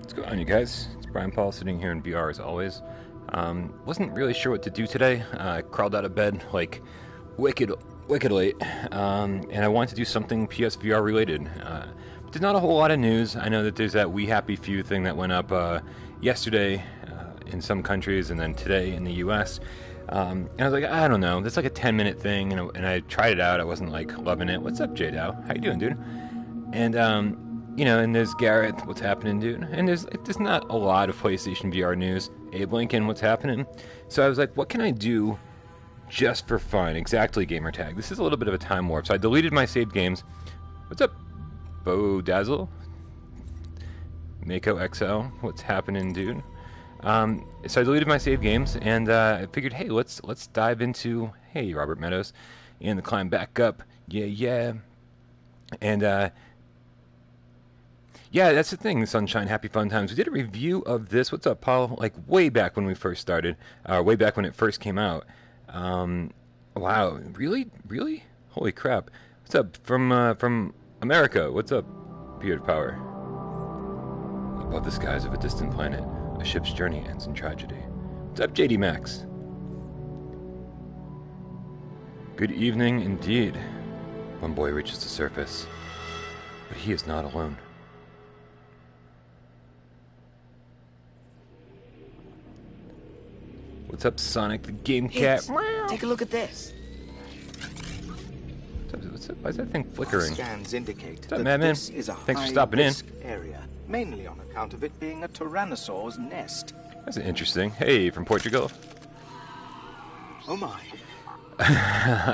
What's going on, you guys? It's Brian Paul sitting here in VR as always. Wasn't really sure what to do today. I crawled out of bed like wicked late, and I wanted to do something PSVR related. There's not a whole lot of news. I know that there's that We Happy Few thing that went up yesterday in some countries, and then today in the U.S. And I was like, I don't know. That's like a 10-minute thing, and I tried it out. I wasn't like loving it. What's up, J-Dow? How you doing, dude? And and there's Gareth, what's happening, dude? And there's not a lot of PlayStation VR news. Abe Lincoln, what's happening? So I was like, what can I do just for fun? Exactly, gamertag. This is a little bit of a time warp. So I deleted my saved games. What's up, Bo Dazzle? Mako XL, what's happening, dude? So I deleted my saved games, and I figured, hey, let's dive into, hey, Robert Meadows, and the climb back up. Yeah. And, yeah, that's the thing, Sunshine, happy fun times. We did a review of this, what's up, Paul, like way back when we first started, way back when it first came out. Wow, really? Holy crap. What's up from America? What's up, Beard Power? Above the skies of a distant planet, a ship's journey ends in tragedy. What's up, JD Max? Good evening indeed. One boy reaches the surface, but he is not alone. What's up, Sonic the Game Cat? Take a look at this. What's up? Why is that thing flickering? Scans indicate What's up, that Madman? this is a Thanks for stopping in. high-risk area, mainly on account of it being a tyrannosaur's nest. That's interesting. Hey, from Portugal. Oh my.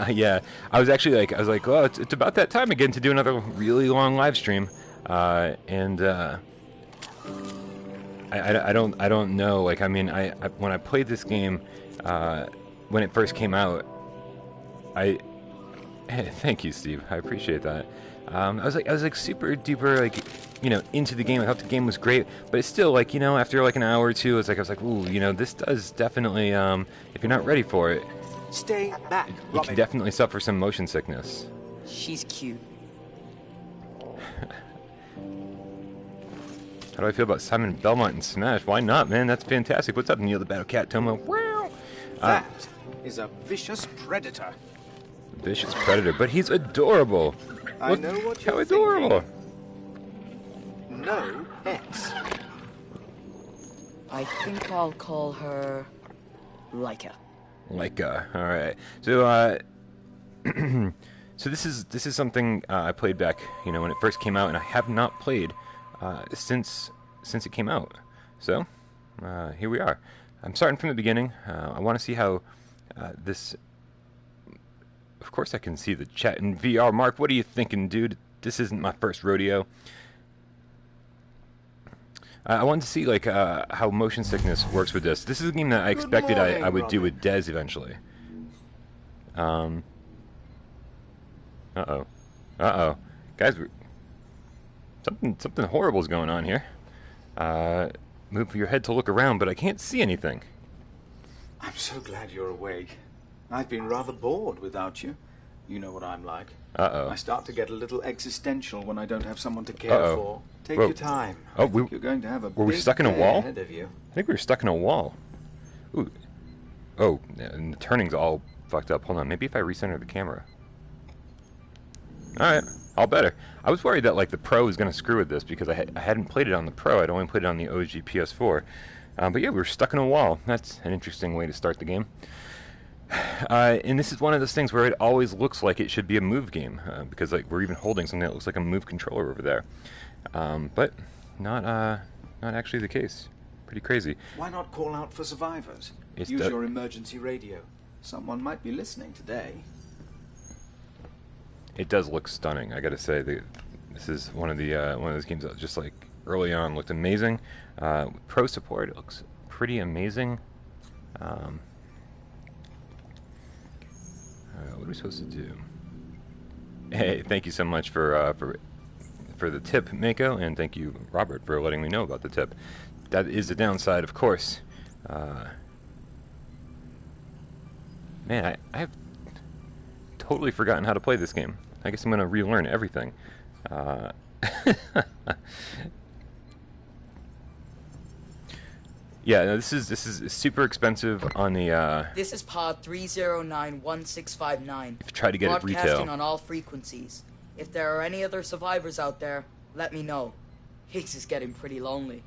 Yeah, I was like, well, it's about that time again to do another really long live stream, and I don't know. Like, I mean, I when I played this game, when it first came out, hey, thank you, Steve. I appreciate that. I was like super duper into the game. I thought the game was great, but it's still like, after like an hour or two, I was like, ooh, this does definitely, if you're not ready for it, Stay back, you can definitely suffer some motion sickness. She's cute. How do I feel about Simon Belmont and Smash? Why not, man? That's fantastic. What's up, Neil the Battle Cat Tomo? That is a vicious predator. Vicious predator, but he's adorable. I Look know what you're how adorable. thinking. No pets. I think I'll call her Leica. Leica. All right. So, so this is something I played back, when it first came out, and I have not played since it came out. So, here we are. I'm starting from the beginning. I want to see how this. Of course, I can see the chat in VR. Mark, what are you thinking, dude? This isn't my first rodeo. I wanted to see how motion sickness works with this. This is a game that I expected I would do with Dez eventually. Uh-oh, guys, something horrible is going on here. Move your head to look around, but I can't see anything. I'm so glad you're awake. I've been rather bored without you. You know what I'm like. Uh-oh. I start to get a little existential when I don't have someone to care for. Take Whoa. your time. Oh, I think you're going to have a were we big stuck in a day wall? ahead of you. I think we were stuck in a wall. Ooh. Oh, and the turning's all fucked up. Hold on, maybe if I recenter the camera. Alright, all better. I was worried that the Pro was going to screw with this because I hadn't played it on the Pro. I'd only played it on the OG PS4. But yeah, we were stuck in a wall. That's an interesting way to start the game. And this is one of those things where it always looks like it should be a move game, because we're even holding something that looks like a move controller over there, but not actually the case. Pretty crazy. Why not call out for survivors? Use your emergency radio. Someone might be listening today. It does look stunning, I gotta say. This is one of those games that just early on looked amazing. With Pro support, it looks pretty amazing. What are we supposed to do? Hey, thank you so much for the tip, Mako, and thank you, Robert, for letting me know about the tip. That is the downside, of course. Man, I have totally forgotten how to play this game. I guess I'm going to relearn everything. Yeah, no, this is super expensive on the. This is pod 3091659. If you try to get it retail. Broadcasting on all frequencies. If there are any other survivors out there, let me know. Higgs is getting pretty lonely.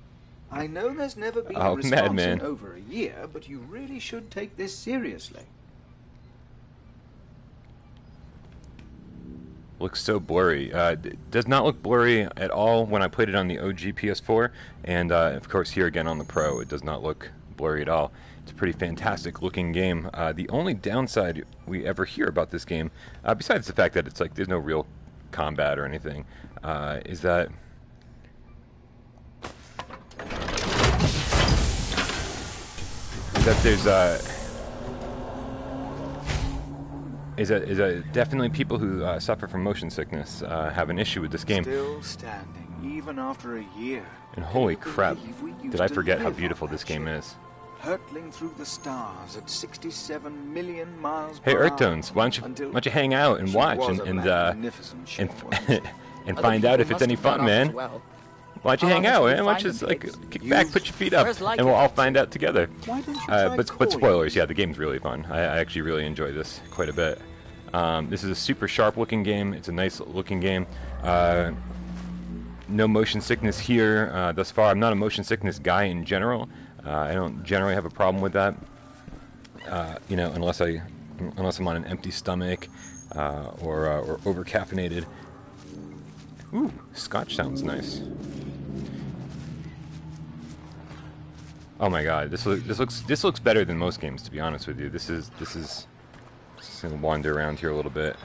I know there's never been a response madman. in over a year, but you really should take this seriously. Looks so blurry. Does not look blurry at all when I played it on the OG PS4, and of course here again on the Pro, it does not look blurry at all. It's a pretty fantastic looking game. The only downside we ever hear about this game, besides the fact that it's like there's no real combat or anything, is that there's definitely people who suffer from motion sickness have an issue with this game. Still standing, even after a year. And holy crap, did I forget how live beautiful on this that game ship. is. Hurtling through the stars at 67 million miles Hey, per Earth hour. Tones, why don't you hang out and She watch was a and magnificent ship, wasn't she? and Other find out people if it's must any have gone fun, off man. as well. Why don't you How hang long out, until we man? Why don't you find just them, like Higgs? kick back, put your feet up, Where's Leica? and we'll all find out together. Why don't you try But calling spoilers, her? yeah, the game's really fun. I actually really enjoy this quite a bit. This is a super sharp looking game. It's a nice looking game. No motion sickness here thus far. I'm not a motion sickness guy in general. I don't generally have a problem with that. You know, unless I'm on an empty stomach or over caffeinated. Ooh, Scotch sounds nice. Oh my God, this looks better than most games, to be honest with you. This is just gonna wander around here a little bit.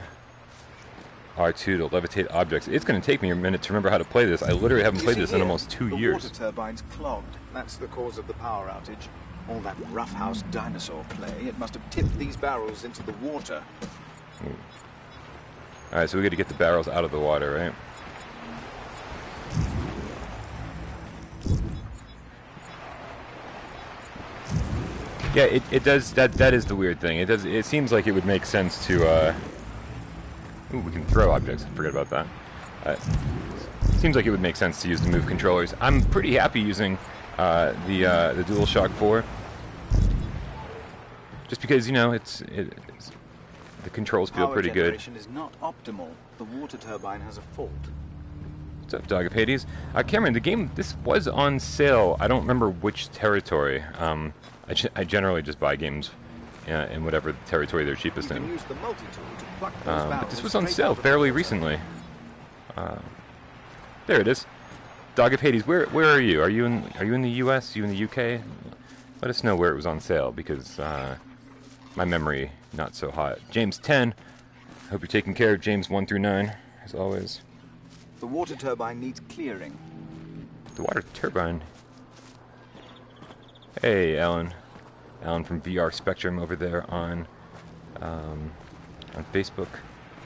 R2 to levitate objects. It's gonna take me a minute to remember how to play this. I literally haven't You played see this in here, almost 2 the years. water turbine's clogged. That's the cause of the power outage. All that roughhouse dinosaur play, it must have tipped these barrels into the water. Alright, so we gotta get the barrels out of the water, right? Yeah, it does. That is the weird thing. It seems like it would make sense to. Ooh, we can throw objects. Forget about that. Seems like it would make sense to use the move controllers. I'm pretty happy using the DualShock 4, just because you know it's the controls feel Power pretty good. generation is not optimal. The water turbine has a fault. What's up, Dog of Hades? Cameron, the game, this was on sale. I don't remember which territory. I generally just buy games in whatever territory they're cheapest You can in. use the multi-tool to pluck those But barrels this was on straight sale out of fairly the water. recently. There it is. Dog of Hades, where are you? Are you in the U.S.? You in the U.K.? Let us know where it was on sale because my memory not so hot. James 10. Hope you're taking care of James 1 through 9 as always. The water turbine needs clearing. The water turbine. Hey, Alan. Alan from VR Spectrum over there on Facebook.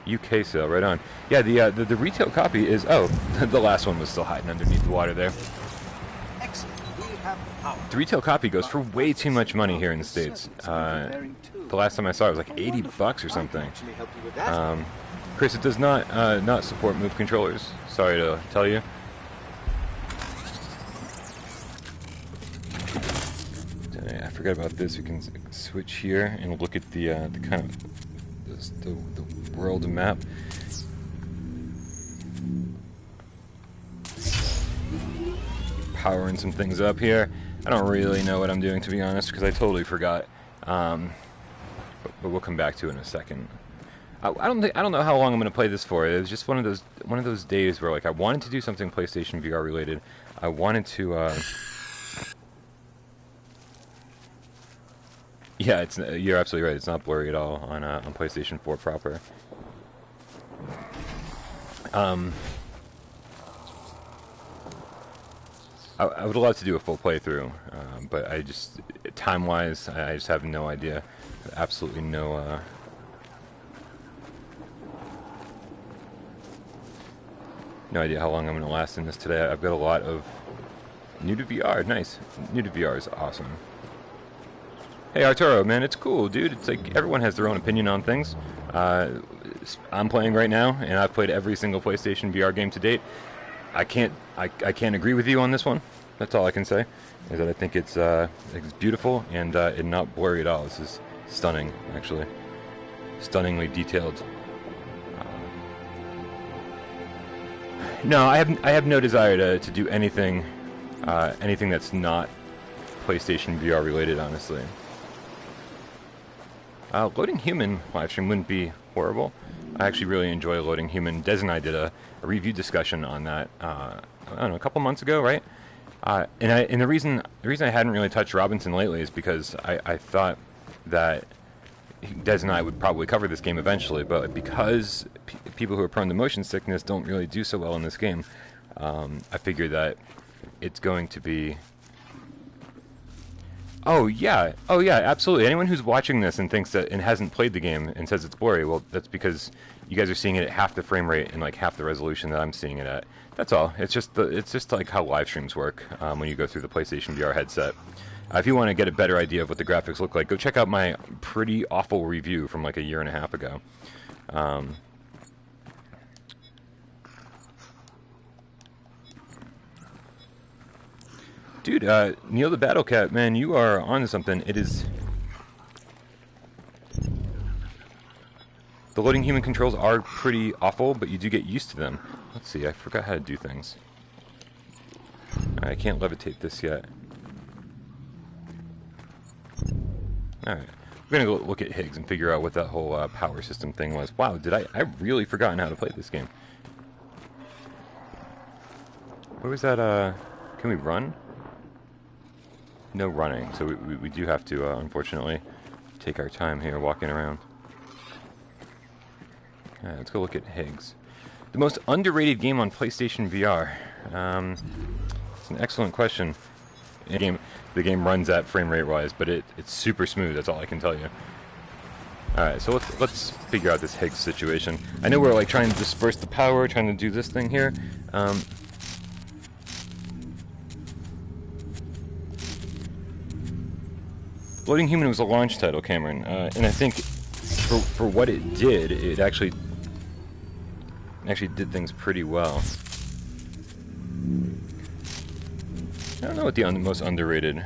UK sale, right on. Yeah, the retail copy is... Oh, the last one was still hiding underneath the water there. Excellent. We have power. The retail copy goes for way too much money here in the States. The last time I saw it was like 80 bucks or something. Actually help you with that. Chris, it does not support move controllers. Sorry to tell you. I forgot about this. We can switch here and look at the kind of the world map. Powering some things up here. I don't really know what I'm doing, to be honest, because I totally forgot. But we'll come back to it in a second. I don't know how long I'm going to play this for. It was just one of those days where like I wanted to do something PlayStation VR related. I wanted to. Yeah, you're absolutely right. It's not blurry at all on PlayStation 4 proper. I would love to do a full playthrough, but I just time-wise, I just have no idea. Absolutely no. No idea how long I'm going to last in this today. I've got a lot of new to VR. Nice. New to VR is awesome. Hey Arturo, man, it's cool, dude. It's like everyone has their own opinion on things. I'm playing right now, and I've played every single PlayStation VR game to date. I can't agree with you on this one. That's all I can say. Is that I think it's beautiful and not blurry at all. This is stunning, actually. Stunningly detailed. No, I have no desire to do anything that's not PlayStation VR related, honestly. Loading Human livestream wouldn't be horrible. I actually really enjoy Loading Human. Des and I did a review discussion on that, I don't know, a couple months ago, right? And the reason I hadn't really touched Robinson lately is because I thought that Des and I would probably cover this game eventually, but because people who are prone to motion sickness don't really do so well in this game, I figured that it's going to be... Oh yeah, absolutely. Anyone who's watching this and thinks that and hasn't played the game and says it's blurry, well, that's because you guys are seeing it at half the frame rate and like half the resolution that I'm seeing it at. That's all. It's just like how live streams work when you go through the PlayStation VR headset. If you want to get a better idea of what the graphics look like, go check out my pretty awful review from like a year and a half ago. Dude, Neil the Battle Cat, man, you are onto something. It is... The Loading Human controls are pretty awful, but you do get used to them. Let's see, I forgot how to do things. I can't levitate this yet. Alright, we're gonna go look at Higgs and figure out what that whole power system thing was. Wow, I've really forgotten how to play this game. Where was that, can we run? No running, so we do have to, unfortunately, take our time here walking around. Alright, let's go look at Higgs. The most underrated game on PlayStation VR. It's an excellent question. The game runs at frame rate wise, but it's super smooth, that's all I can tell you. Alright, so let's figure out this Higgs situation. I know we're like trying to disperse the power, trying to do this thing here. Loading Human was a launch title, Cameron, and I think for what it did, it actually did things pretty well. I don't know what the most underrated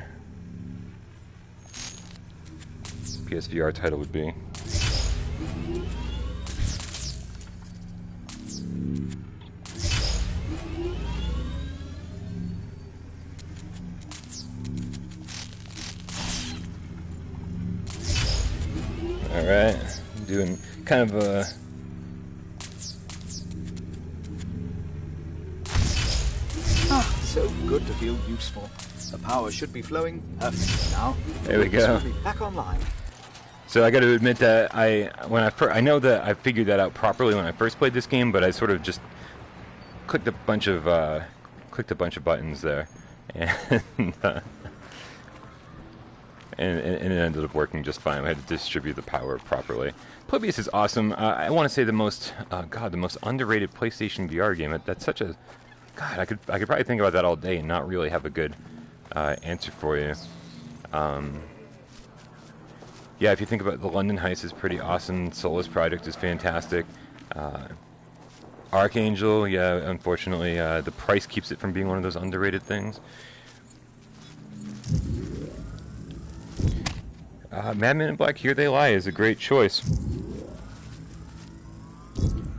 PSVR title would be. Alright, doing kind of a... So good to feel useful. The power should be flowing perfectly now. There we go. Be back online. So I got to admit that I know that I figured that out properly when I first played this game, but I sort of just clicked a bunch of buttons there, and it ended up working just fine. I had to distribute the power properly. Pobius is awesome. I want to say the most underrated PlayStation VR game. That's such a... God, I could probably think about that all day and not really have a good answer for you. Yeah, if you think about the London Heist is pretty awesome. Solus Project is fantastic. Archangel, yeah, unfortunately, the price keeps it from being one of those underrated things. Madman in Black, Here They Lie is a great choice.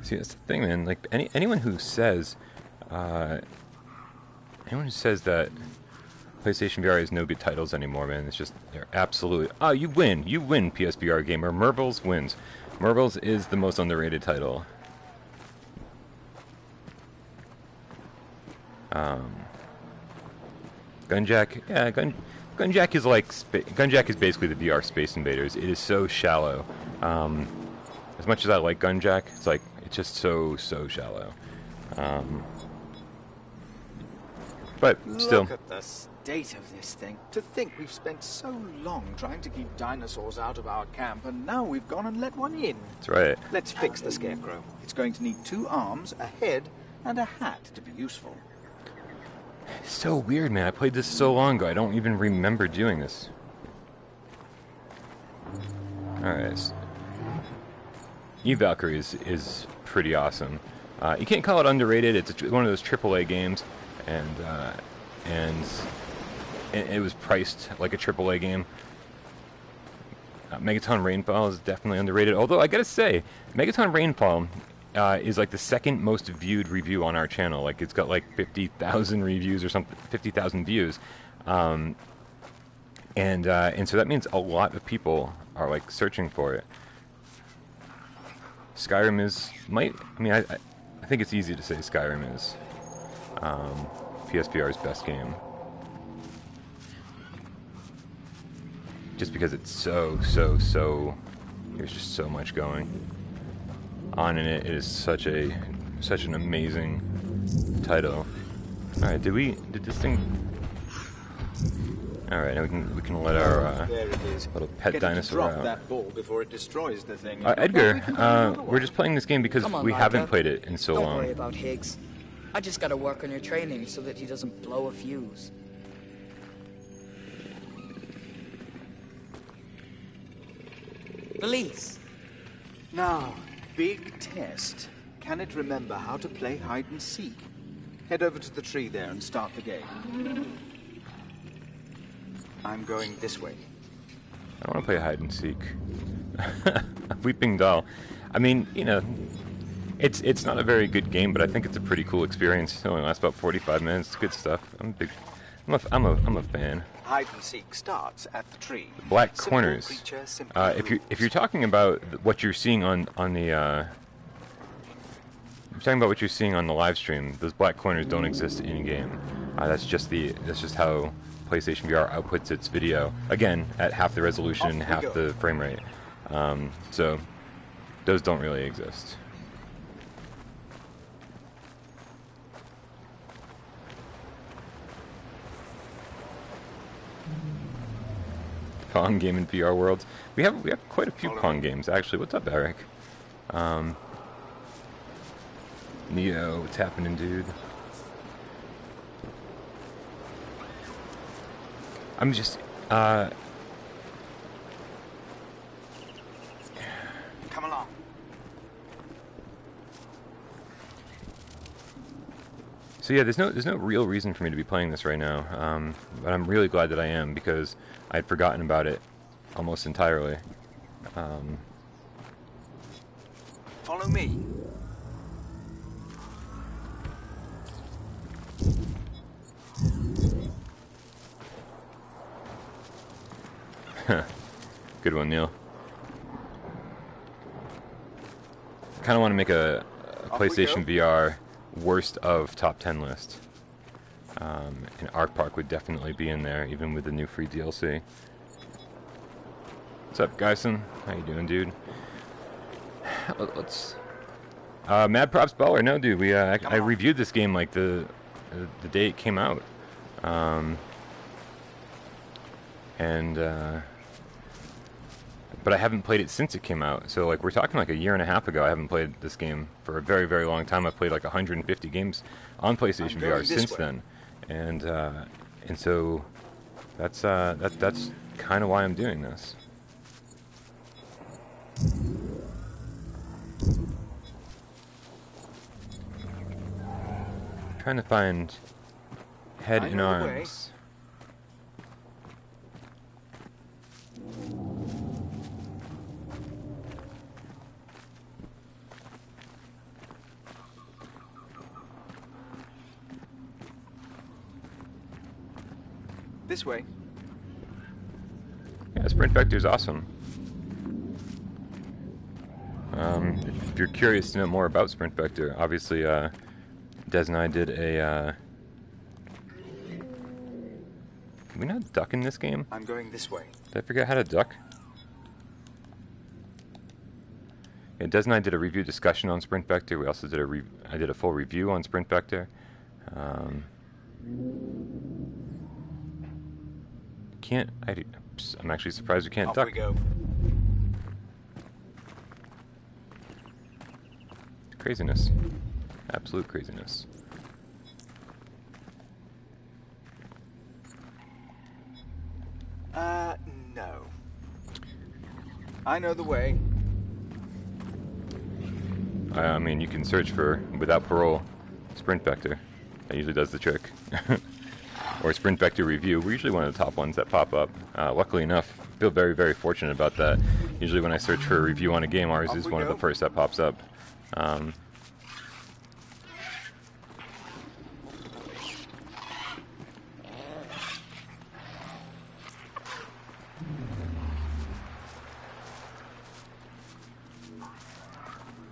See, that's the thing, man. Like anyone who says that PlayStation VR has no good titles anymore, man, it's just, they're absolutely... Oh, you win, PSVR gamer. Mervils wins. Mervils is the most underrated title. Gunjack, yeah, Gunjack is like... Gunjack is basically the VR Space Invaders. It is so shallow. As much as I like Gunjack, it's like, it's just so shallow. But still... Look at the state of this thing. To think we've spent so long trying to keep dinosaurs out of our camp, and now we've gone and let one in. That's right. Let's fix the scarecrow. It's going to need 2 arms, a head, and a hat to be useful. It's so weird, man. I played this so long ago. I don't even remember doing this. Alright. Valkyrie is pretty awesome. You can't call it underrated. It's one of those AAA games, and and it was priced like a AAA game. Megaton Rainfall is definitely underrated. Although I gotta say, Megaton Rainfall is like the second most viewed review on our channel. Like it's got like 50,000 reviews or something, 50,000 views, and so that means a lot of people are like searching for it. Skyrim is I think it's easy to say Skyrim is PSVR's best game. Just because it's so, there's just so much going on in it. It is such an amazing title. Alright, did this thing... Alright, now we can let our little pet dinosaur out. That ball before it destroys the thing. Edgar, we're just playing this game because we haven't played it in so long. Don't worry about Higgs. I just gotta work on your training so that he doesn't blow a fuse. Release. Now, big test. Can it remember how to play hide and seek? Head over to the tree there and start the game. I'm going this way. I don't want to play hide and seek. Weeping Doll. I mean, you know, it's not a very good game, but I think it's a pretty cool experience. It only lasts about 45 minutes. It's good stuff. I'm a fan. Hide and seek starts at the tree. Black corners. If you're talking about what you're seeing on the what you're seeing on the live stream, those black corners don't exist in game. That's just how PlayStation VR outputs its video. Again, at half the resolution, half the frame rate. So those don't really exist. Pong game in VR worlds. We have quite a few Pong games actually. What's up, Eric? Neo, what's happening, dude? I'm just come along. So yeah, there's no real reason for me to be playing this right now, but I'm really glad that I am because I'd forgotten about it almost entirely. Follow me. Good one, Neil. Kind of want to make a PlayStation VR worst of top 10 list. And Arc Park would definitely be in there, even with the new free DLC. What's up, Geisen? How you doing, dude? Let's... Mad Props Baller. No, dude, I reviewed this game like the day it came out. But I haven't played it since it came out. So like we're talking like a year and a half ago. I haven't played this game for a very, very long time. I've played like 150 games on PlayStation VR since then, and so that's kind of why I'm doing this. Trying to find Head in Arms. This way. Yeah, Sprint Vector is awesome. If you're curious to know more about Sprint Vector, obviously Des and I did a... Can we not duck in this game? I'm going this way. Did I forget how to duck? Yeah, Des and I did a review discussion on Sprint Vector. We also did I did a full review on Sprint Vector. I'm actually surprised we can't duck. Off we go. Craziness. Absolute craziness. No. I know the way. I mean, you can search for, without parole, Sprint Vector. That usually does the trick. or sprint back to review, we're usually one of the top ones that pop up. Luckily enough, I feel very, very fortunate about that. Usually when I search for a review on a game, ours is one of the first that pops up.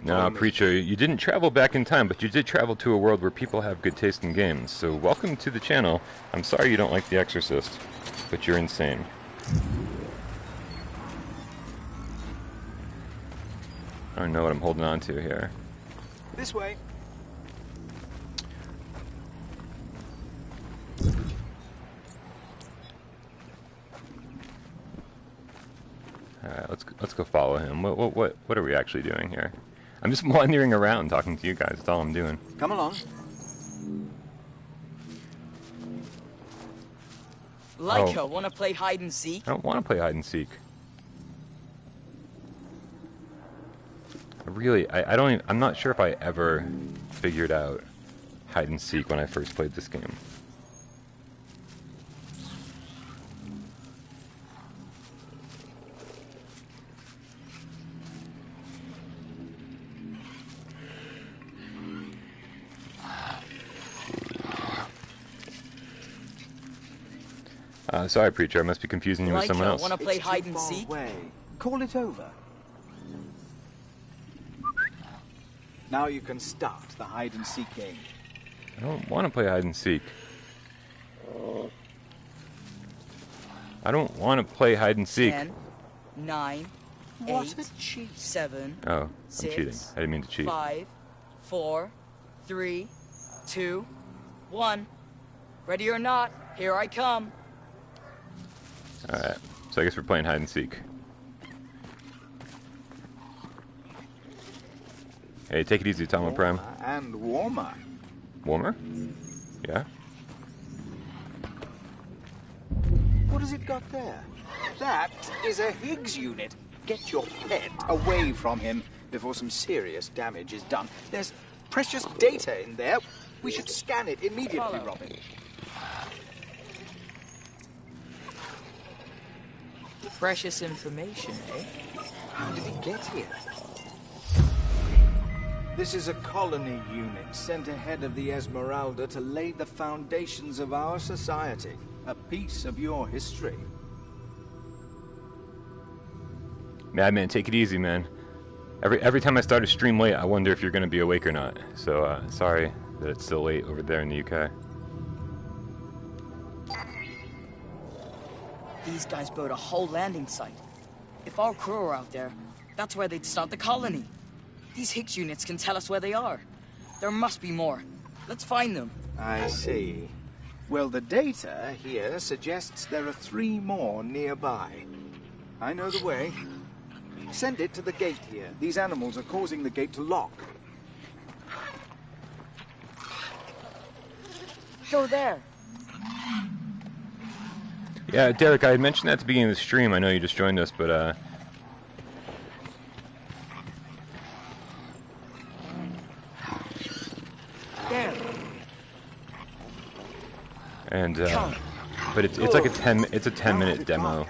Now, Preacher, you didn't travel back in time, but you did travel to a world where people have good taste in games. So welcome to the channel. I'm sorry you don't like The Exorcist, but you're insane. I don't know what I'm holding on to here. This way. Alright, let's go follow him. What are we actually doing here? I'm just wandering around talking to you guys. That's all I'm doing. Come along. Leica, wanna play hide and seek? I don't want to play hide and seek. I'm not sure if I ever figured out hide and seek when I first played this game. Sorry, Preacher, I must be confusing you with someone else. Wanna play hide and seek? Call it over. Now you can start the hide and seek game. I don't want to play hide and seek. I don't want to play hide and seek. 10, 9, What 8, a cheat. 7, Oh, I'm 6, cheating. I didn't mean to cheat. 5, 4, 3, 2, 1. Ready or not, here I come. Alright, so I guess we're playing hide and seek. Hey, take it easy, Tomo Prime. And warmer. Warmer? Yeah? What has it got there? That is a Higgs unit. Get your pet away from him before some serious damage is done. There's precious data in there. We should scan it immediately, Robin. Precious information, eh? How did it get here? This is a colony unit sent ahead of the Esmeralda to lay the foundations of our society. A piece of your history. Madman, take it easy, man. Every time I start a stream late, I wonder if you're going to be awake or not. So, sorry that it's still late over there in the UK. These guys built a whole landing site. If our crew are out there, that's where they'd start the colony. These Higgs units can tell us where they are. There must be more. Let's find them. I see. Well, the data here suggests there are 3 more nearby. I know the way. Send it to the gate here. These animals are causing the gate to lock. Go there. Yeah, Derek, I had mentioned that at the beginning of the stream. I know you just joined us, but, There. and, but it's like a 10-minute demo.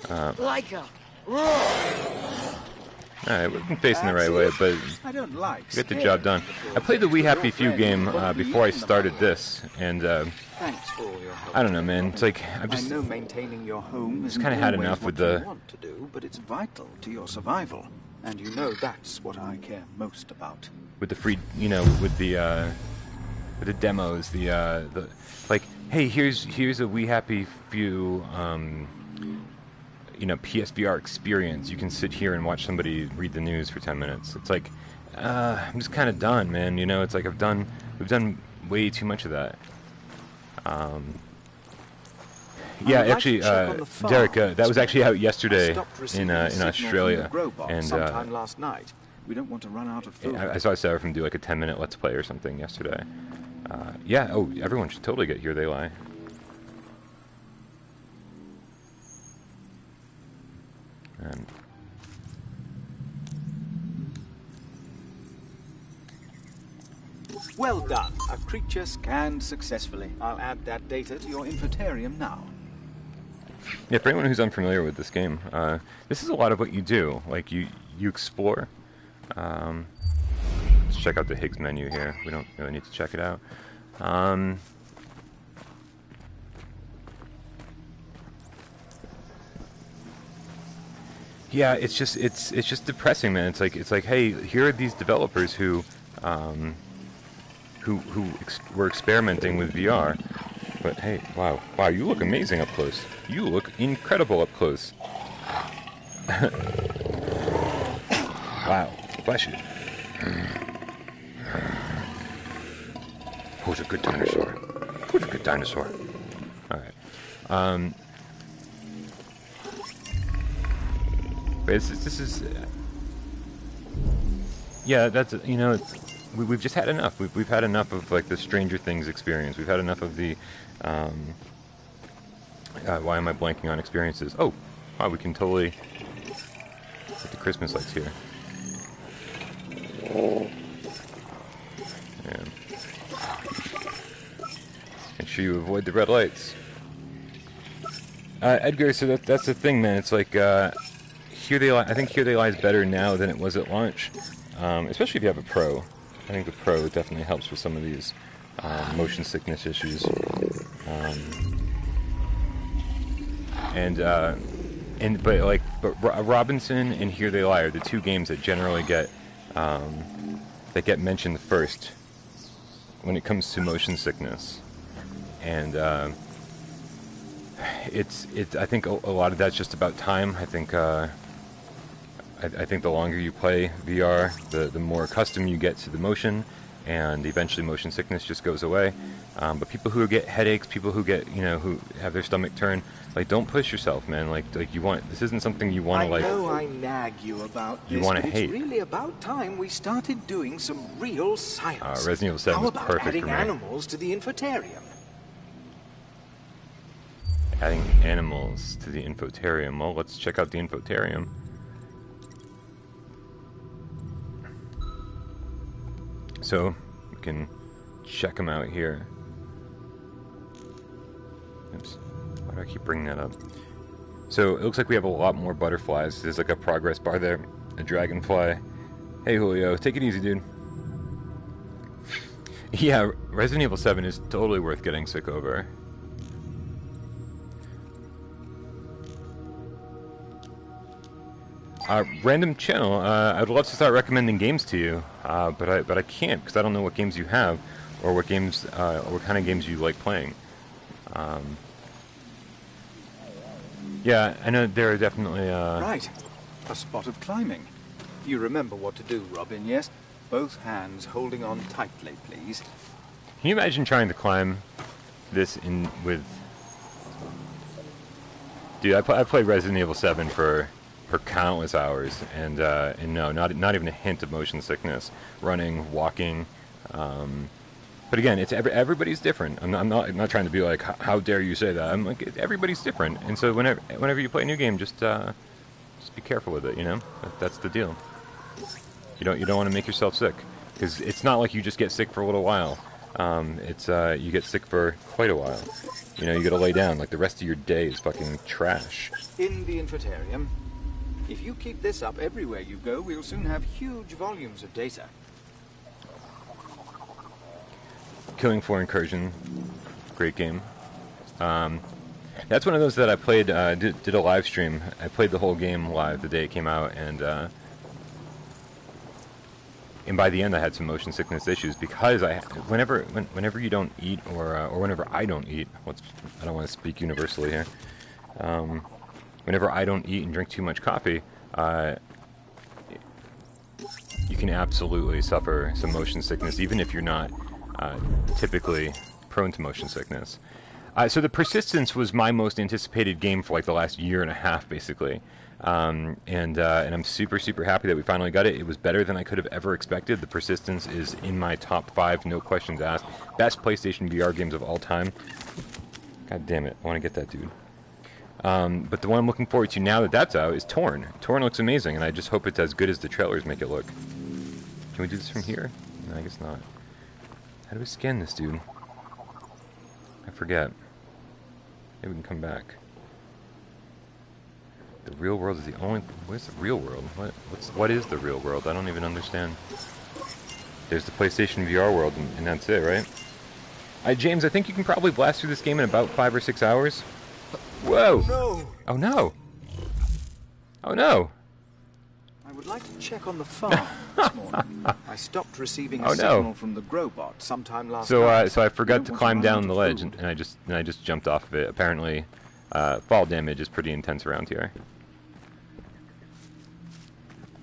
Leica. Alright, we're facing the right way, but I don't like we got the job done. I played the We Happy Few game before I started this, and Thanks for all your help. I don't know, man. It's like I know maintaining your home is kinda had enough with the- want to do, but it's vital to your survival, and you know that's what I care most about. with the free, with the demos, the like, hey, here's a We Happy Few, PSVR experience. You can sit here and watch somebody read the news for 10 minutes. It's like, I'm just kind of done, man. It's like we've done way too much of that. Yeah, actually, Derek, that was actually out yesterday in Australia, and sometime last night. We don't want to run out of food. I saw Seraphim do like a 10-minute Let's Play or something yesterday. Yeah, oh, everyone should totally get Here They Lie. And Well done. A creature scanned successfully. I'll add that data to your Info-terraeum now. Yeah, for anyone who's unfamiliar with this game, this is a lot of what you do. Like, you explore. Let's check out the Higgs menu here. We don't really need to check it out. Yeah, it's just depressing, man. It's like, hey, here are these developers who were experimenting with VR, but hey, wow, you look amazing up close. You look incredible up close. Wow, bless you. Who's a good dinosaur? Who's a good dinosaur? All right. But this is yeah, that's, you know, we've just had enough. We've had enough of like the Stranger Things experience. We've had enough of the why am I blanking on experiences? Oh, wow, we can totally get the Christmas lights here. Yeah. Make sure you avoid the red lights. Edgar, so that's the thing, man. It's like Here They Lie. I think Here They Lie is better now than it was at launch, especially if you have a Pro. I think the Pro definitely helps with some of these motion sickness issues. But Robinson and Here They Lie are the two games that generally get mentioned first when it comes to motion sickness, and I think a lot of that's just about time. I think the longer you play VR, the more accustomed you get to the motion, and eventually motion sickness just goes away. But people who get headaches, people who get, you know, who have their stomach turn, like, don't push yourself, man. Like you want, this isn't something you want to like. I know I nag you about this, you want to but hate. It's really about time we started doing some real science. Resident Evil 7 How was about perfect adding for me. animals to the Info-terraeum? Adding animals to the Info-terraeum. Well, let's check out the Info-terraeum. So, we can check them out here. Oops. Why do I keep bringing that up? So, it looks like we have a lot more butterflies. There's like a progress bar there. A dragonfly. Hey, Julio. Take it easy, dude. Yeah, Resident Evil 7 is totally worth getting sick over. Random channel. I'd love to start recommending games to you, but I can't because I don't know what games you have, or what games, or what kind of games you like playing. Yeah, I know there are definitely. Right, a spot of climbing. You remember what to do, Robin? Yes, both hands holding on tightly, please. Can you imagine trying to climb this with? Dude, I played Resident Evil 7 for countless hours, and no, not even a hint of motion sickness. Running, walking, but again, it's everybody's different. I'm not trying to be like, how dare you say that? I'm like, everybody's different, and so whenever you play a new game, just be careful with it. You know, that's the deal. You don't want to make yourself sick, because it's not like you just get sick for a little while. You get sick for quite a while. You know, you got to lay down. Like, the rest of your day is fucking trash. In the Info-terraeum. If you keep this up everywhere you go, we'll soon have huge volumes of data. Killing Floor Incursion, great game. That's one of those that I played, did a live stream. I played the whole game live the day it came out, and by the end I had some motion sickness issues because whenever you don't eat, or whenever I don't eat, I don't want to speak universally here. Whenever I don't eat and drink too much coffee, you can absolutely suffer some motion sickness, even if you're not typically prone to motion sickness. So the Persistence was my most anticipated game for like the last year and a half, basically. And I'm super happy that we finally got it. It was better than I could have ever expected. The Persistence is in my top 5, no questions asked. Best PlayStation VR games of all time. God damn it, I want to get that dude. But the one I'm looking forward to now that that's out is Torn. Torn looks amazing, and I just hope it's as good as the trailers make it look. Can we do this from here? No, I guess not. How do we scan this dude? I forget. Maybe we can come back. The real world is the only... Where's the real world? What is the real world? I don't even understand. There's the PlayStation VR world, and that's it, right? James, I think you can probably blast through this game in about 5 or 6 hours. Whoa! No! Oh no! Oh no! I would like to check on the farm this morning. I stopped receiving a signal from the Grobot sometime last night. So I forgot to climb down the ledge, and I just jumped off of it. Apparently, fall damage is pretty intense around here.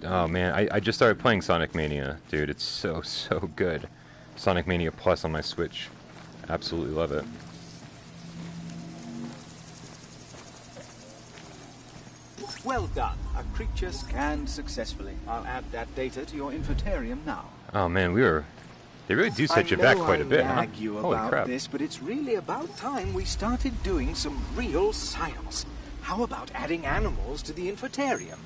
Oh man, I just started playing Sonic Mania, dude. It's so good. Sonic Mania Plus on my Switch. Absolutely love it. Well done. A creature scanned successfully. I'll add that data to your Info-terraeum now. Oh man, they really do set you back quite a bit, huh? I know I nag you about this, but it's really about time we started doing some real science. How about adding animals to the Info-terraeum?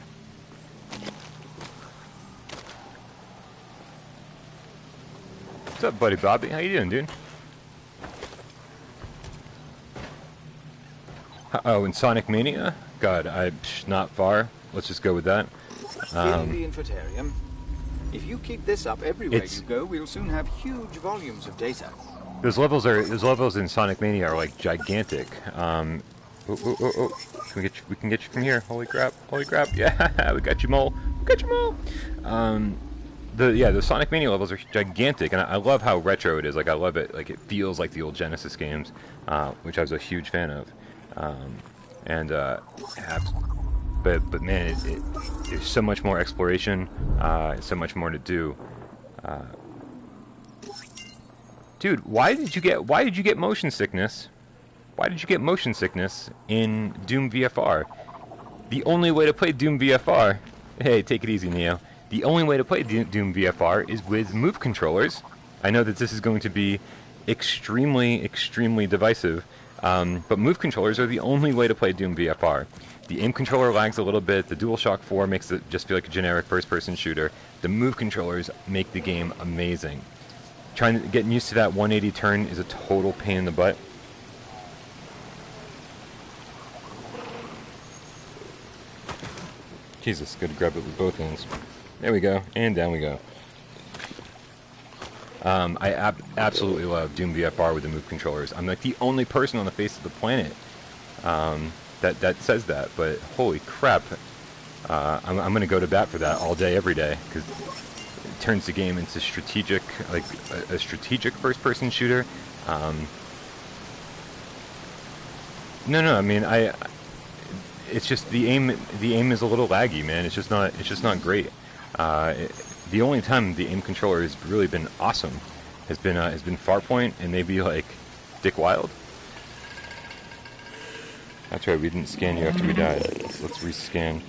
What's up, buddy Bobby? How you doing, dude? Oh, in Sonic Mania? God, not far. Let's just go with that. In the Info-terraeum. If you keep this up everywhere you go, we'll soon have huge volumes of data. Those levels in Sonic Mania are like gigantic. We can get you from here. Holy crap! Yeah, we got you, mole. The Sonic Mania levels are gigantic, and I love how retro it is. Like I love it. Like it feels like the old Genesis games, which I was a huge fan of. But man, there's so much more exploration, so much more to do. Dude, why did you get motion sickness? Why did you get motion sickness in Doom VFR? The only way to play Doom VFR, hey, take it easy, Neo. The only way to play Doom VFR is with move controllers. I know that this is going to be extremely divisive, but move controllers are the only way to play Doom VFR. The aim controller lags a little bit. The DualShock 4 makes it just feel like a generic first-person shooter. The move controllers make the game amazing. Getting used to that 180 turn is a total pain in the butt. Jesus, gotta grab it with both hands. There we go, and down we go. I absolutely love Doom VFR with the move controllers. I'm like the only person on the face of the planet that says that, but holy crap, I'm going to go to bat for that all day, every day, because it turns the game into strategic, like a strategic first-person shooter. No, I mean, it's just the aim is a little laggy, man. It's just not great. The only time the aim controller has really been awesome has been Farpoint and maybe like Dick Wild. That's right, we didn't scan you after we died. Let's rescan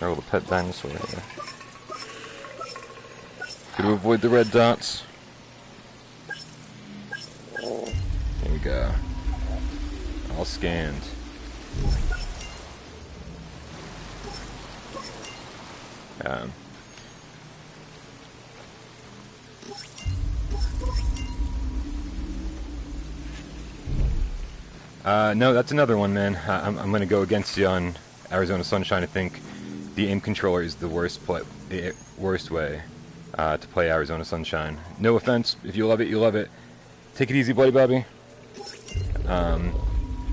our little pet dinosaur here. Gotta avoid the red dots. There we go. All scanned. No, that's another one, man. I'm going to go against you on Arizona Sunshine. I think the aim controller is the worst way to play Arizona Sunshine. No offense. If you love it, you love it. Take it easy, buddy Bobby.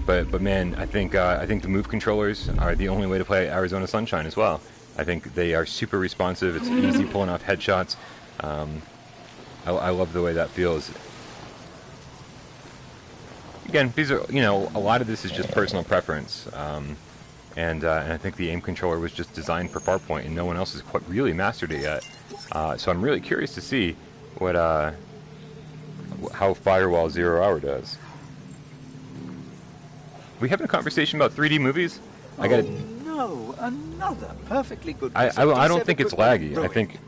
But man, I think the move controllers are the only way to play Arizona Sunshine as well. I think they are super responsive. It's easy pulling off headshots. I love the way that feels. Again, these are, a lot of this is just personal preference, and I think the aim controller was just designed for Farpoint, and no one else has quite really mastered it yet. So I'm really curious to see what how Firewall 0 Hour does. We having a conversation about 3D movies? No, another perfectly good. I don't think it's laggy.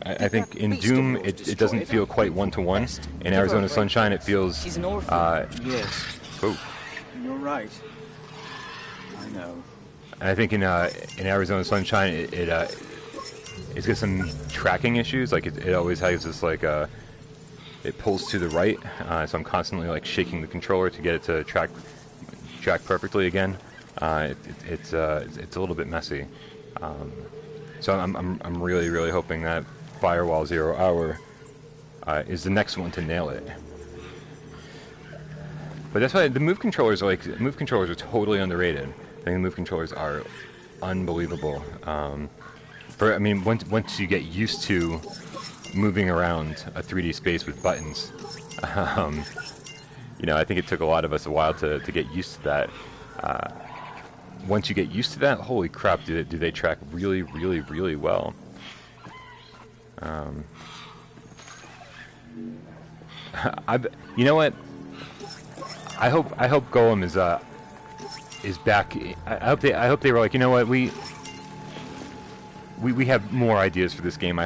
I think in Doom it doesn't feel quite one-to-one. In Arizona Sunshine it feels. He's an orphan. Yes. Oh. You're right. I know. I think in Arizona Sunshine it's got some tracking issues. Like it always has this like it pulls to the right, so I'm constantly like shaking the controller to get it to track perfectly again. It's a little bit messy. So I'm really hoping that Firewall 0 Hour is the next one to nail it. But that's why the move controllers are totally underrated. I think the move controllers are unbelievable. I mean, once you get used to moving around a 3D space with buttons, you know, I think it took a lot of us a while to get used to that. Once you get used to that, holy crap, do they track really well. You know what? I hope Golem is back. I hope they were like, you know what, we have more ideas for this game. I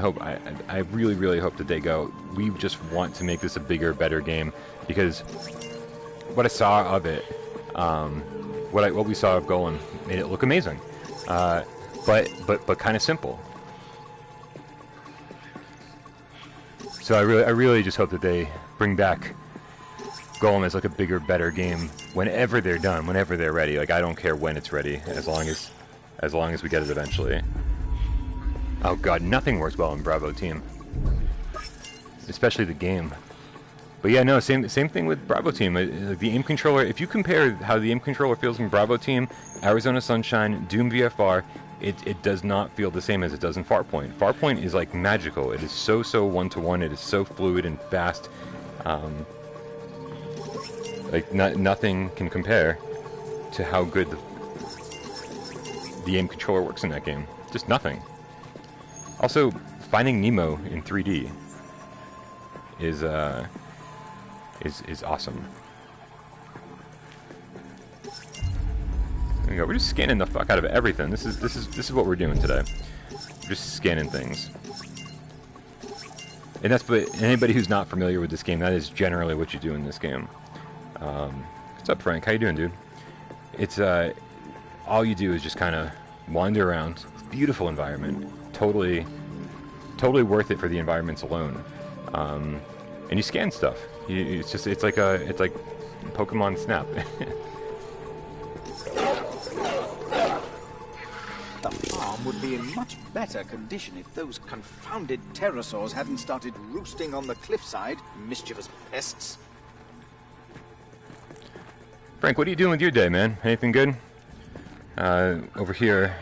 really hope that they go, we just want to make this a bigger, better game, because what I saw of it, what we saw of Golem made it look amazing, but kind of simple. So I really just hope that they bring back Golem as like a bigger, better game whenever they're done, whenever they're ready. Like, I don't care when it's ready, as long as we get it eventually. Oh god, nothing works well in Bravo Team, especially the game. But yeah, no, same thing with Bravo Team. The aim controller, if you compare how the aim controller feels in Bravo Team, Arizona Sunshine, Doom VFR, it does not feel the same as it does in Farpoint. Farpoint is like magical. It is so one-to-one. It is so fluid and fast. Like nothing can compare to how good the aim controller works in that game. Just nothing. Also, Finding Nemo in 3D is awesome. There we go. We're just scanning the fuck out of everything. This is what we're doing today. We're just scanning things. And anybody who's not familiar with this game, that is generally what you do in this game. What's up, Frank? How you doing, dude? It's all you do is just kind of wander around. Beautiful environment. Totally worth it for the environments alone. And you scan stuff. It's like Pokemon Snap. The farm would be in much better condition if those confounded pterosaurs hadn't started roosting on the cliffside. Mischievous pests. Frank, what are you doing with your day, man? Anything good? Over here,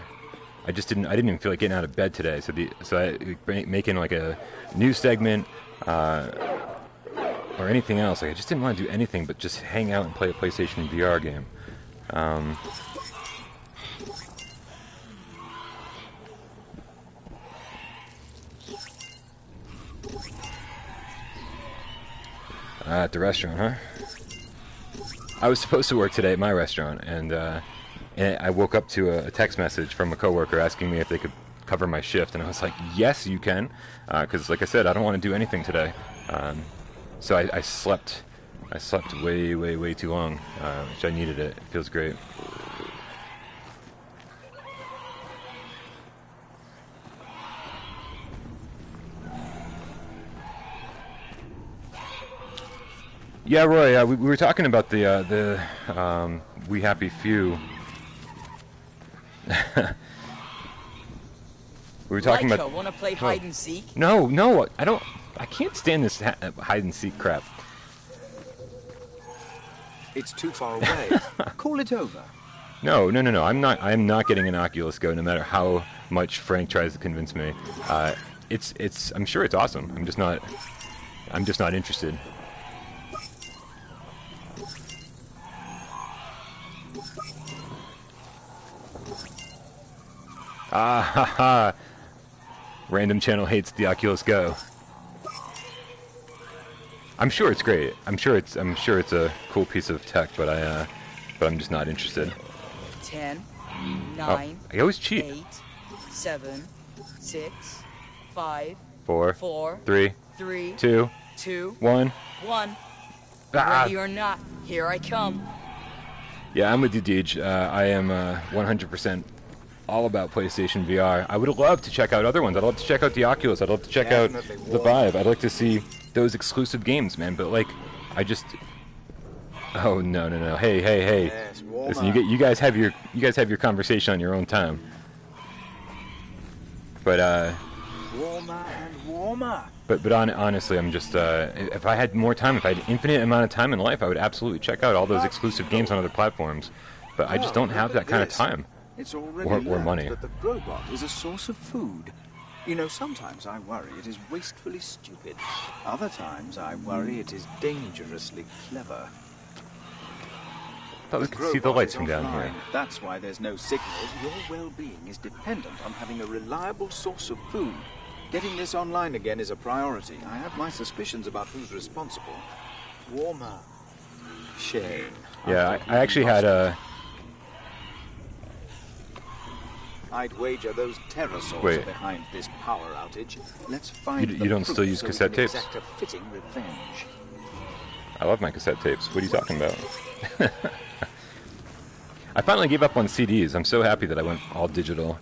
I didn't even feel like getting out of bed today. So making like a news segment or anything else. Like, I just didn't want to do anything but just hang out and play a PlayStation VR game. At the restaurant, huh? I was supposed to work today at my restaurant, and I woke up to a text message from a coworker asking me if they could cover my shift, and I was like, yes, you can, because like I said, I don't want to do anything today. So I slept way too long, which I needed it. It feels great. Yeah, Roy. We were talking about the We Happy Few. We were talking about. Want to play hide and seek? No, I don't. I can't stand this hide and seek crap. It's too far away. Call it over. No. I'm not getting an Oculus Go, no matter how much Frank tries to convince me. I'm sure it's awesome. I'm just not interested. Ah ha ha! Random channel hates the Oculus Go. I'm sure it's great. I'm sure it's a cool piece of tech, but I'm just not interested. 10, 9, I always cheat. 8, 7, 6, 5, 4, 3, 2, 1. 1. Ah. Ready or not, here I come. Yeah, I'm with you, Deej. I am 100% all about PlayStation VR. I would love to check out other ones. I'd love to check out the Oculus. I'd love to check out the Vive. I'd like to see those exclusive games, man. But like, I just, oh no, hey, Yes, warmer. listen, you guys have your conversation on your own time. But Warmer and warmer. But honestly, I'm just, if I had more time, if I had infinite amount of time in life, I would absolutely check out all those exclusive games on other platforms. But I just don't have that kind of time It's already or learned money. that the robot is a source of food. You know, sometimes I worry it is wastefully stupid. Other times I worry it is dangerously clever. I thought we could see the Robot lights is from down offline. here. That's why there's no signal. Your well-being is dependent on having a reliable source of food. Getting this online again is a priority. I have my suspicions about who's responsible. Warmer. Shame. Yeah, I actually had a. I'd wager those pterosaurs Wait. are behind this power outage. Let's find You the don't proof still use so we cassette can tapes? exact a fitting revenge. I love my cassette tapes. What are you talking about? I finally gave up on CDs. I'm so happy that I went all digital.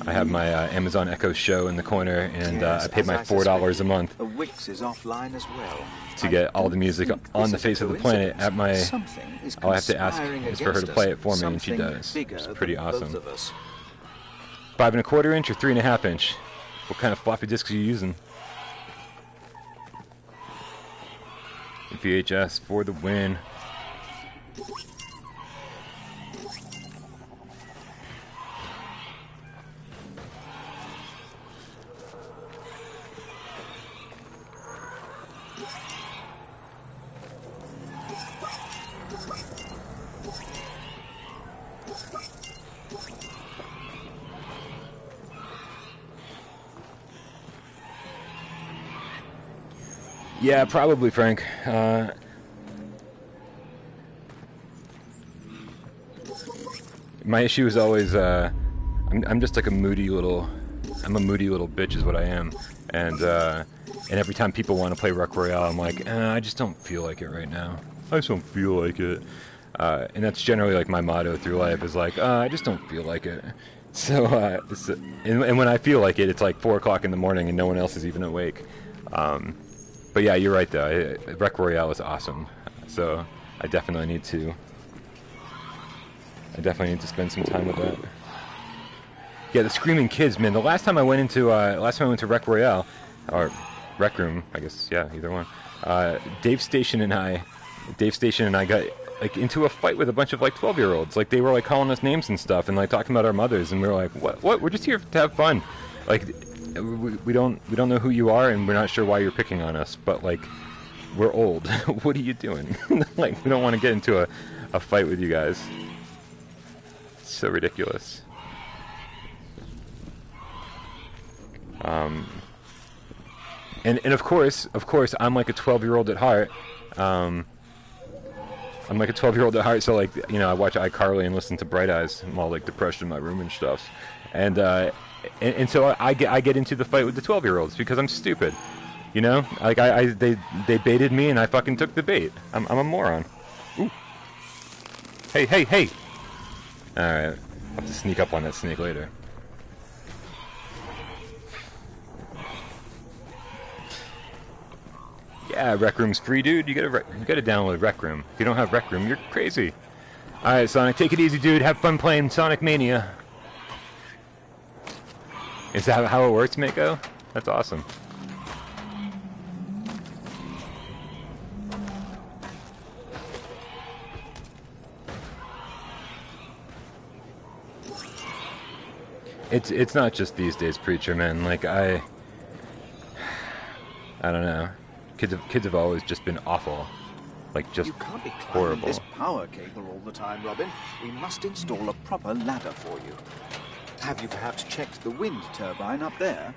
I have my Amazon Echo Show in the corner, and Yes, I paid my as I $4 a suspected, month The Wix is offline as well. to get all the don't music think on this the is face a of the planet coincidence. at my. Something is All I have to ask conspiring is for her to against play us. it for me, and she Something does. bigger It's pretty than awesome. both of us. 5 1/4 inch or 3 1/2 inch? What kind of floppy disks are you using? VHS for the win. Yeah, probably, Frank. My issue is always, I'm just like a moody little bitch is what I am. And every time people want to play Rock Royale, I'm like, I just don't feel like it right now. I just don't feel like it. And that's generally like my motto through life is like, I just don't feel like it. So, and when I feel like it, it's like 4 o'clock in the morning and no one else is even awake. But yeah, you're right though. Rec Royale is awesome. So I definitely need to spend some time with that. Yeah, the screaming kids, man. The last time I went into Rec Royale, or Rec Room, I guess. Yeah, either one. Dave Station and I got like into a fight with a bunch of like 12-year-olds. Like they were like calling us names and stuff and like talking about our mothers, and we were like, what? We're just here to have fun. Like we don't know who you are, and we're not sure why you're picking on us. But like we're old. What are you doing? Like we don't want to get into a fight with you guys. It's so ridiculous. And of course, I'm like a 12-year-old at heart. I'm like a 12-year-old at heart, so like, you know, I watch iCarly and listen to Bright Eyes. I'm all like depressed in my room and stuff. And so I get into the fight with the 12-year-olds because I'm stupid. You know? Like they baited me and I fucking took the bait. I'm a moron. Ooh. Hey. Alright. I'll have to sneak up on that snake later. Yeah, Rec Room's free, dude. You gotta download Rec Room. If you don't have Rec Room, you're crazy. Alright, Sonic, take it easy, dude. Have fun playing Sonic Mania. Is that how it works, Mako? That's awesome. It's not just these days, Preacher, man. Like I don't know. Kids have always just been awful. Like just You can't be climbing horrible. this power cable all the time, Robin. We must install a proper ladder for you. Have you perhaps checked the wind turbine up there?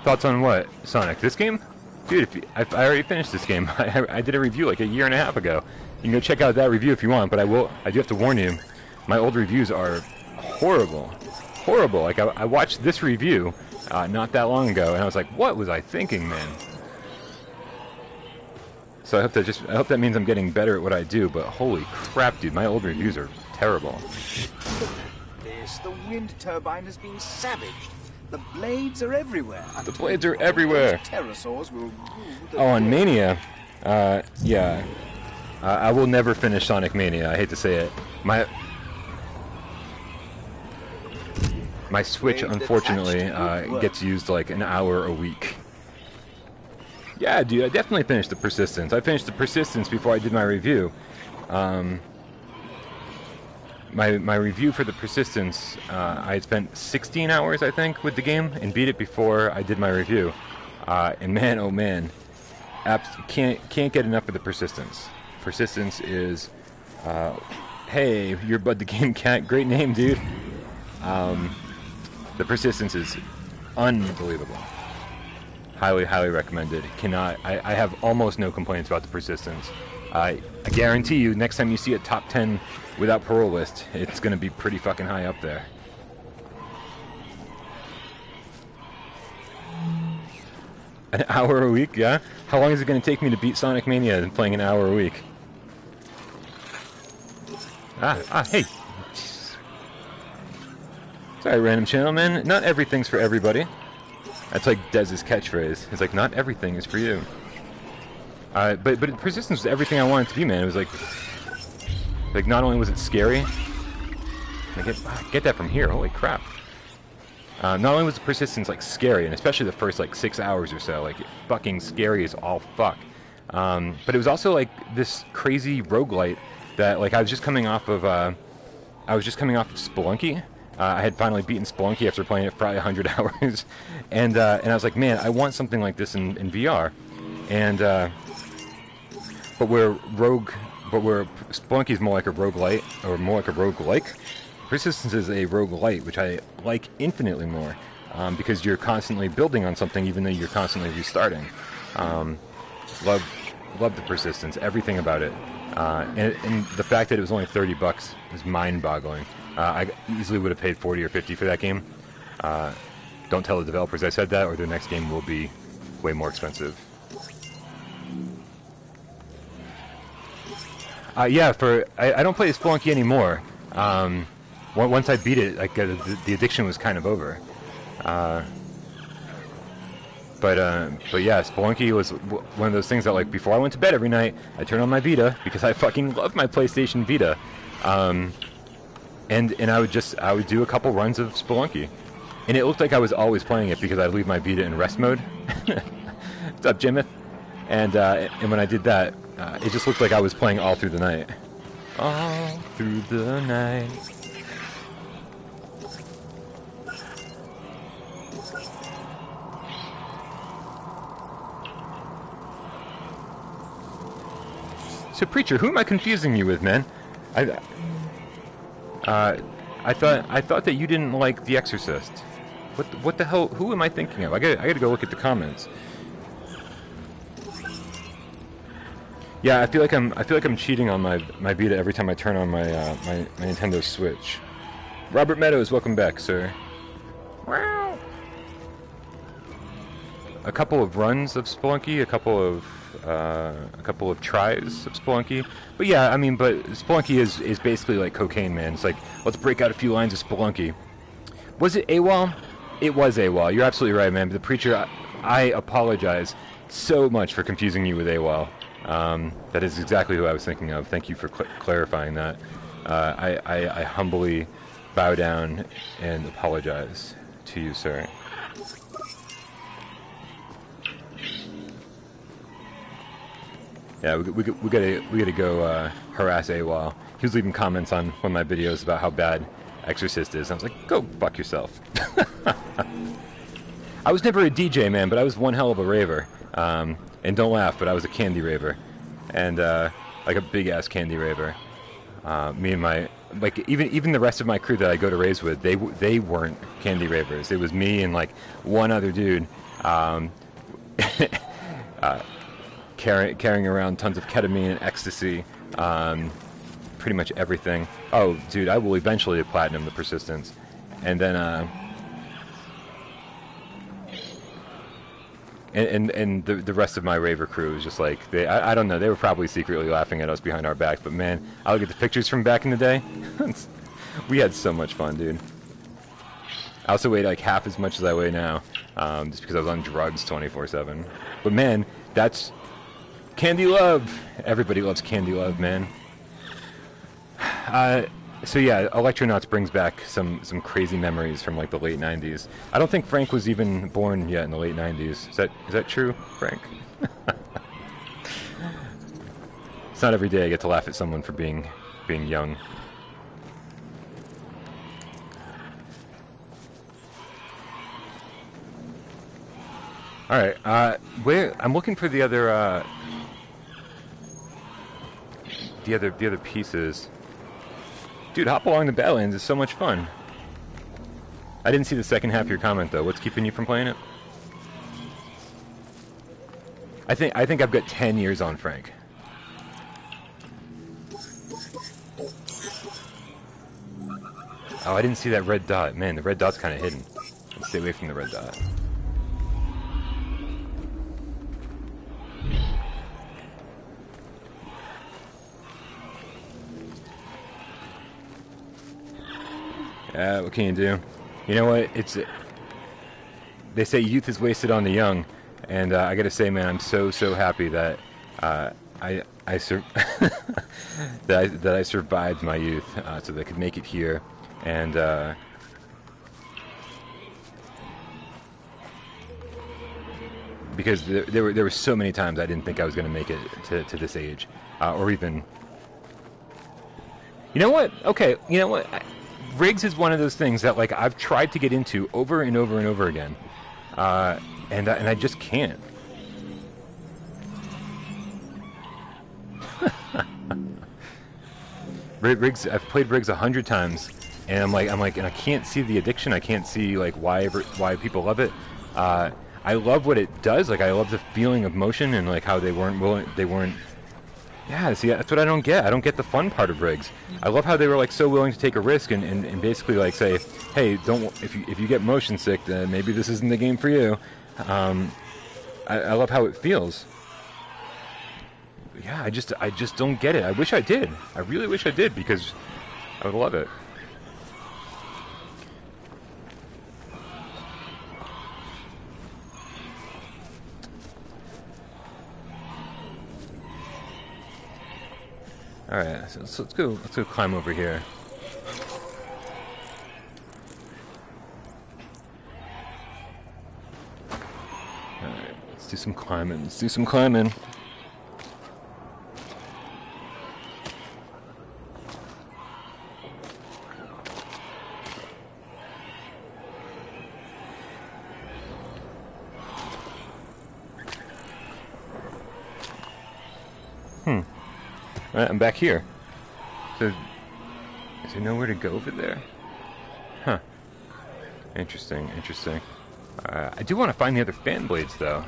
Thoughts on what, Sonic? This game? Dude, I already finished this game. I did a review like a year and a half ago. You can go check out that review if you want, but I do have to warn you, my old reviews are horrible. Horrible. Like, I watched this review not that long ago, and I was like, what was I thinking, man? So I hope that means I'm getting better at what I do, but holy crap, dude, my old reviews are terrible. The wind turbine has been savaged. The blades are everywhere. The blades are everywhere. Pterosaurs will rule the Oh, and world. Mania. Yeah. I will never finish Sonic Mania. I hate to say it. My Switch, unfortunately, gets used like an hour a week. Yeah, dude, I definitely finished the Persistence. I finished the Persistence before I did my review. My review for the Persistence, I had spent 16 hours, I think, with the game, and beat it before I did my review. And man, oh man, can't get enough of the Persistence. Persistence is, hey, you're Bud the Game Cat, great name, dude. The Persistence is unbelievable. Highly, highly recommended. I have almost no complaints about the Persistence. I guarantee you, next time you see a top 10 without Parole list, it's going to be pretty fucking high up there. An hour a week, yeah? How long is it going to take me to beat Sonic Mania and playing an hour a week? Hey. Sorry, random channel, man. Not everything's for everybody. That's like Dez's catchphrase. It's like, not everything is for you. But Persistence was everything I wanted it to be, man. It was like not only was it scary, I get that from here. Holy crap! Not only was the Persistence like scary, and especially the first like 6 hours or so, like fucking scary as all fuck. But it was also like this crazy roguelite that like I was just coming off of Spelunky. I had finally beaten Spelunky after playing it for probably 100 hours, and I was like, man, I want something like this in VR, and but where Spelunky is more like a roguelite, or more like a roguelike, Persistence is a roguelite, which I like infinitely more, because you're constantly building on something, even though you're constantly restarting. Love the Persistence, everything about it, and the fact that it was only $30 is mind-boggling. I easily would have paid 40 or 50 for that game. Don't tell the developers I said that, or their next game will be way more expensive. Yeah, I don't play Spelunky anymore. Once I beat it, like the addiction was kind of over. But yeah, Spelunky was one of those things that, like, before I went to bed every night, I turned on my Vita because I fucking love my PlayStation Vita. And I would do a couple runs of Spelunky, and it looked like I was always playing it because I'd leave my Vita in rest mode. What's up, Jimmy? And when I did that, it just looked like I was playing all through the night. All through the night. So, Preacher, who am I confusing you with, man? I thought that you didn't like The Exorcist. What the hell? Who am I thinking of? I gotta go look at the comments. Yeah, I feel like I'm cheating on my Vita every time I turn on my Nintendo Switch. Robert Meadows, welcome back, sir. Wow. A couple of runs of Spelunky, a couple of tries of Spelunky, but yeah, I mean, but Spelunky is basically like cocaine, man. It's like, let's break out a few lines of Spelunky. Was it AWOL? It was AWOL. You're absolutely right, man. But the Preacher, I apologize so much for confusing you with AWOL. That is exactly who I was thinking of. Thank you for clarifying that. I humbly bow down and apologize to you, sir. Yeah, we gotta go harass AWOL. He was leaving comments on one of my videos about how bad Exorcist is. I was like, go fuck yourself. I was never a DJ, man, but I was one hell of a raver. And don't laugh, but I was a candy raver, and like a big ass candy raver. Me and my even the rest of my crew that I go to raves with, they weren't candy ravers. It was me and like one other dude. Carrying around tons of ketamine and ecstasy, pretty much everything. Oh, dude, I will eventually platinum the Persistence, and then and the rest of my raver crew was just like, I don't know, they were probably secretly laughing at us behind our backs, but man, I look at the pictures from back in the day. We had so much fun, dude. I also weighed like half as much as I weigh now, just because I was on drugs 24/7. But man, that's Candy Love. Everybody loves Candy Love, man. So yeah, Electronauts brings back some crazy memories from like the late 90s. I don't think Frank was even born yet in the late 90s. Is that true, Frank? It's not every day I get to laugh at someone for being young. All right, I'm looking for the other pieces. Dude, Hop Along the Badlands is so much fun. I didn't see the second half of your comment though. What's keeping you from playing it? I think I've got 10 years on Frank. Oh, I didn't see that red dot. Man, the red dot's kind of hidden. Let's stay away from the red dot. What can you do? You know what? They say youth is wasted on the young, and I gotta say, man, I'm so happy that I survived my youth, so that I could make it here, and because there were so many times I didn't think I was gonna make it to this age, or even. You know what? Okay, you know what? Riggs is one of those things that like I've tried to get into over and over and over again, and I just can't. Riggs, I've played Riggs 100 times, and I'm like, and I can't see the addiction. I can't see like why people love it. I love what it does. Like I love the feeling of motion and like how they weren't. Yeah, see, that's what I don't get. I don't get the fun part of Riggs. I love how they were like so willing to take a risk and basically like say, hey, if you get motion sick, then maybe this isn't the game for you. I love how it feels. Yeah, I just don't get it. I wish I did. I really wish I did because I would love it. All right, so let's go climb over here. All right, let's do some climbing. Alright, I'm back here. So, is there nowhere to go over there? Huh. Interesting. I do want to find the other fan blades, though.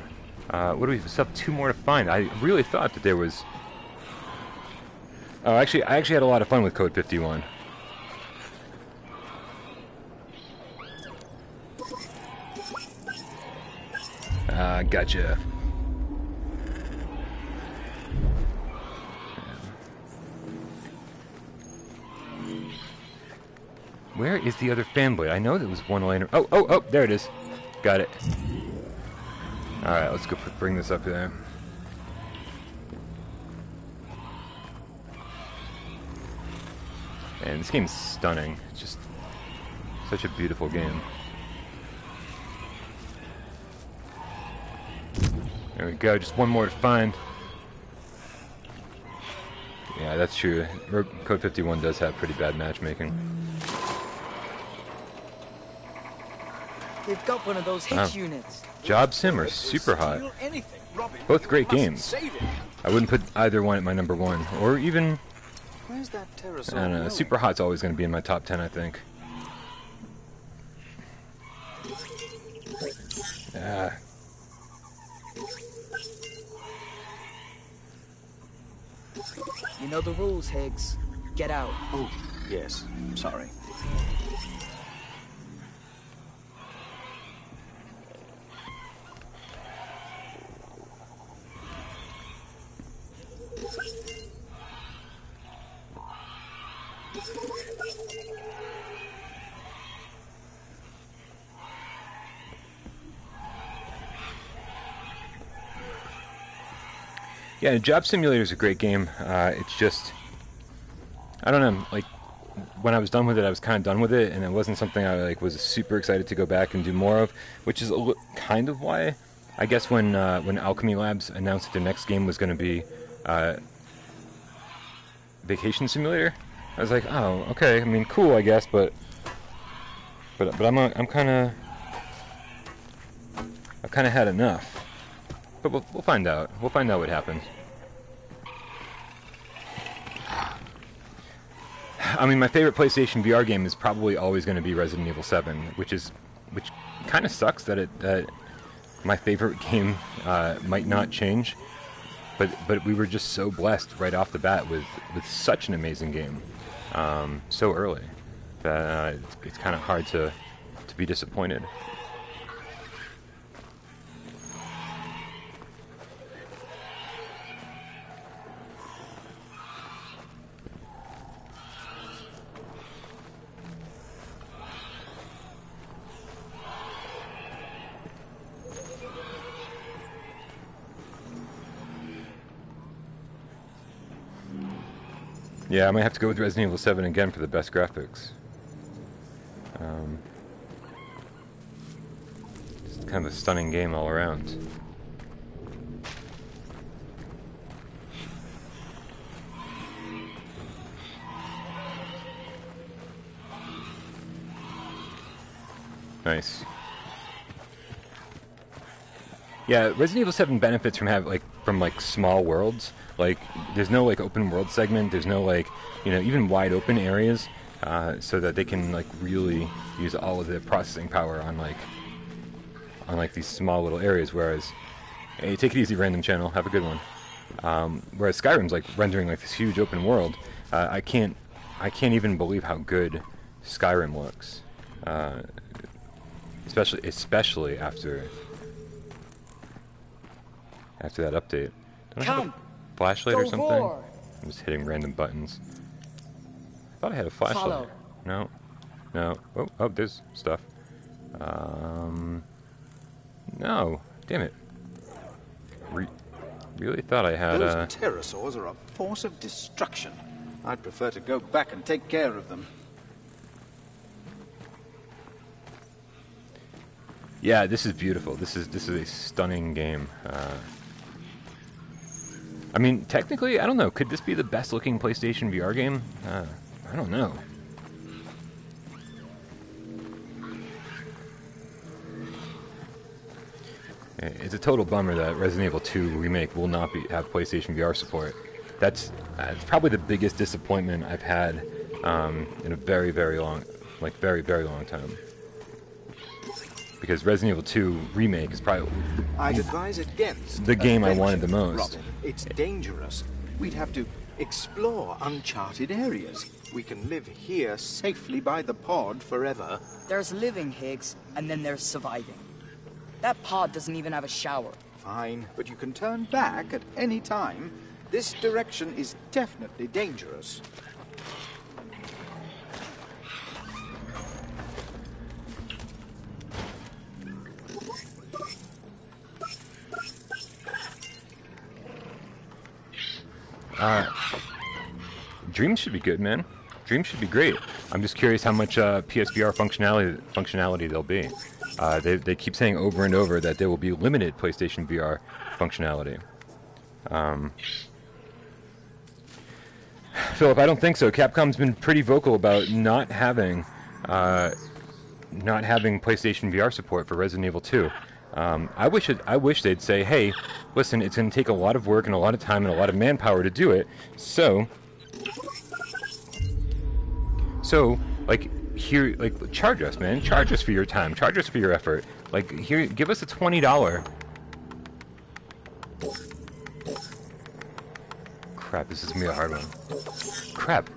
What do we still have 2 more to find? I really thought that there was... Oh, actually, I had a lot of fun with Code 51. Gotcha. Where is the other fan blade? I know there was one laying... Oh, there it is. Got it. Alright, let's go bring this up there. And this game's stunning. It's just such a beautiful game. There we go, just one more to find. Yeah, that's true. Code 51 does have pretty bad matchmaking. They've got one of those Higgs units. Job Sim or Super Hot. Both great games. I wouldn't put either one at my number 1. Or even... Where's that pterosaur? I don't know. Super Hot's always going to be in my top 10, I think. You know the rules, Higgs. Get out. Oh, yes. Sorry. Yeah, Job Simulator is a great game. It's just, I don't know, like, when I was done with it, I was kind of done with it, and it wasn't something I like was super excited to go back and do more of, which is kind of why, I guess when Alchemy Labs announced that their next game was going to be Vacation Simulator, I was like, oh, okay, I mean, cool, I guess, but I'm kind of, I've kind of had enough. But we'll find out. We'll find out what happens. I mean, my favorite PlayStation VR game is probably always going to be Resident Evil 7, which kind of sucks that my favorite game might not change. But we were just so blessed right off the bat with such an amazing game so early that it's kind of hard to be disappointed. Yeah, I might have to go with Resident Evil 7 again for the best graphics. It's kind of a stunning game all around. Nice. Yeah, Resident Evil 7 benefits from from small worlds. Like, there's no like open world segment. There's no like, you know, even wide open areas, so that they can like really use all of their processing power on these small little areas. Whereas, hey, take it easy, random channel. Have a good one. Whereas Skyrim's like rendering like this huge open world. I can't even believe how good Skyrim looks, especially after that update. Don't I have a flashlight or something? Roar. I'm just hitting random buttons. I thought I had a flashlight. Follow. No. Oh, there's stuff. No. Damn it. Really thought I had Those pterosaurs are a force of destruction. I'd prefer to go back and take care of them. Yeah, this is beautiful. This is a stunning game. I mean, technically, I don't know. Could this be the best-looking PlayStation VR game? I don't know. It's a total bummer that Resident Evil 2 Remake will not have PlayStation VR support. That's probably the biggest disappointment I've had in a very, very long time. Because Resident Evil 2 Remake is probably I'd advise against the game I wanted the adventure, most. Robin. It's dangerous. We'd have to explore uncharted areas. We can live here safely by the pod forever. There's living, Higgs, and then there's surviving. That pod doesn't even have a shower. Fine, but you can turn back at any time. This direction is definitely dangerous. Dreams should be good, man. Dreams should be great. I'm just curious how much PSVR functionality there'll be. They keep saying over and over that there will be limited PlayStation VR functionality. Philip, I don't think so. Capcom's been pretty vocal about not having PlayStation VR support for Resident Evil 2. I wish they'd say, hey, listen, it's going to take a lot of work and a lot of time and a lot of manpower to do it. So like here, like charge us, man. Charge us for your time. Charge us for your effort. Like here, give us a $20. Crap, this is gonna be a hard one. Crap.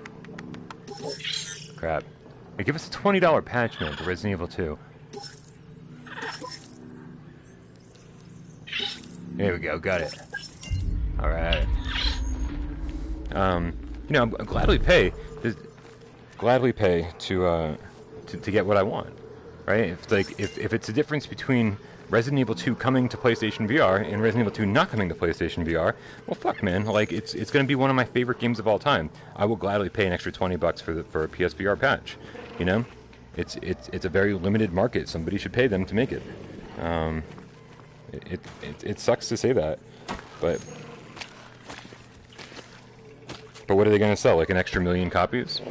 Hey, give us a $20 patch, man, for Resident Evil 2. There we go, got it. Alright. You know, I'll gladly pay to get what I want. right? If like if it's a difference between Resident Evil 2 coming to PlayStation VR and Resident Evil 2 not coming to PlayStation VR, well, fuck, man. Like, it's going to be one of my favorite games of all time. I will gladly pay an extra $20 for a PSVR patch. You know, it's a very limited market. Somebody should pay them to make it. It sucks to say that, but what are they going to sell? Like an extra 1 million copies?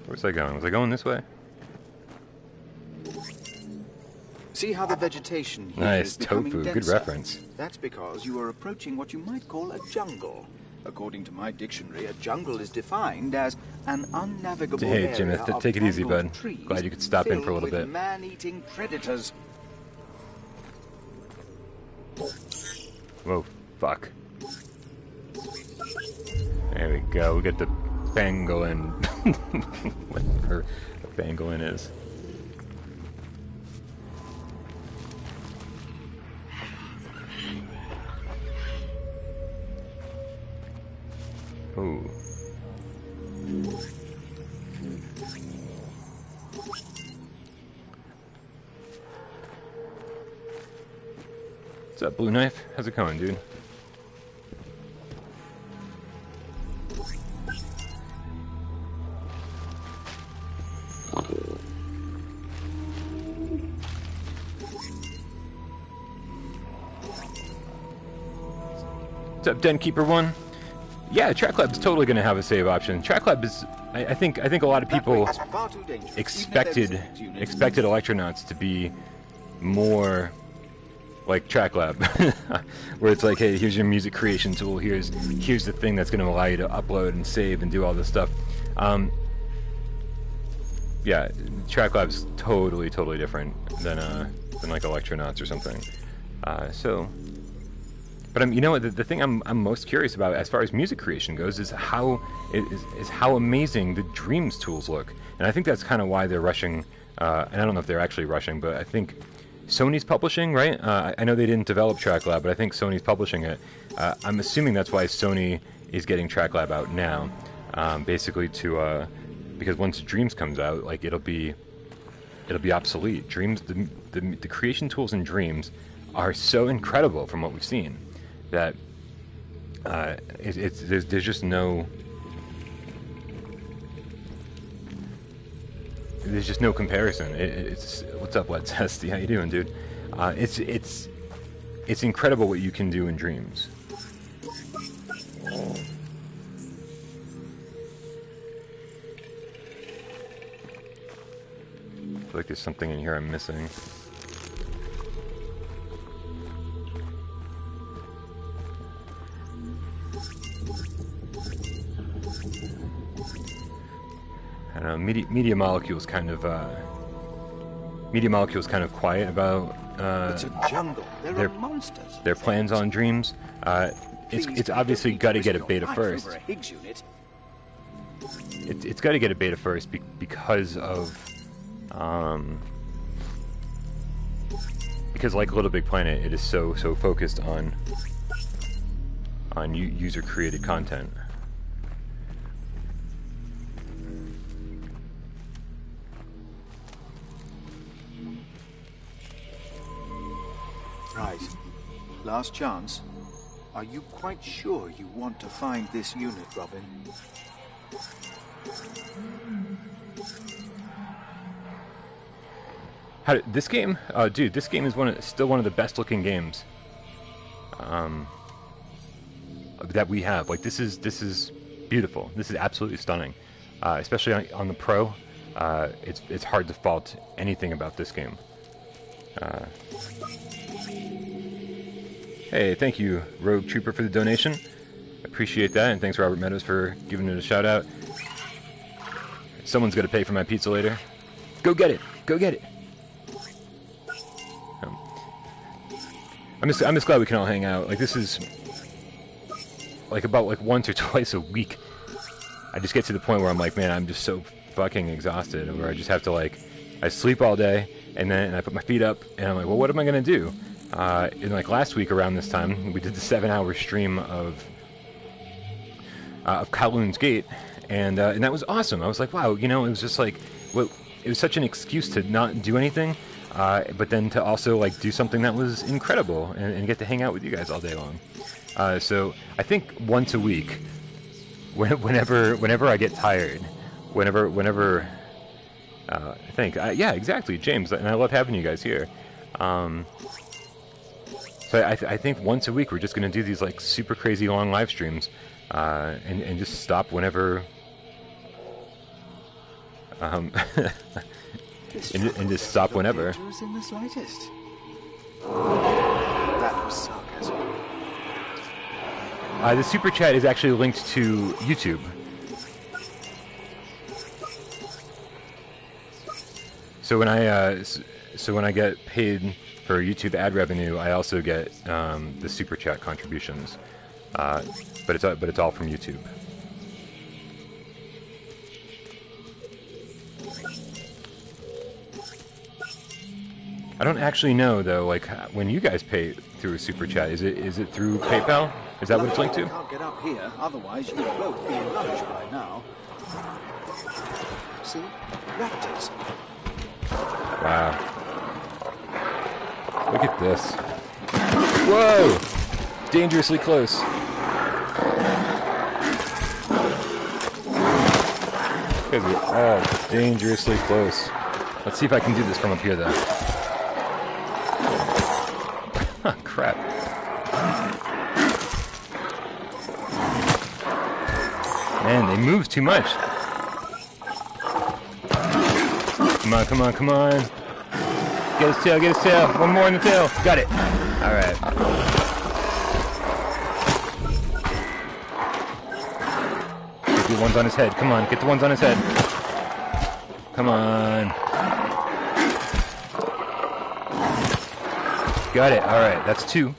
Where's I going? Was I going this way? See how the vegetation here Nice, is becoming tofu. Good denser? reference. That's because you are approaching what you might call a jungle. According to my dictionary, a jungle is defined as an unnavigable Hey, area Jim, of take it easy, tangled bud. trees Glad you could stop in for a little filled bit. with man-eating predators. Whoa, fuck. There we go. We got the pangolin. Whatever a pangolin is. Ooh. What's up, Blue Knife? How's it going, dude? What's up, Den Keeper 1? Yeah, TrackLab's totally going to have a save option. TrackLab is, I think a lot of people expected Electronauts to be more like TrackLab, where it's like, hey, here's your music creation tool. Here's the thing that's going to allow you to upload and save and do all this stuff. Yeah, TrackLab's totally different than like Electronauts or something. But you know what? The thing I'm most curious about, as far as music creation goes, is how amazing the Dreams tools look. And I think that's kind of why they're rushing. And I don't know if they're actually rushing, but I think Sony's publishing, right? I know they didn't develop TrackLab, but I think Sony's publishing it. I'm assuming that's why Sony is getting TrackLab out now, basically because once Dreams comes out, like it'll be obsolete. Dreams, the creation tools in Dreams are so incredible from what we've seen that there's just no comparison. It's what's up, Let's Testy? How you doing, dude? It's incredible what you can do in Dreams. I feel like there's something in here I'm missing. I don't know, Media Molecule's kind of quiet about It's a jungle. There are monsters. their plans on Dreams. It's obviously got to get a beta first. It's got to get a beta first because like Little Big Planet, it is so focused on user created content. Right. Last chance. Are you quite sure you want to find this unit, Robin? This game? Dude, this game is still one of the best looking games that we have. Like, this is beautiful. This is absolutely stunning. Especially on the Pro. It's hard to fault anything about this game. Hey, thank you, Rogue Trooper, for the donation. Appreciate that, and thanks, Robert Meadows, for giving it a shout out. Someone's gonna pay for my pizza later. Go get it! Go get it! I'm just glad we can all hang out. Like, this is like about like once or twice a week. I just get to the point where I'm like, man, I'm just so fucking exhausted, where I just have to like, I sleep all day, and then I put my feet up, and I'm like, well, what am I gonna do? And like last week around this time, we did the 7-hour stream of Kowloon's Gate, and that was awesome. I was like, wow, you know, it was just like, well, it was such an excuse to not do anything, but then to also like do something that was incredible and get to hang out with you guys all day long. So I think once a week, whenever I get tired, whenever I think, yeah, exactly, James, and I love having you guys here. So I think once a week we're just going to do these like super crazy long live streams, and just stop whenever, and just stop whenever. In the slightest. That was sarcasm. The super chat is actually linked to YouTube. So when I get paid for YouTube ad revenue, I also get the super chat contributions, but it's all from YouTube. I don't actually know though, like when you guys pay through a super chat, is it through PayPal? Is that what it's linked to? Can't get up here, otherwise you would both be in lunch by now. See, raptors. Wow. Look at this. Whoa! Dangerously close. Guys are all dangerously close. Let's see if I can do this from up here, though. Huh, crap. Man, they move too much. Come on, come on, come on. Get his tail, get his tail. One more in the tail. Got it. Alright. Get the ones on his head. Come on, get the ones on his head. Come on. Got it. Alright, that's 2.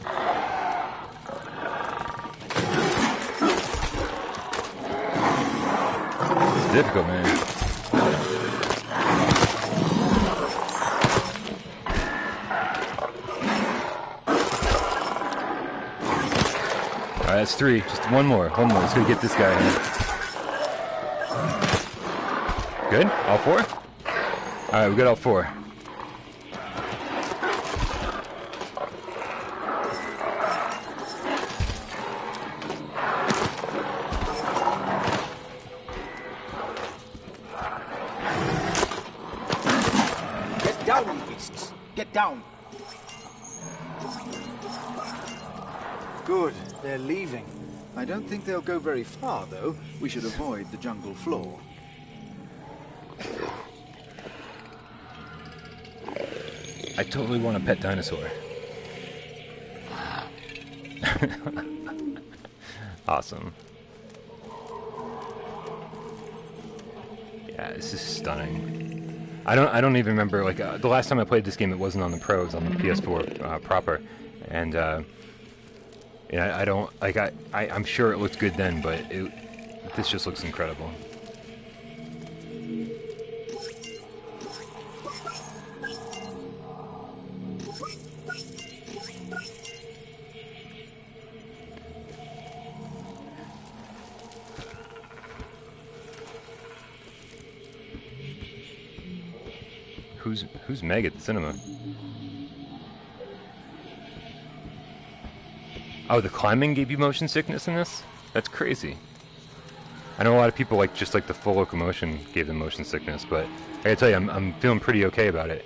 It's difficult, man. Alright, that's 3. Just one more. Let's go get this guy in. Good? All 4? Alright, we got all 4. Get down, you beasts! Get down! Good, they're leaving. I don't think they'll go very far, though. We should avoid the jungle floor. I totally want a pet dinosaur. Awesome. Yeah, this is stunning. I don't even remember, like, the last time I played this game, it wasn't on the Pro, it was on the PS4 proper, and I don't, like, I'm sure it looked good then, but this just looks incredible. Who's Meg at the cinema? Oh, the climbing gave you motion sickness in this? That's crazy. I know a lot of people just like the full locomotion gave them motion sickness, but I gotta tell you, I'm feeling pretty okay about it.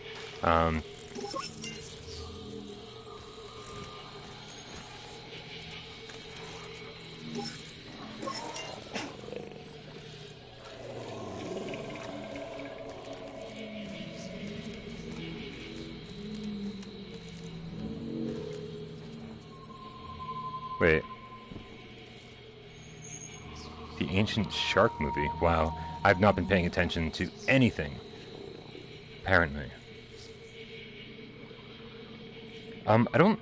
Wait. The Ancient Shark movie. Wow. I've not been paying attention to anything. Apparently. I don't...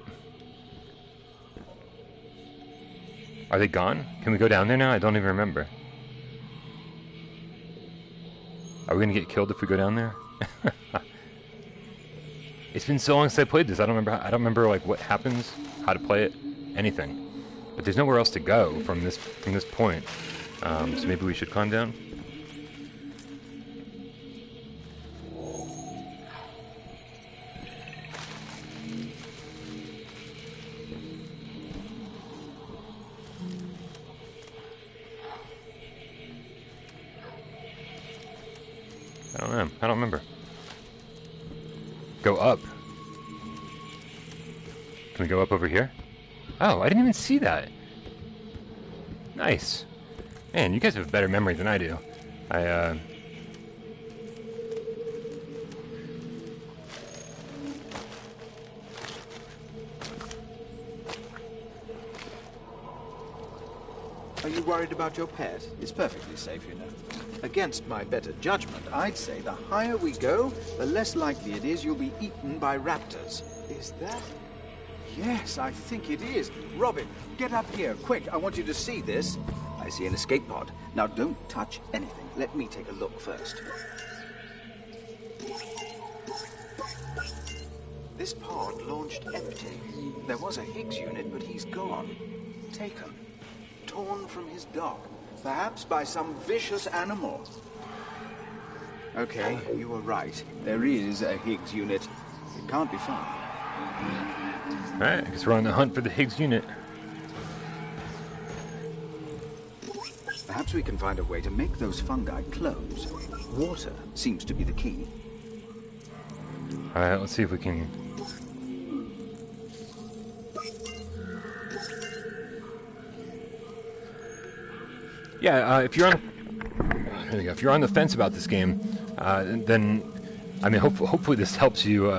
Are they gone? Can we go down there now? I don't even remember. Are we gonna get killed if we go down there? It's been so long since I played this. I don't remember like what happens, how to play it, anything. But there's nowhere else to go from this point. So maybe we should calm down. I don't know. I don't remember. Go up. Can we go up over here? Oh, I didn't even see that. Nice. Man, you guys have better memory than I do. Are you worried about your pet? It's perfectly safe, you know. Against my better judgment, I'd say the higher we go, the less likely it is you'll be eaten by raptors. Is that? Yes, I think it is. Robin, get up here, quick. I want you to see this. I see an escape pod. Now don't touch anything. Let me take a look first. This pod launched empty. There was a Higgs unit, but he's gone. Taken. Torn from his dock. Perhaps by some vicious animal. Okay, you were right. There is a Higgs unit. It can't be found. Alright, I guess we're on the hunt for the Higgs unit. Perhaps we can find a way to make those fungi close. Water seems to be the key. Alright, let's see if we can... Yeah, if you're on... There we go. If you're on the fence about this game, then... I mean, hopefully this helps you...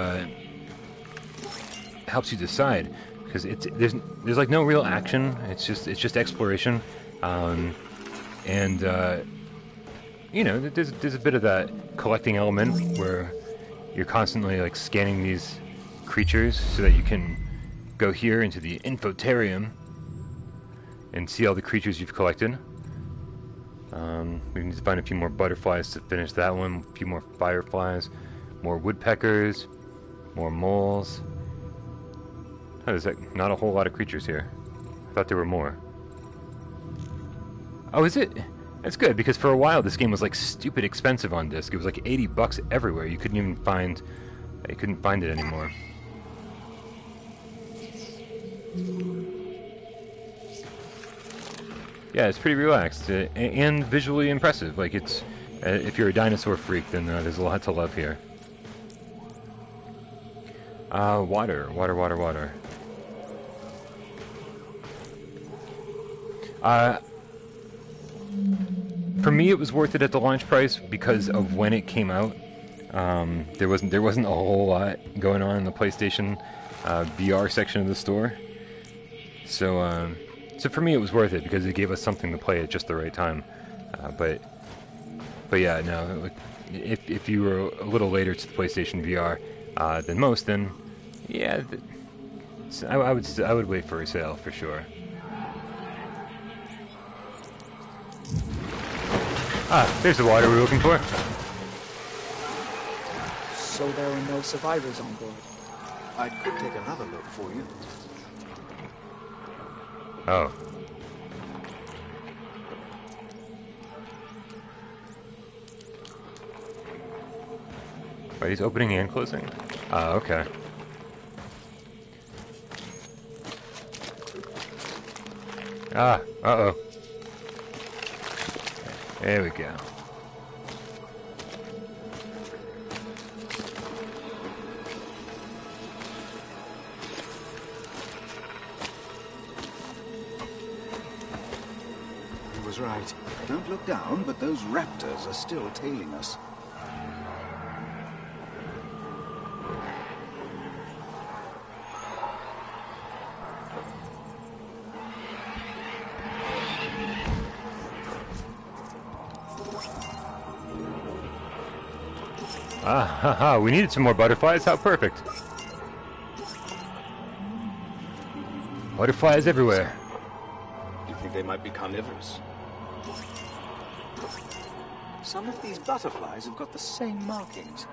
helps you decide. Because there's like no real action. It's just exploration. You know, there's a bit of that collecting element where you're constantly like scanning these creatures so that you can go here into the Info-terraeum and see all the creatures you've collected. We need to find a few more butterflies to finish that one, a few more fireflies, more woodpeckers, more moles. Oh, there's like not a whole lot of creatures here. I thought there were more. Oh, is it? That's good, because for a while this game was like stupid expensive on disc. It was like $80 everywhere. You couldn't even find... You couldn't find it anymore. Yeah, it's pretty relaxed and visually impressive. Like it's... if you're a dinosaur freak, then there's a lot to love here. Water. For me, it was worth it at the launch price because of when it came out. There wasn't a whole lot going on in the PlayStation VR section of the store. So for me, it was worth it because it gave us something to play at just the right time. But yeah, no. If you were a little later to the PlayStation VR than most, then yeah, I would wait for a sale for sure. Ah, there's the water we're looking for. So there are no survivors on board. I could take another look for you. Oh. Are these opening and closing? Ah, okay. Ah, uh-oh. There we go. He was right. Don't look down, but those raptors are still tailing us. Ah, haha, we needed some more butterflies. How perfect. Butterflies everywhere. Do you think they might be carnivorous? Some of these butterflies have got the same markings.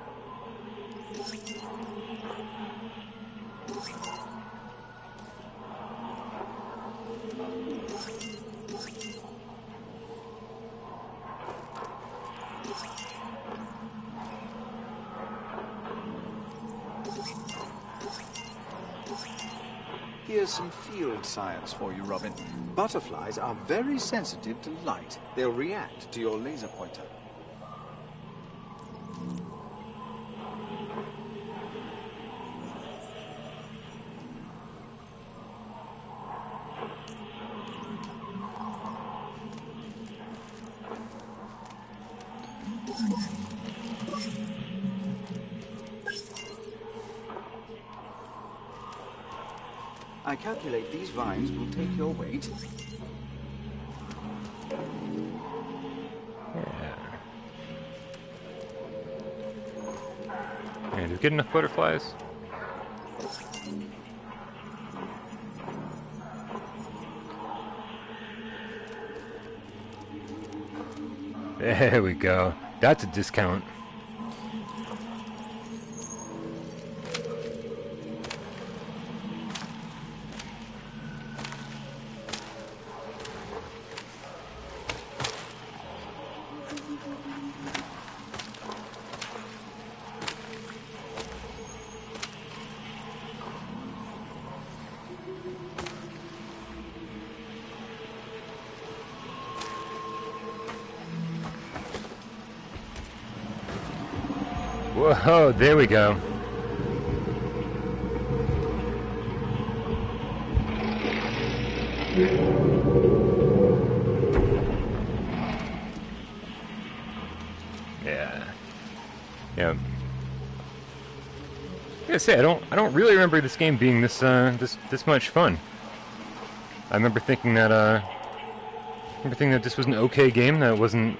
Here's some field science for you, Robin. Butterflies are very sensitive to light. They'll react to your laser pointer. I calculate these vines will take your weight. Yeah. And do we get enough butterflies? There we go. That's a discount. Whoa, there we go. Yeah. Yeah. I gotta say, I don't really remember this game being this much fun. I remember thinking that this was an okay game that wasn't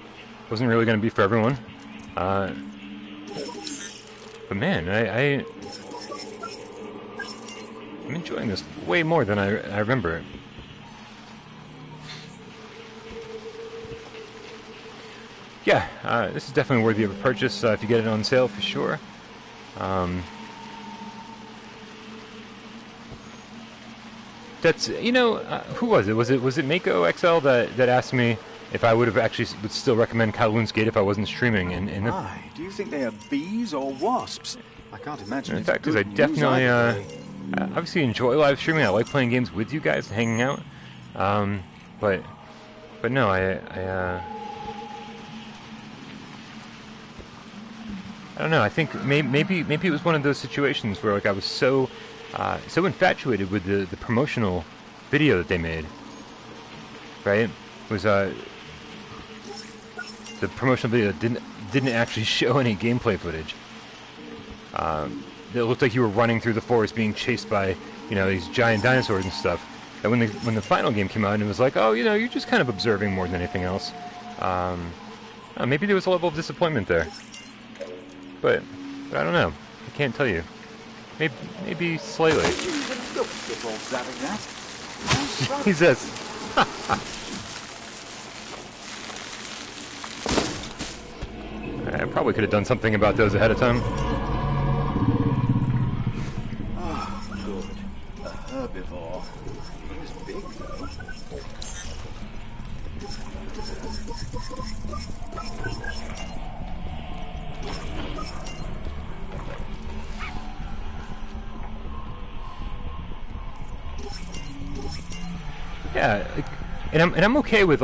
really going to be for everyone. But man, I'm enjoying this way more than I remember it. Yeah, this is definitely worthy of a purchase if you get it on sale for sure. That's, you know, who was it? Was it Mako XL that asked me if I would still recommend Kowloon's Gate if I wasn't streaming? And Why? Do you think they are bees or wasps? I can't imagine. In fact, because I definitely obviously enjoy live streaming. I like playing games with you guys, hanging out. But no, I don't know. I think maybe it was one of those situations where like I was so infatuated with the promotional video that they made. Right? It was the promotional video didn't actually show any gameplay footage. It looked like you were running through the forest being chased by, you know, these giant dinosaurs and stuff. And when the final game came out, and it was like, oh, you know, you're just kind of observing more than anything else. Maybe there was a level of disappointment there. But I don't know. I can't tell you. Maybe slightly. Jesus. I probably could have done something about those ahead of time. Oh, good. A herbivore. He's big, though. Yeah, and I'm okay with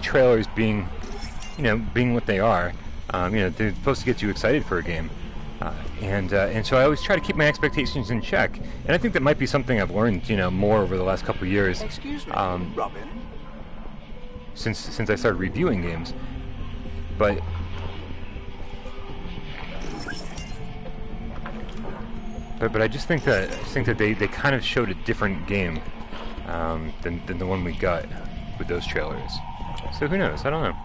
trailers being, you know, being what they are. You know, they're supposed to get you excited for a game, and so I always try to keep my expectations in check. And I think that might be something I've learned, you know, more over the last couple of years. Excuse me, Robin. Since I started reviewing games, but I just think that they kind of showed a different game than the one we got with those trailers. So who knows? I don't know.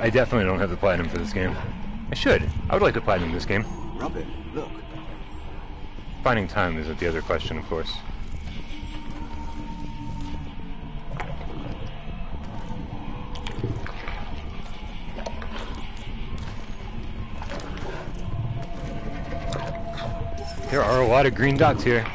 I definitely don't have the platinum for this game. I should. I would like the platinum this game. Robin, look. Finding time is the other question, of course. There are a lot of green dots here.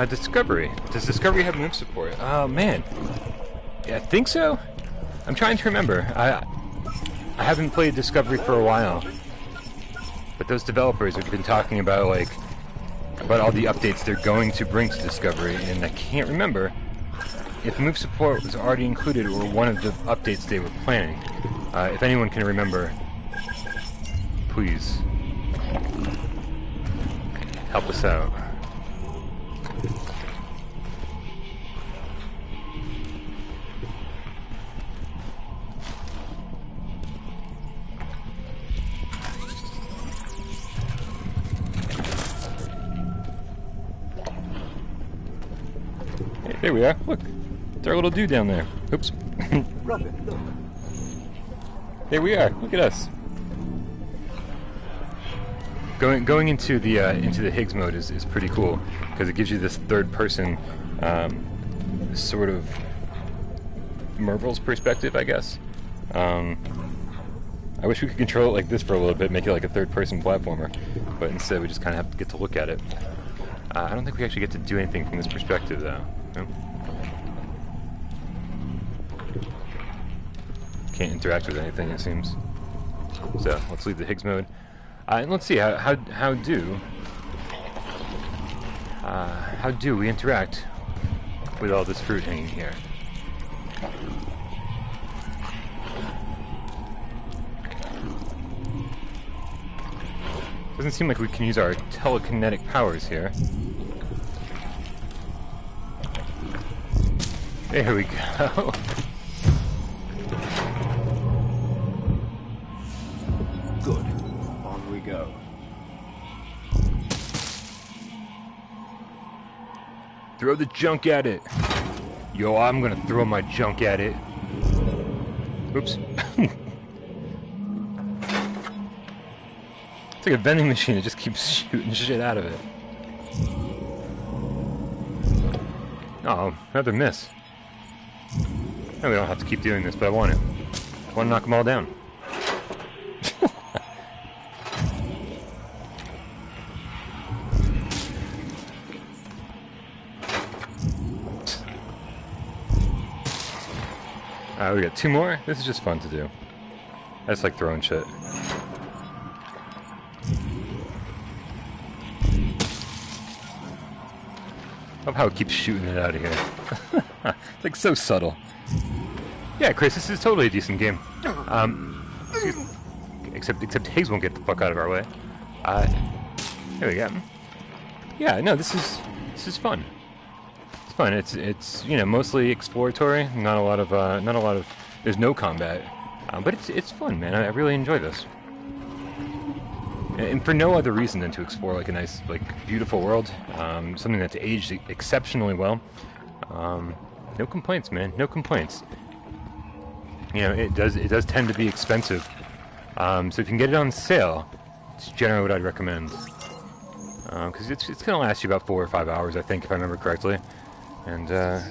Discovery. Does Discovery have move support? Oh, man. Yeah, I think so. I'm trying to remember. I haven't played Discovery for a while. But those developers have been talking about, like, about all the updates they're going to bring to Discovery, and I can't remember if move support was already included or one of the updates they were planning. If anyone can remember, please help us out. There we are. Look, it's our little dude down there. Oops. Robin, look. There we are. Look at us. Going into the Higgs mode is pretty cool because it gives you this third person sort of Marvel's perspective, I guess. I wish we could control it like this for a little bit, make it like a third person platformer, but instead we just kind of have to get to look at it. I don't think we actually get to do anything from this perspective, though. No? Can't interact with anything, it seems. So let's leave the Higgs mode, and let's see how do we interact with all this fruit hanging here. Doesn't seem like we can use our telekinetic powers here. There we go. Good. On we go. Throw the junk at it. Yo, I'm gonna throw my junk at it. Oops. It's like a vending machine, it just keeps shooting shit out of it. Oh, another miss. No, we don't have to keep doing this, but I want it. I want to knock them all down. We got two more. This is just fun to do. I just like throwing shit. Love how it keeps shooting it out of here. It's like so subtle. Yeah, Chris, this is totally a decent game. Except Higgs won't get the fuck out of our way. There we go. Yeah, no, this is fun. It's fun. It's you know, mostly exploratory. Not a lot of. There's no combat, but it's fun, man. I really enjoy this. And for no other reason than to explore like a nice, like beautiful world, something that's aged exceptionally well. No complaints, man. No complaints. You know, it does tend to be expensive, so if you can get it on sale, it's generally what I'd recommend. Because it's gonna last you about 4 or 5 hours, I think, if I remember correctly. And oh.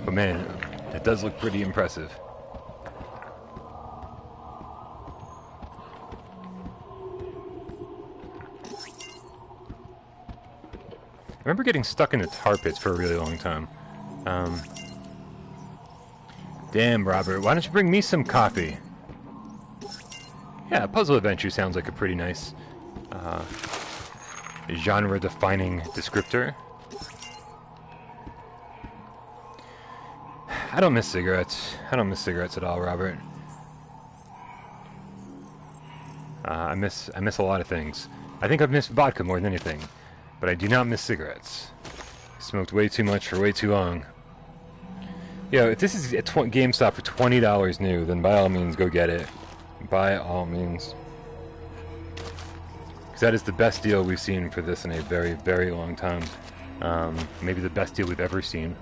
But man, it does look pretty impressive. I remember getting stuck in the tar pits for a really long time. Damn, Robert, why don't you bring me some coffee? Yeah, puzzle adventure sounds like a pretty nice genre-defining descriptor. I don't miss cigarettes. I don't miss cigarettes at all, Robert. I miss a lot of things. I think I've missed vodka more than anything. But I do not miss cigarettes. Smoked way too much for way too long. Yo, if this is at GameStop for $20 new, then by all means go get it. By all means. Because that is the best deal we've seen for this in a very, very long time. Maybe the best deal we've ever seen.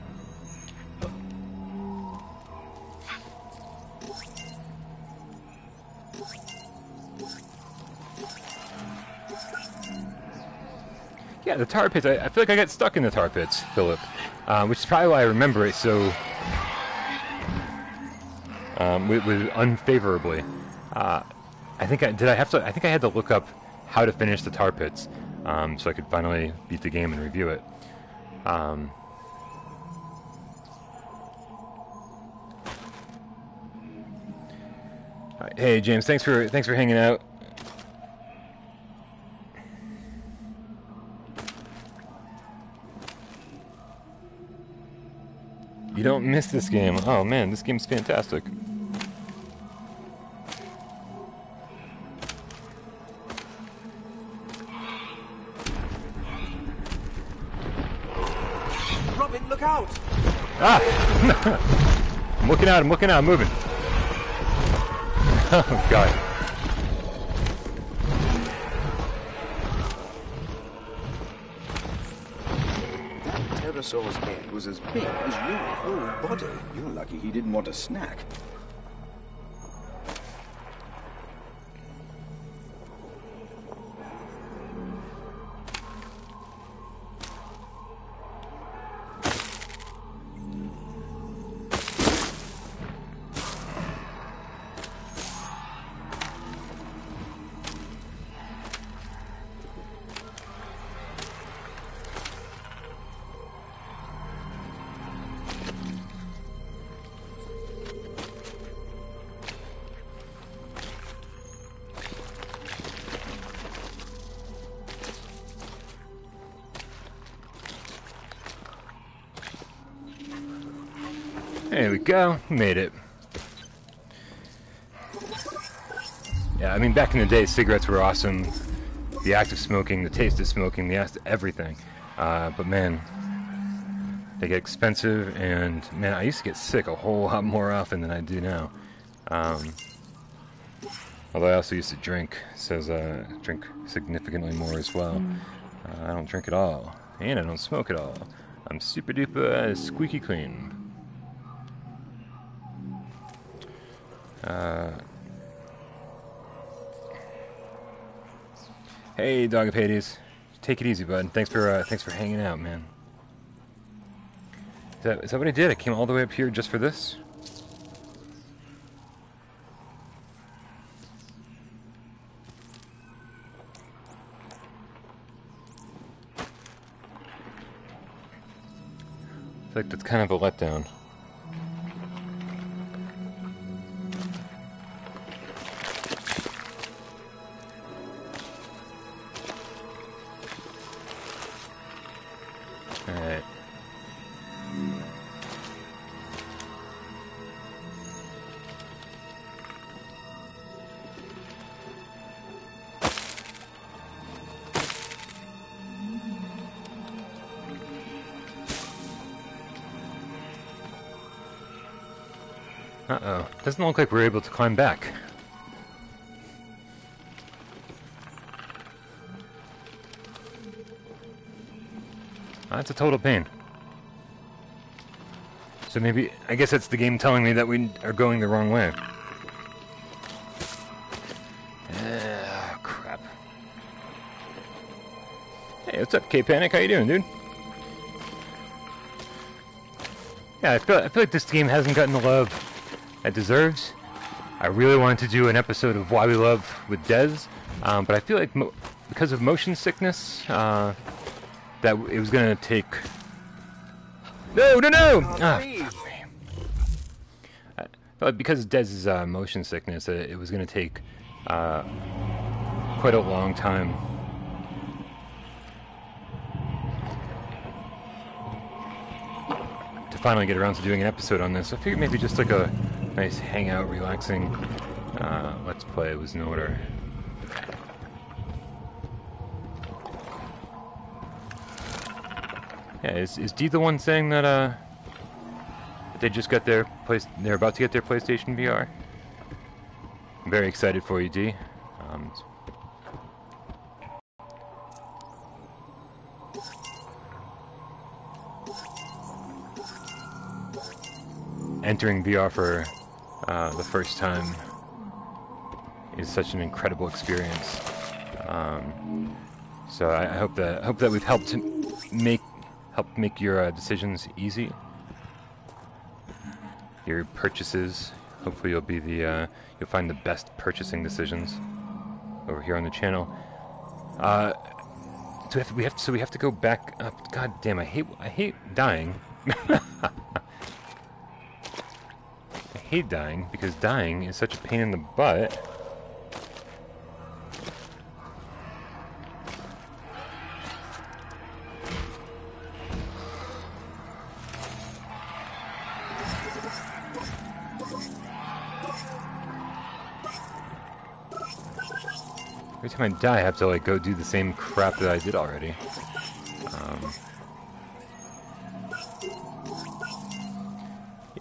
Yeah, the tar pits. I feel like I got stuck in the tar pits, Philip, which is probably why I remember it so with unfavorably. I think I had to look up how to finish the tar pits, so I could finally beat the game and review it. Hey James, thanks for hanging out. You don't miss this game. Oh man, this game's fantastic. Robin, look out! Ah! I'm looking out, I'm moving. Oh god. Dinosaur's head was as big as your whole body. You're lucky he didn't want a snack. There we go, made it. Yeah, I mean, back in the day, cigarettes were awesome. The act of smoking, the taste of smoking, the act of everything. But man, they get expensive, and man, I used to get sick a whole lot more often than I do now. Although I also used to drink, it says drink significantly more as well. I don't drink at all, and I don't smoke at all. I'm super duper squeaky clean. Hey, Dog of Hades. Take it easy, bud. Thanks for hanging out, man. Is that what I did? I came all the way up here just for this? I feel like that's kind of a letdown. Alright. Uh-oh. Doesn't look like we're able to climb back. That's a total pain. So maybe, I guess that's the game telling me that we are going the wrong way. Crap. Hey, what's up, K-Panic? How you doing, dude? Yeah, I feel like this game hasn't gotten the love it deserves. I really wanted to do an episode of Why We Love with Dez, but I feel like because of motion sickness, that it was gonna take. No! But because of Dez's motion sickness, it was gonna take quite a long time. To finally get around to doing an episode on this. I figured maybe just like a nice hangout, relaxing let's play was in order. Yeah, is D the one saying that They just got their they're about to get their PlayStation VR. I'm very excited for you, D. Entering VR for the first time is such an incredible experience. So I hope that we've helped make your decisions easy. Your purchases. Hopefully you'll find the best purchasing decisions over here on the channel. So we have to go back up. God damn! I hate dying. I hate dying because dying is such a pain in the butt. Every time I die, I have to like go do the same crap that I did already.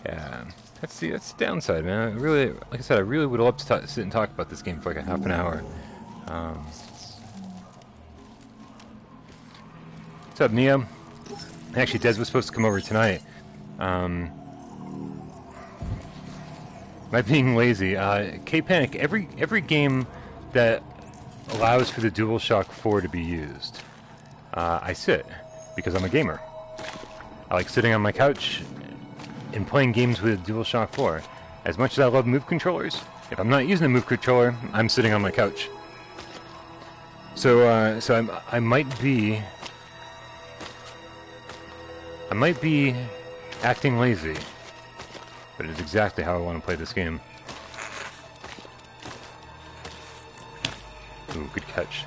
Yeah, that's the downside, man. I really, like I said, I really would love to sit and talk about this game for like a half an hour. What's up, Neo? Actually, Des was supposed to come over tonight. Am I being lazy? K-Panic, every game that allows for the DualShock 4 to be used, I sit, because I'm a gamer. I like sitting on my couch and playing games with DualShock 4. As much as I love Move controllers, if I'm not using a Move controller, I'm sitting on my couch. So I might be acting lazy, but it's exactly how I want to play this game. Ooh, good catch.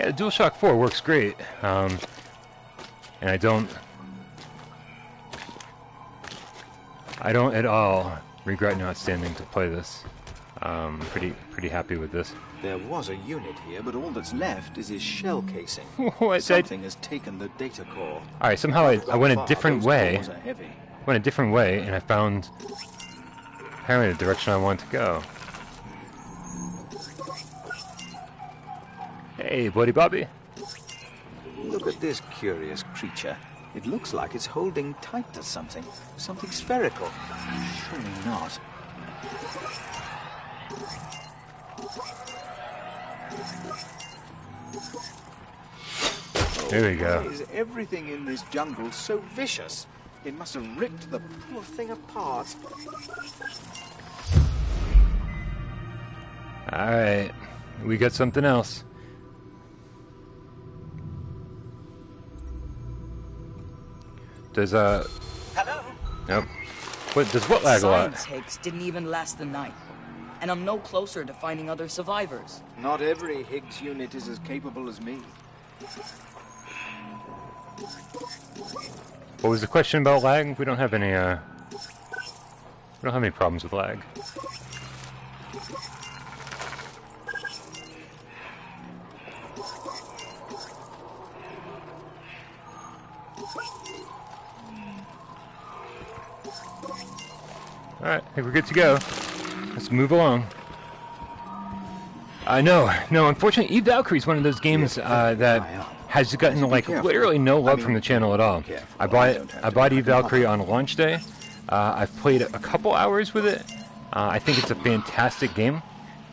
Yeah, the DualShock 4 works great, and I don't at all regret not standing to play this. Pretty happy with this. There was a unit here, but all that's left is his shell casing. What? Something has taken the data core. All right, somehow I went a different way. Those cores are heavy. Went a different way, and I found apparently the direction I want to go. Hey, buddy Bobby. Look at this curious creature. It looks like it's holding tight to something. Something spherical. Surely not. There we go. Why is everything in this jungle so vicious? It must have ripped the poor thing apart. Alright, we got something else. Does Hello? Nope. Does what lag a lot? Science Higgs didn't even last the night. And I'm no closer to finding other survivors. Not every Higgs unit is as capable as me. What was the question about lag? We don't have any problems with lag. Alright, I think we're good to go. Let's move along. No, unfortunately, Eve Valkyrie is one of those games that has gotten like literally no love from the channel at all. I bought Eve Valkyrie on launch day. I've played a couple hours with it. I think it's a fantastic game.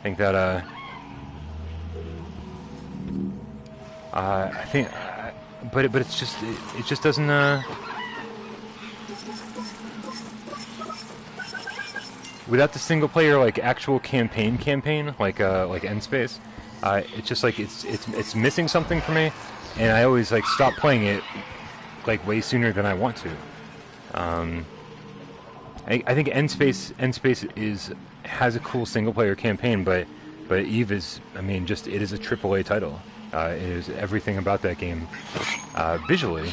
I think that but it just doesn't. Without the single player like actual campaign like N-Space, it's just like it's missing something for me, and I always like stop playing it like way sooner than I want to. I think N-Space has a cool single player campaign, but Eve is, I mean, just it is a AAA title. It is everything about that game visually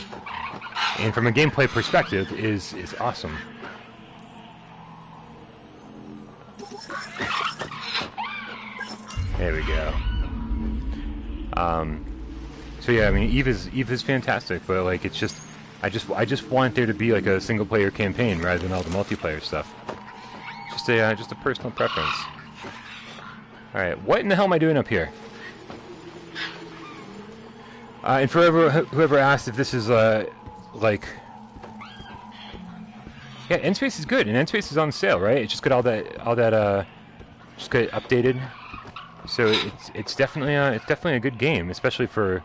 and from a gameplay perspective is awesome. There we go. So yeah, I mean, Eve is fantastic, but like it's just, I just want there to be like a single player campaign rather than all the multiplayer stuff. Just a personal preference. All right, what in the hell am I doing up here? And for whoever asked if this is like, yeah, N-Space is good, and N-Space is on sale, right? It just got all that just got updated, so it's definitely a good game, especially for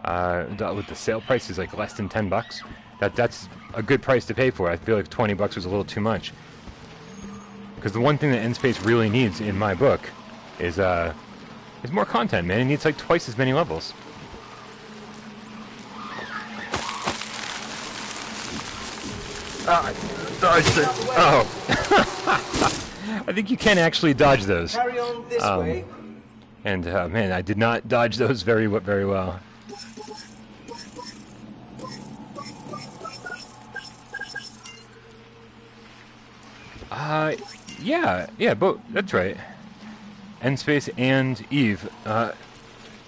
with the sale price is like less than $10. That's a good price to pay for. I feel like $20 was a little too much, because the one thing that N-Space really needs in my book is more content, man. It needs like twice as many levels. I dodged it. Oh. I think you can actually dodge those. Carry on this way. And man, I did not dodge those very well. Yeah, but that's right. N-Space and Eve.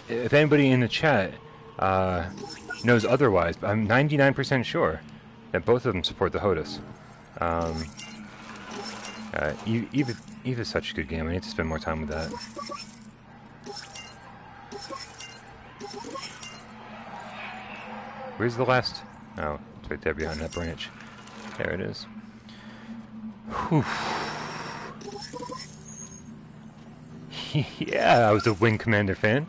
If anybody in the chat knows otherwise, but I'm 99% sure that both of them support the HOTUS. Eve is such a good game. I need to spend more time with that. Where's the last? Oh, it's right there behind that branch. There it is. Whew. Yeah, I was a Wing Commander fan.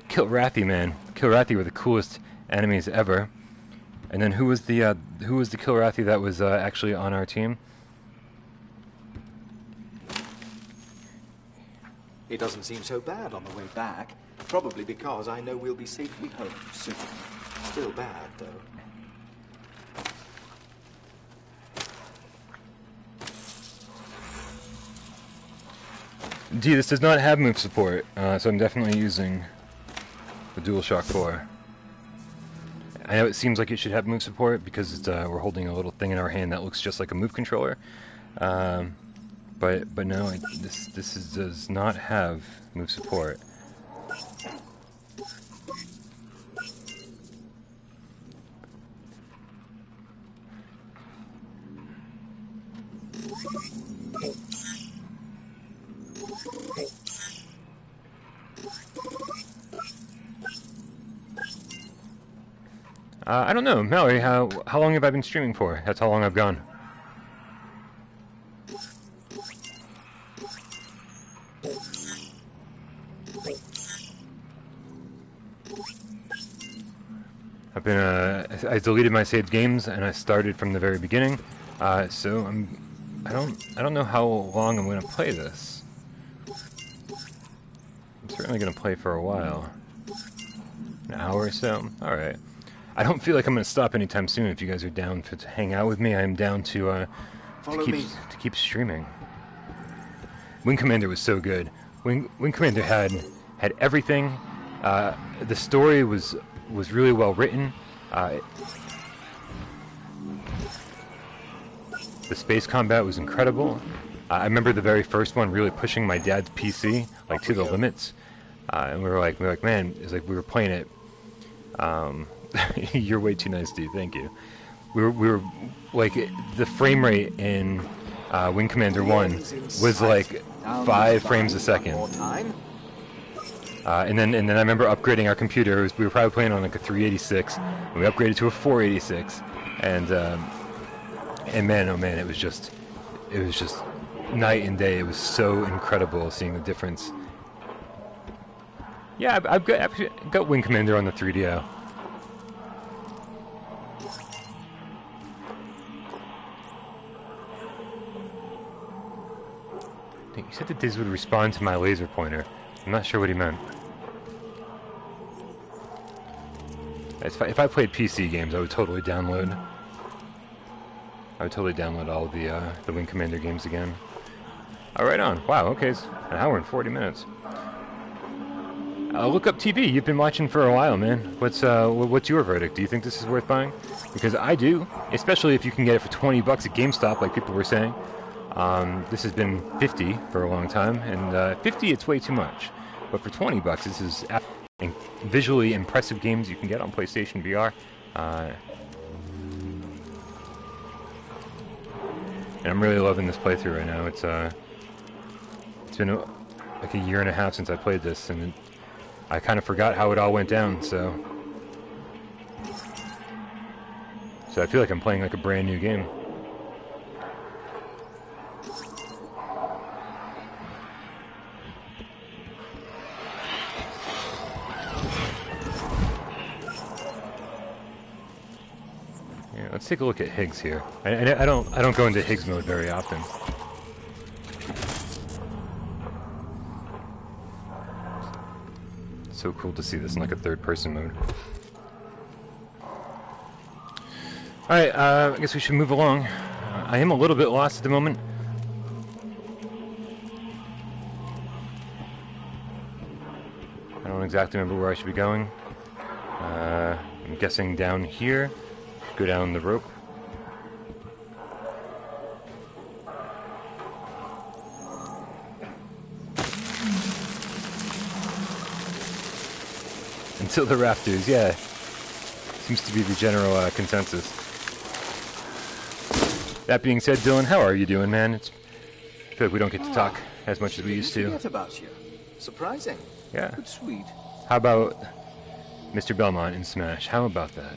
Kilrathi, man. Kilrathi were the coolest enemies ever. And then who was the Kilrathi that was actually on our team? It doesn't seem so bad on the way back. Probably because I know we'll be safely home soon. Still bad, though. D, this does not have move support, so I'm definitely using the DualShock 4. I know it seems like it should have move support because it's, we're holding a little thing in our hand that looks just like a move controller, but no, this does not have move support. I don't know, Mallory, how long have I been streaming for? That's how long I've gone. I've been, I deleted my saved games and I started from the very beginning, so I don't know how long I'm gonna play this. I'm certainly gonna play for a while. An hour or so? Alright. I don't feel like I'm going to stop anytime soon. If you guys are down to hang out with me, I am down to keep streaming. Wing Commander was so good. Wing Commander had everything. The story was really well written. The space combat was incredible. I remember the very first one really pushing my dad's PC like to the limits, and we were like, man, it's like we were playing it. You're way too nice, dude. Thank you. We were like, the frame rate in Wing Commander 1 was like 5 frames a second. And then I remember upgrading our computer. We were probably playing on like a 386, and we upgraded to a 486. And man, oh man, it was just night and day. It was so incredible seeing the difference. Yeah, I've got Wing Commander on the 3DO. He said that this would respond to my laser pointer. I'm not sure what he meant. If I played PC games, I would totally download. All the Wing Commander games again. Oh, right on. Wow. Okay, it's an hour and 40 minutes. Look up TV. You've been watching for a while, man. What's your verdict? Do you think this is worth buying? Because I do, especially if you can get it for $20 at GameStop, like people were saying. This has been $50 for a long time, and $50 it's way too much. But for $20, this is visually impressive games you can get on PlayStation VR. And I'm really loving this playthrough right now. It's been like a year and a half since I played this, and I kind of forgot how it all went down. So I feel like I'm playing like a brand new game. Yeah, let's take a look at Higgs here. I don't go into Higgs mode very often. So cool to see this in like a third-person mode. Alright, I guess we should move along. I am a little bit lost at the moment. I don't exactly remember where I should be going. I'm guessing down here. Go down the rope. Until the rafters, yeah. Seems to be the general consensus. That being said, Dylan, how are you doing, man? I feel like we don't get to talk as much as we used to. Forget about you. Surprising. Yeah. But sweet. How about Mr. Belmont in Smash? How about that?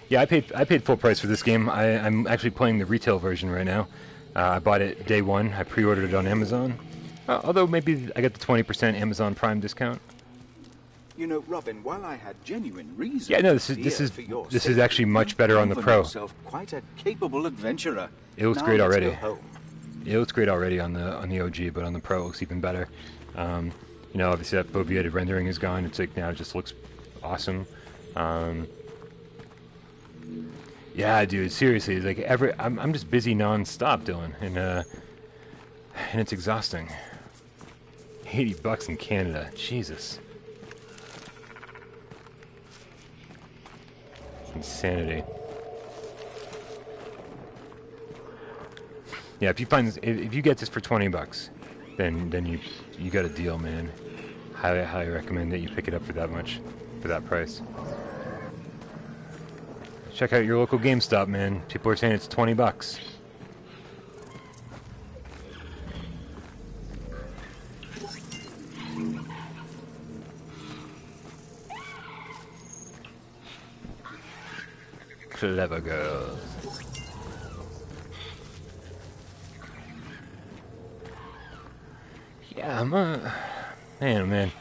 Yeah, I paid full price for this game. I'm actually playing the retail version right now. I bought it day one. I pre-ordered it on Amazon. Although maybe I got the 20% Amazon Prime discount. You know, Robin, while I had genuine reason, yeah, no, this is actually much better on the Pro. Yourself quite a capable adventurer. It looks Now great let's already. go home. It looks great already on the OG, but on the Pro it looks even better. You know, obviously that foveated rendering is gone. It's like now it just looks awesome. Yeah, dude, seriously, it's like I'm just busy non-stop, Dylan, and it's exhausting. $80 in Canada, Jesus. Insanity. Yeah, if you get this for $20, then you got a deal, man. Highly recommend that you pick it up for that price. Check out your local GameStop, man. People are saying it's $20. Clever girls. Yeah, I'm man, oh man.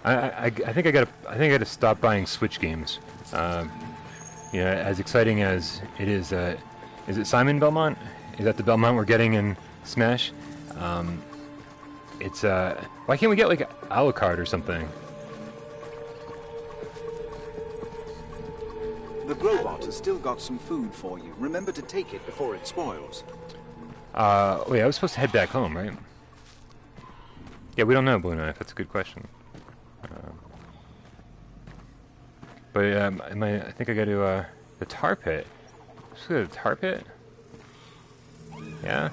I think I gotta stop buying Switch games. You know, as exciting as it is it Simon Belmont? Is that the Belmont we're getting in Smash? It's why can't we get like a la carte or something? The robot has still got some food for you. Remember to take it before it spoils. Wait, I was supposed to head back home, right? Yeah, we don't know, Blue Knife. That's a good question. But I think I got to the tar pit. Let's go to the tar pit. Yeah.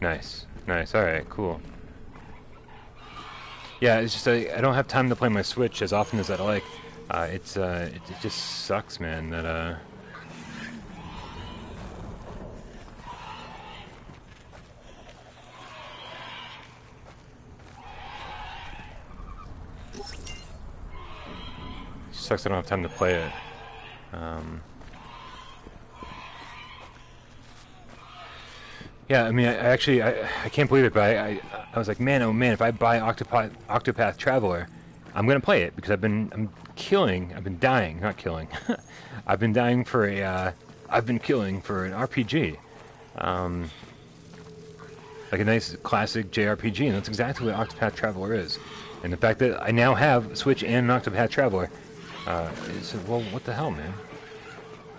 Nice, nice. All right, cool. Yeah, it's just I don't have time to play my Switch as often as I'd like. It just sucks, man. That sucks. I don't have time to play it. Yeah, I mean, I can't believe it, but I was like, man, oh man, if I buy Octopath Traveler, I'm gonna play it because I've been dying, not killing. I've been killing for an RPG, like a nice classic JRPG, and that's exactly what Octopath Traveler is. And the fact that I now have Switch and Octopath Traveler, is, well, what the hell, man?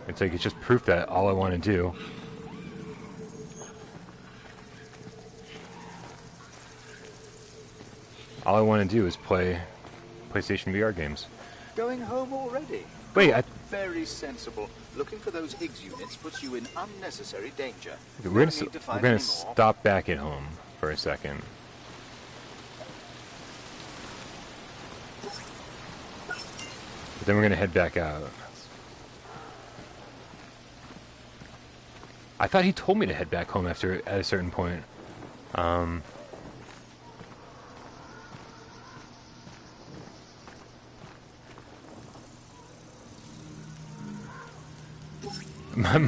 It's like it's just proof that all I want to do. All I want to do is play PlayStation VR games. Going home already? Wait, Oh, very sensible. Looking for those Higgs units puts you in unnecessary danger. we're gonna stop back at home for a second. But then we're gonna head back out. I thought he told me to head back home at a certain point.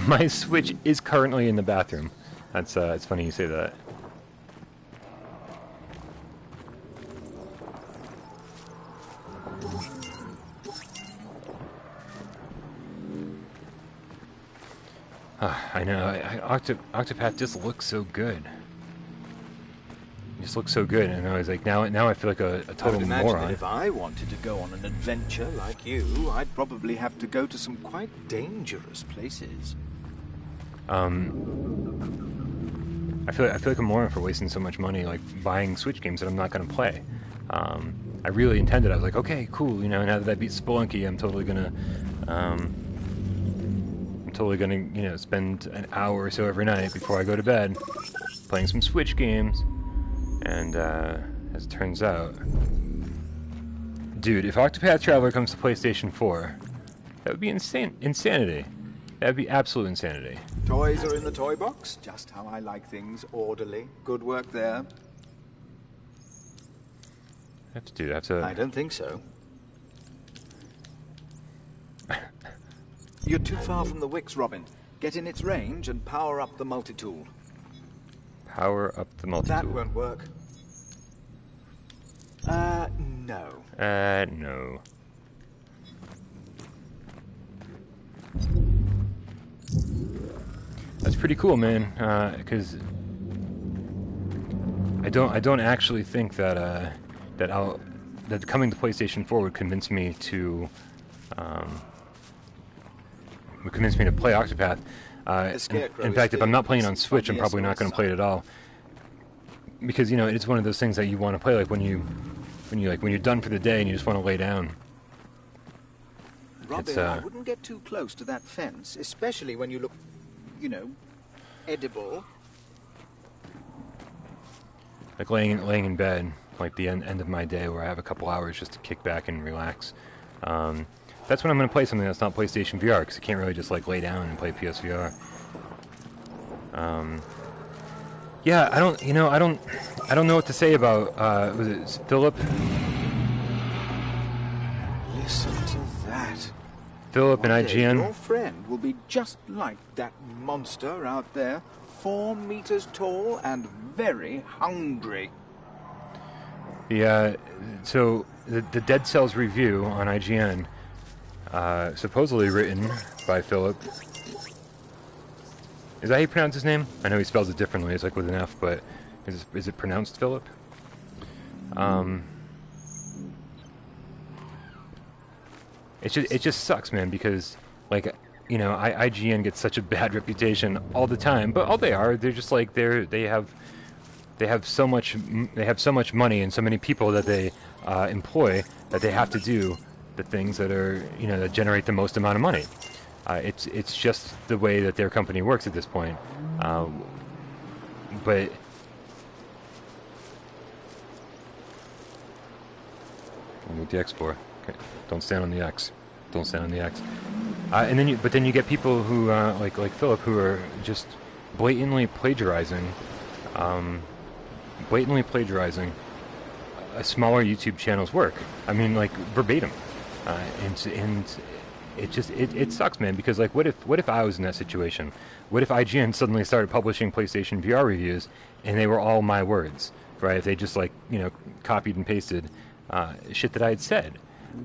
My Switch is currently in the bathroom. That's it's funny you say that. I know. Octopath just looks so good. It just looks so good, and I was like, now I feel like a total moron. If I wanted to go on an adventure like you, I'd probably have to go to some quite dangerous places. I feel like a moron for wasting so much money, like buying Switch games that I'm not going to play. I really intended. I was like, okay, cool. You know, now that I beat Spelunky, I'm totally gonna, you know, spend an hour or so every night before I go to bed playing some Switch games. And as it turns out, dude, if Octopath Traveler comes to PlayStation 4, that would be insanity. That would be absolute insanity. Toys are in the toy box, just how I like things, orderly. Good work there. I don't think so. You're too far from the wicks, Robin. Get in its range and power up the multi-tool. Power up the multi-tool. That won't work. No. No. That's pretty cool, man. Because I don't actually think that that coming to PlayStation 4 would convince me to play Octopath. In fact, if I'm not playing on Switch, I'm probably not going to play it at all. Because, you know, it's one of those things that you want to play, like when you're done for the day and you just want to lay down. Robin, I wouldn't get too close to that fence, especially when you look, you know, edible. Like laying in bed, like the end of my day, where I have a couple hours just to kick back and relax. That's when I'm going to play something that's not PlayStation VR, because I can't really just like lay down and play PSVR. Yeah, I don't know what to say about was it Philip? Listen to that. Philip and IGN. Your friend will be just like that monster out there, 4 meters tall and very hungry. Yeah, so the Dead Cells review on IGN, supposedly written by Philip. Is that how you pronounce his name? I know he spells it differently. It's like with an F, but is it pronounced Philip? It just sucks, man, because like, you know, IGN gets such a bad reputation all the time, but all they're just like they have so much money and so many people that they employ that they have to do the things that are, you know, that generate the most amount of money. It's just the way that their company works at this point. But move the X for. Okay. Don't stand on the X. Don't stand on the X. And then you get people who like Philip, who are just blatantly plagiarizing a smaller YouTube channel's work. I mean, like verbatim. And it sucks, man, because like what if I was in that situation? What if IGN suddenly started publishing PlayStation VR reviews and they were all my words, right? If they just like, you know, copied and pasted shit that I had said.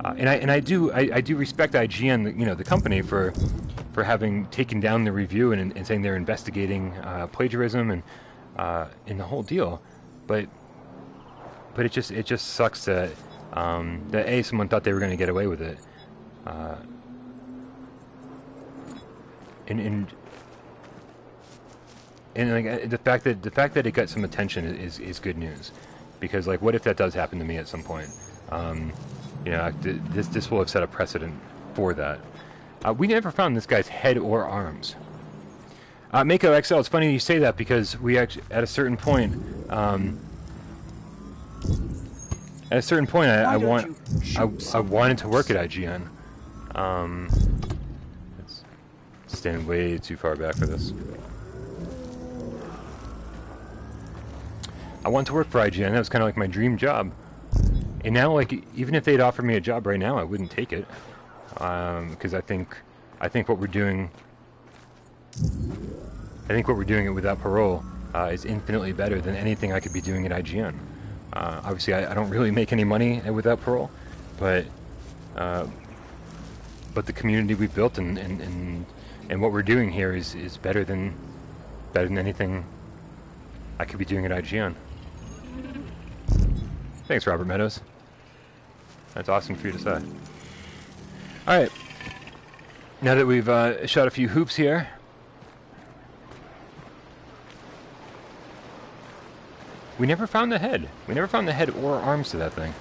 And I do respect IGN, you know, the company for having taken down the review and saying they're investigating plagiarism and the whole deal. But it just sucks that that someone thought they were going to get away with it. And like the fact that it got some attention is good news, because like what if that does happen to me at some point? You know, this will have set a precedent for that. We never found this guy's head or arms. Mako XL, it's funny you say that because we actually, at a certain point, I wanted to work at IGN. It's standing way too far back for this. I wanted to work for IGN. That was kind of like my dream job. And now, like, even if they'd offered me a job right now, I wouldn't take it. Because I think what we're doing, it without Parole is infinitely better than anything I could be doing at IGN. Obviously, I don't really make any money without Parole, but the community we've built and what we're doing here is better than anything I could be doing at IGN. Thanks, Robert Meadows. That's awesome for you to say. All right. Now that we've shot a few hoops here, we never found the head. We never found the head or arms to that thing.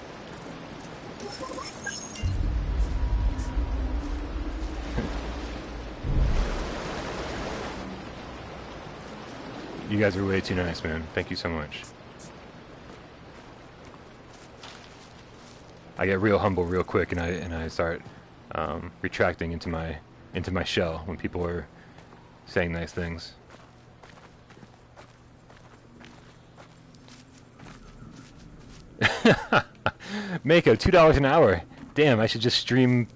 You guys are way too nice, man. Thank you so much. I get real humble real quick, and I start retracting into my shell when people are saying nice things. Mako, $2 an hour. Damn, I should just stream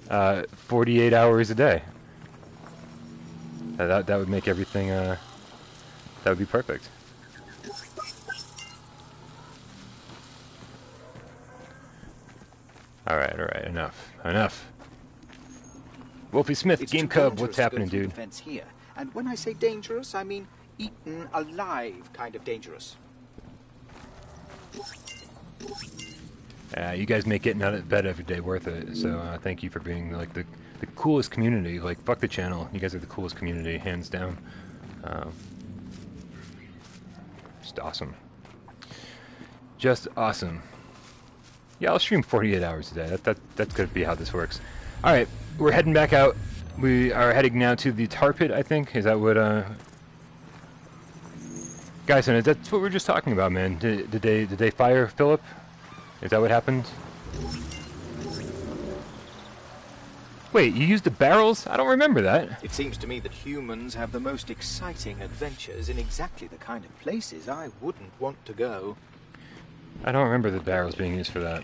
48 hours a day. That would make everything. That would be perfect. All right, enough. Wolfie Smith, It's Game too Cub, dangerous what's to go happening, through dude? the fence here. And when I say dangerous, I mean eaten alive kind of dangerous. You guys make getting out of bed every day worth it. So thank you for being like the coolest community. Like, fuck the channel. You guys are the coolest community, hands down. Just awesome. Just awesome. Yeah, I'll stream 48 hours a day. That's gonna be how this works. All right, we're heading back out. We are heading now to the tar pit, I think. Is that what? Guys, that's what we were just talking about, man. Did they fire Philip? Is that what happened? Wait, you used the barrels? I don't remember that. It seems to me that humans have the most exciting adventures in exactly the kind of places I wouldn't want to go. I don't remember the barrels being used for that.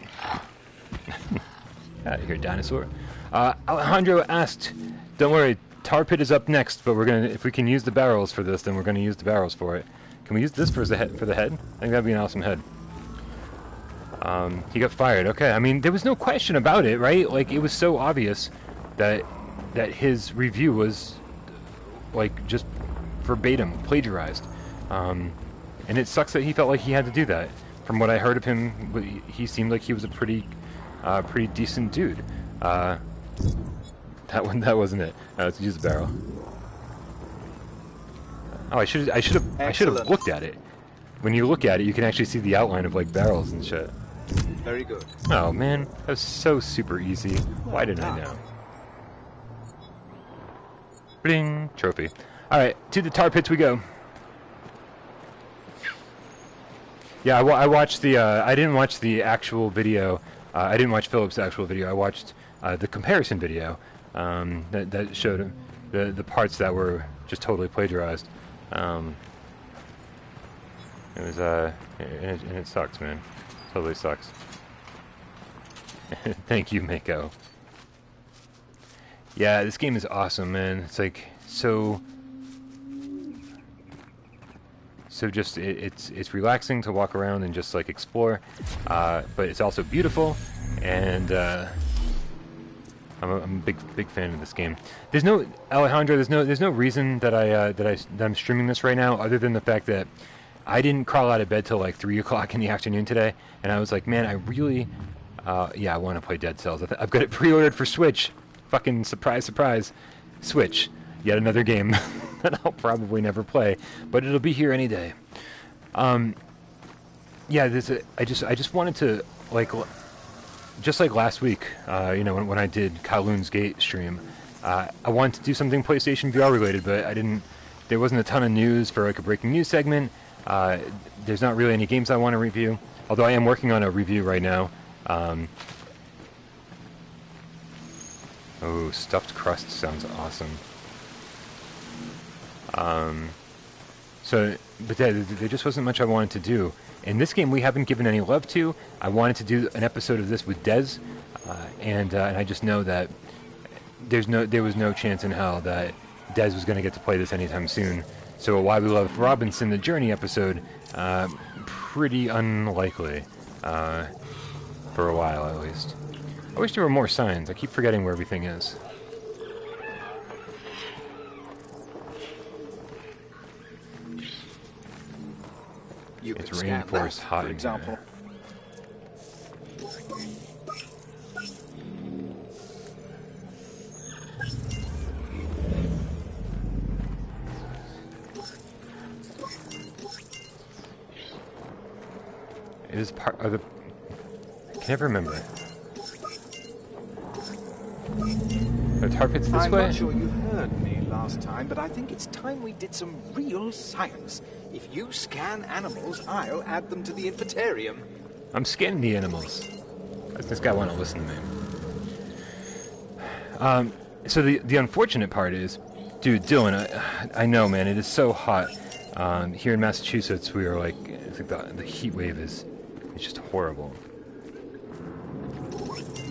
Out of here, dinosaur. Alejandro asked, don't worry, tar pit is up next, but if we can use the barrels for this, then we're gonna use the barrels for it. Can we use this for the head? I think that'd be an awesome head. He got fired. Okay, I mean, there was no question about it, right? Like, it was so obvious that his review was, like, just verbatim, plagiarized. And it sucks that he felt like he had to do that. From what I heard of him, he seemed like he was a pretty decent dude. That wasn't it. Let's use the barrel. Oh, I should have looked at it. When you look at it, you can actually see the outline of like barrels and shit. Very good. Oh man, that was so super easy. Why didn't I know? Bling, trophy. All right, to the tar pits we go. Yeah, I watched the. I didn't watch the actual video. I didn't watch Philip's actual video. I watched the comparison video that showed the parts that were just totally plagiarized. It was and it sucks, man. Totally sucks. Thank you, Mako. Yeah, this game is awesome, man. It's like so just it's relaxing to walk around and just like explore, but it's also beautiful, and I'm a big fan of this game. There's no Alejandro. There's no reason that I'm streaming this right now, other than the fact that I didn't crawl out of bed till like 3 o'clock in the afternoon today, and I was like, man, I really, I want to play Dead Cells. I've got it pre-ordered for Switch. Fucking surprise, surprise, Switch. Yet another game that I'll probably never play, but it'll be here any day. Yeah, I just wanted to like. just like last week, you know, when I did Kowloon's Gate stream, I wanted to do something PlayStation VR related, but I didn't. There wasn't a ton of news for like a breaking news segment. There's not really any games I want to review, although I am working on a review right now. Oh, stuffed crust sounds awesome. But there just wasn't much I wanted to do. In this game, we haven't given any love to. I wanted to do an episode of this with Dez, and I just know that there was no chance in hell that Dez was going to get to play this anytime soon. So Why We Love Robinson, the Journey episode, pretty unlikely, for a while at least. I wish there were more signs. I keep forgetting where everything is. It's reinforced hot, for example. It is part of the... I can never remember. The tar pit's this way? I'm not sure you heard me last time, but I think it's time we did some real science. If you scan animals, I'll add them to the Info-terraeum. I'm scanning the animals. Does this guy want to listen to me? So the unfortunate part is, dude, Dylan, I know, man, it is so hot. Here in Massachusetts, we are like, it's like the heat wave it's just horrible.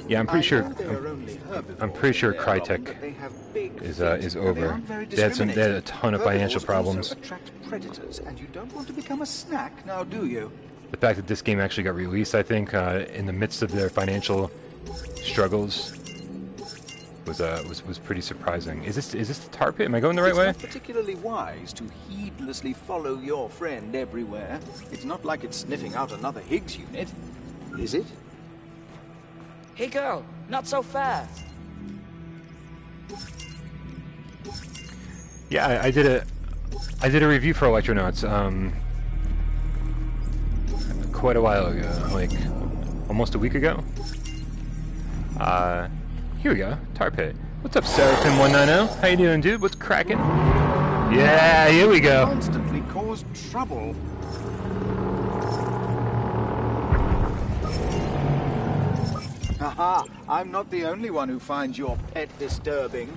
Yeah, I'm pretty sure Crytek is over. They had a ton of financial problems. Attract predators, and you don't want to become a snack, now do you? The fact that this game actually got released, I think, in the midst of their financial struggles, was pretty surprising. Is this the tar pit? Am I going the right way? It's not particularly wise to heedlessly follow your friend everywhere. It's not like it's sniffing out another Higgs unit, is it? Hey girl, not so fast. Yeah, I did a review for Electronauts quite a while ago, like almost a week ago. Here we go, tar pit. What's up, Seraphim190? How you doing, dude? What's cracking? Yeah, here we go. Constantly cause trouble. Haha, I'm not the only one who finds your pet disturbing.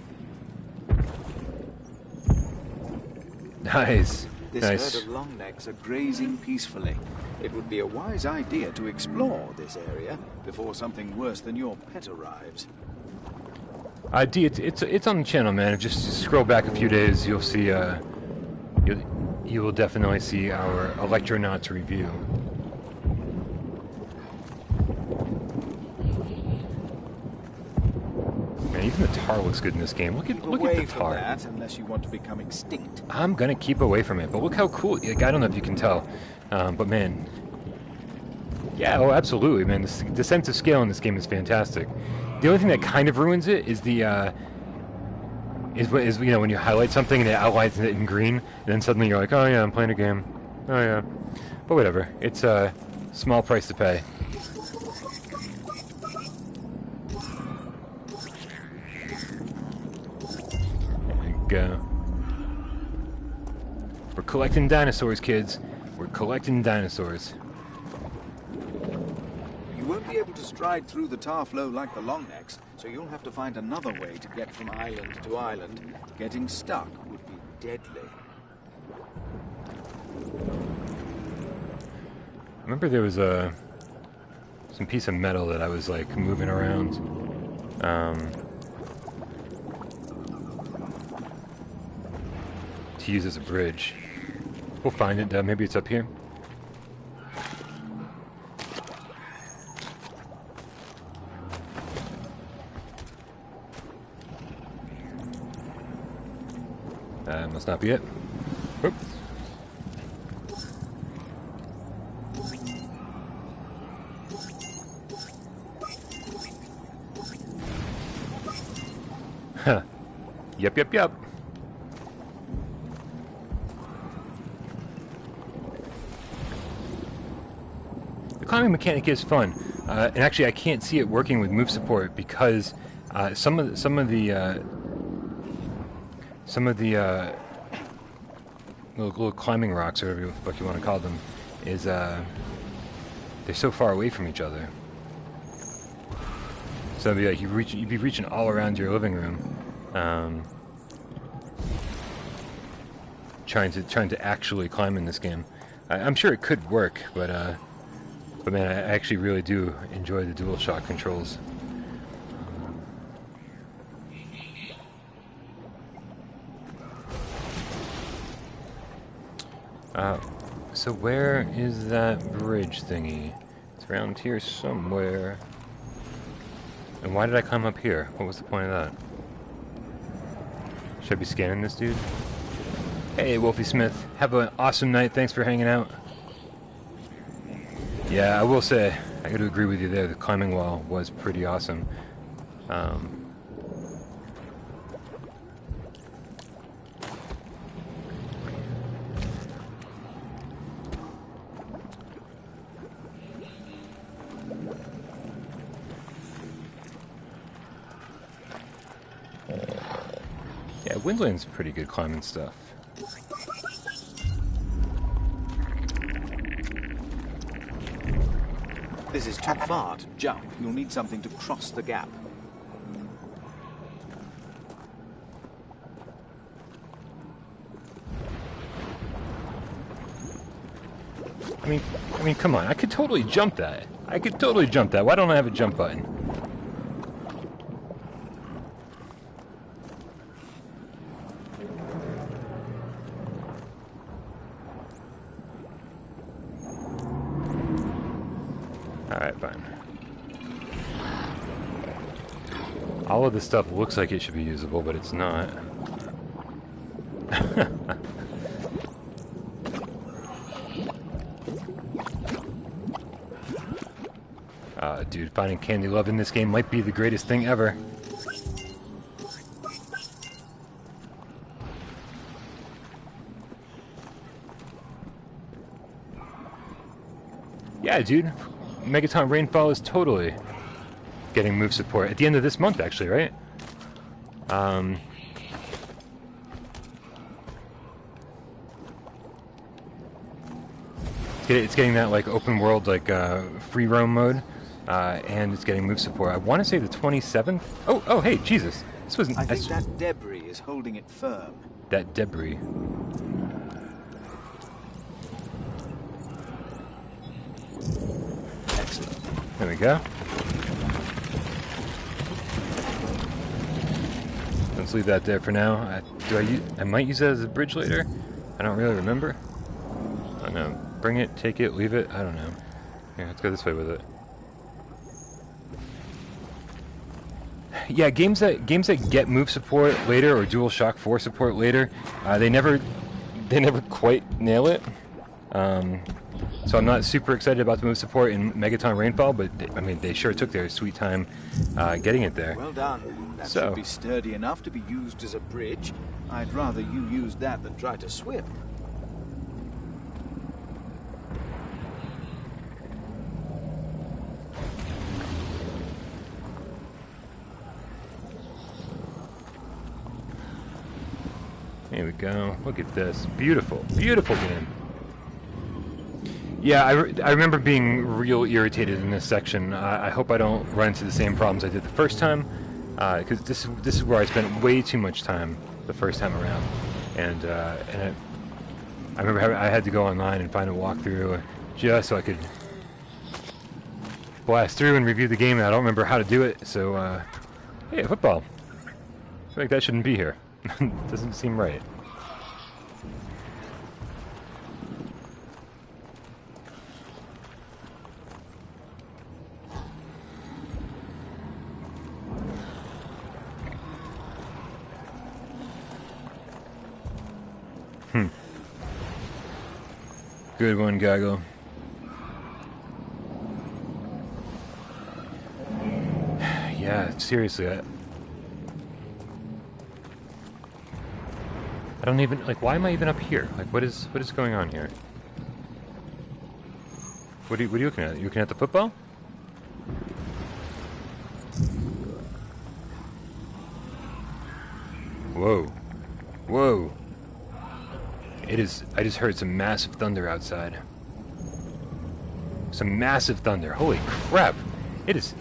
Nice. This herd of longnecks are grazing peacefully. It would be a wise idea to explore this area before something worse than your pet arrives. D, it's on the channel, man. Just scroll back a few days, you'll see. You will definitely see our Electronauts review. Man, even the tar looks good in this game. Look at the tar. That, unless you want to become extinct. I'm gonna keep away from it, but look how cool. Like, I don't know if you can tell, but man, yeah, oh, absolutely, man. The sense of scale in this game is fantastic. The only thing that kind of ruins it is the is you know, when you highlight something and it outlines it in green, and then suddenly you're like, oh yeah, I'm playing a game. Oh yeah, but whatever. It's a small price to pay. Go. We're collecting dinosaurs, kids. We're collecting dinosaurs. You won't be able to stride through the tar flow like the longnecks, so you'll have to find another way to get from island to island. Getting stuck would be deadly. I remember there was some piece of metal that I was like moving around. To use as a bridge. We'll find it. Maybe it's up here. That must not be it. Oop. Huh. Yep. The climbing mechanic is fun. And actually, I can't see it working with move support because some of the little climbing rocks, or whatever the fuck you want to call them, is they're so far away from each other. So it'd be like you'd be reaching all around your living room, trying to actually climb in this game. I'm sure it could work, but man, I actually really do enjoy the DualShock controls. So where is that bridge thingy? It's around here somewhere. And why did I climb up here? What was the point of that? Should I be scanning this dude? Hey, Wolfie Smith. Have an awesome night. Thanks for hanging out. Yeah, I will say, I got to agree with you there. The climbing wall was pretty awesome. Yeah, Windland's pretty good climbing stuff. This is too far to jump. You'll need something to cross the gap. I mean, come on. I could totally jump that. I could totally jump that. Why don't I have a jump button? Alright, fine. All of this stuff looks like it should be usable, but it's not. Dude, finding candy love in this game might be the greatest thing ever. Yeah, dude. Megaton Rainfall is totally getting move support at the end of this month, actually, right? It's getting that like open world, like free roam mode, and it's getting move support. I want to say the 27th. Oh, hey, Jesus! This wasn't. I think that debris is holding it firm. That debris. Excellent. There we go. Let's leave that there for now. I might use that as a bridge later. I don't really remember. I don't know. Bring it, take it, leave it. I don't know. Here, let's go this way with it. Yeah, games that get move support later or DualShock 4 support later, they never quite nail it. So I'm not super excited about the move support in Megaton Rainfall, but I mean they sure took their sweet time getting it there. Well done. That should be sturdy enough to be used as a bridge. I'd rather you use that than try to swim. Here we go. Look at this. Beautiful, beautiful game. Yeah, I remember being real irritated in this section. I hope I don't run into the same problems I did the first time, because this is where I spent way too much time the first time around, and I remember I had to go online and find a walkthrough just so I could blast through and review the game, and I don't remember how to do it. So, hey, football. I feel like that shouldn't be here. Doesn't seem right. Good one, Gaggle. Yeah, seriously, I don't even, like, why am I even up here? Like, what is going on here? What are you looking at? You looking at the football? Whoa. Whoa. It is... I just heard some massive thunder outside. Some massive thunder. Holy crap. It is...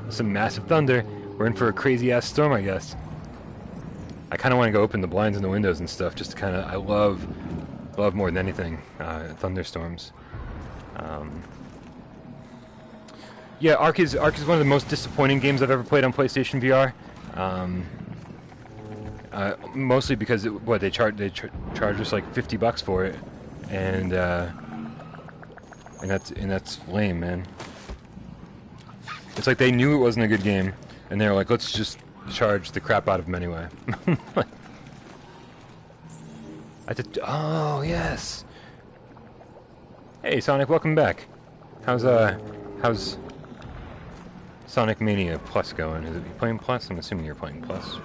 some massive thunder. We're in for a crazy-ass storm, I guess. I kind of want to go open the blinds and the windows and stuff, just to kind of... I love more than anything, thunderstorms. Yeah, Ark is one of the most disappointing games I've ever played on PlayStation VR. Mostly because they charge us like $50 for it, and that's lame, man. It's like they knew it wasn't a good game, and they were like, let's just charge the crap out of them anyway. Oh yes. Hey Sonic, welcome back. How's Sonic Mania Plus going? Is it you playing Plus? I'm assuming you're playing Plus.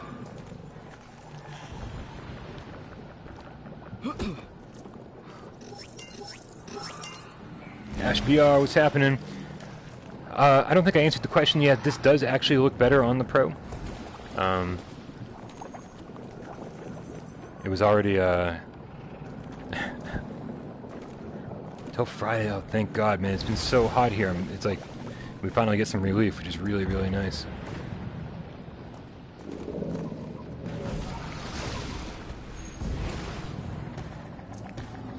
Ash VR, what's happening? I don't think I answered the question yet. This does actually look better on the Pro. It was already till Friday. Oh, thank God, man! It's been so hot here. It's like we finally get some relief, which is really, really nice.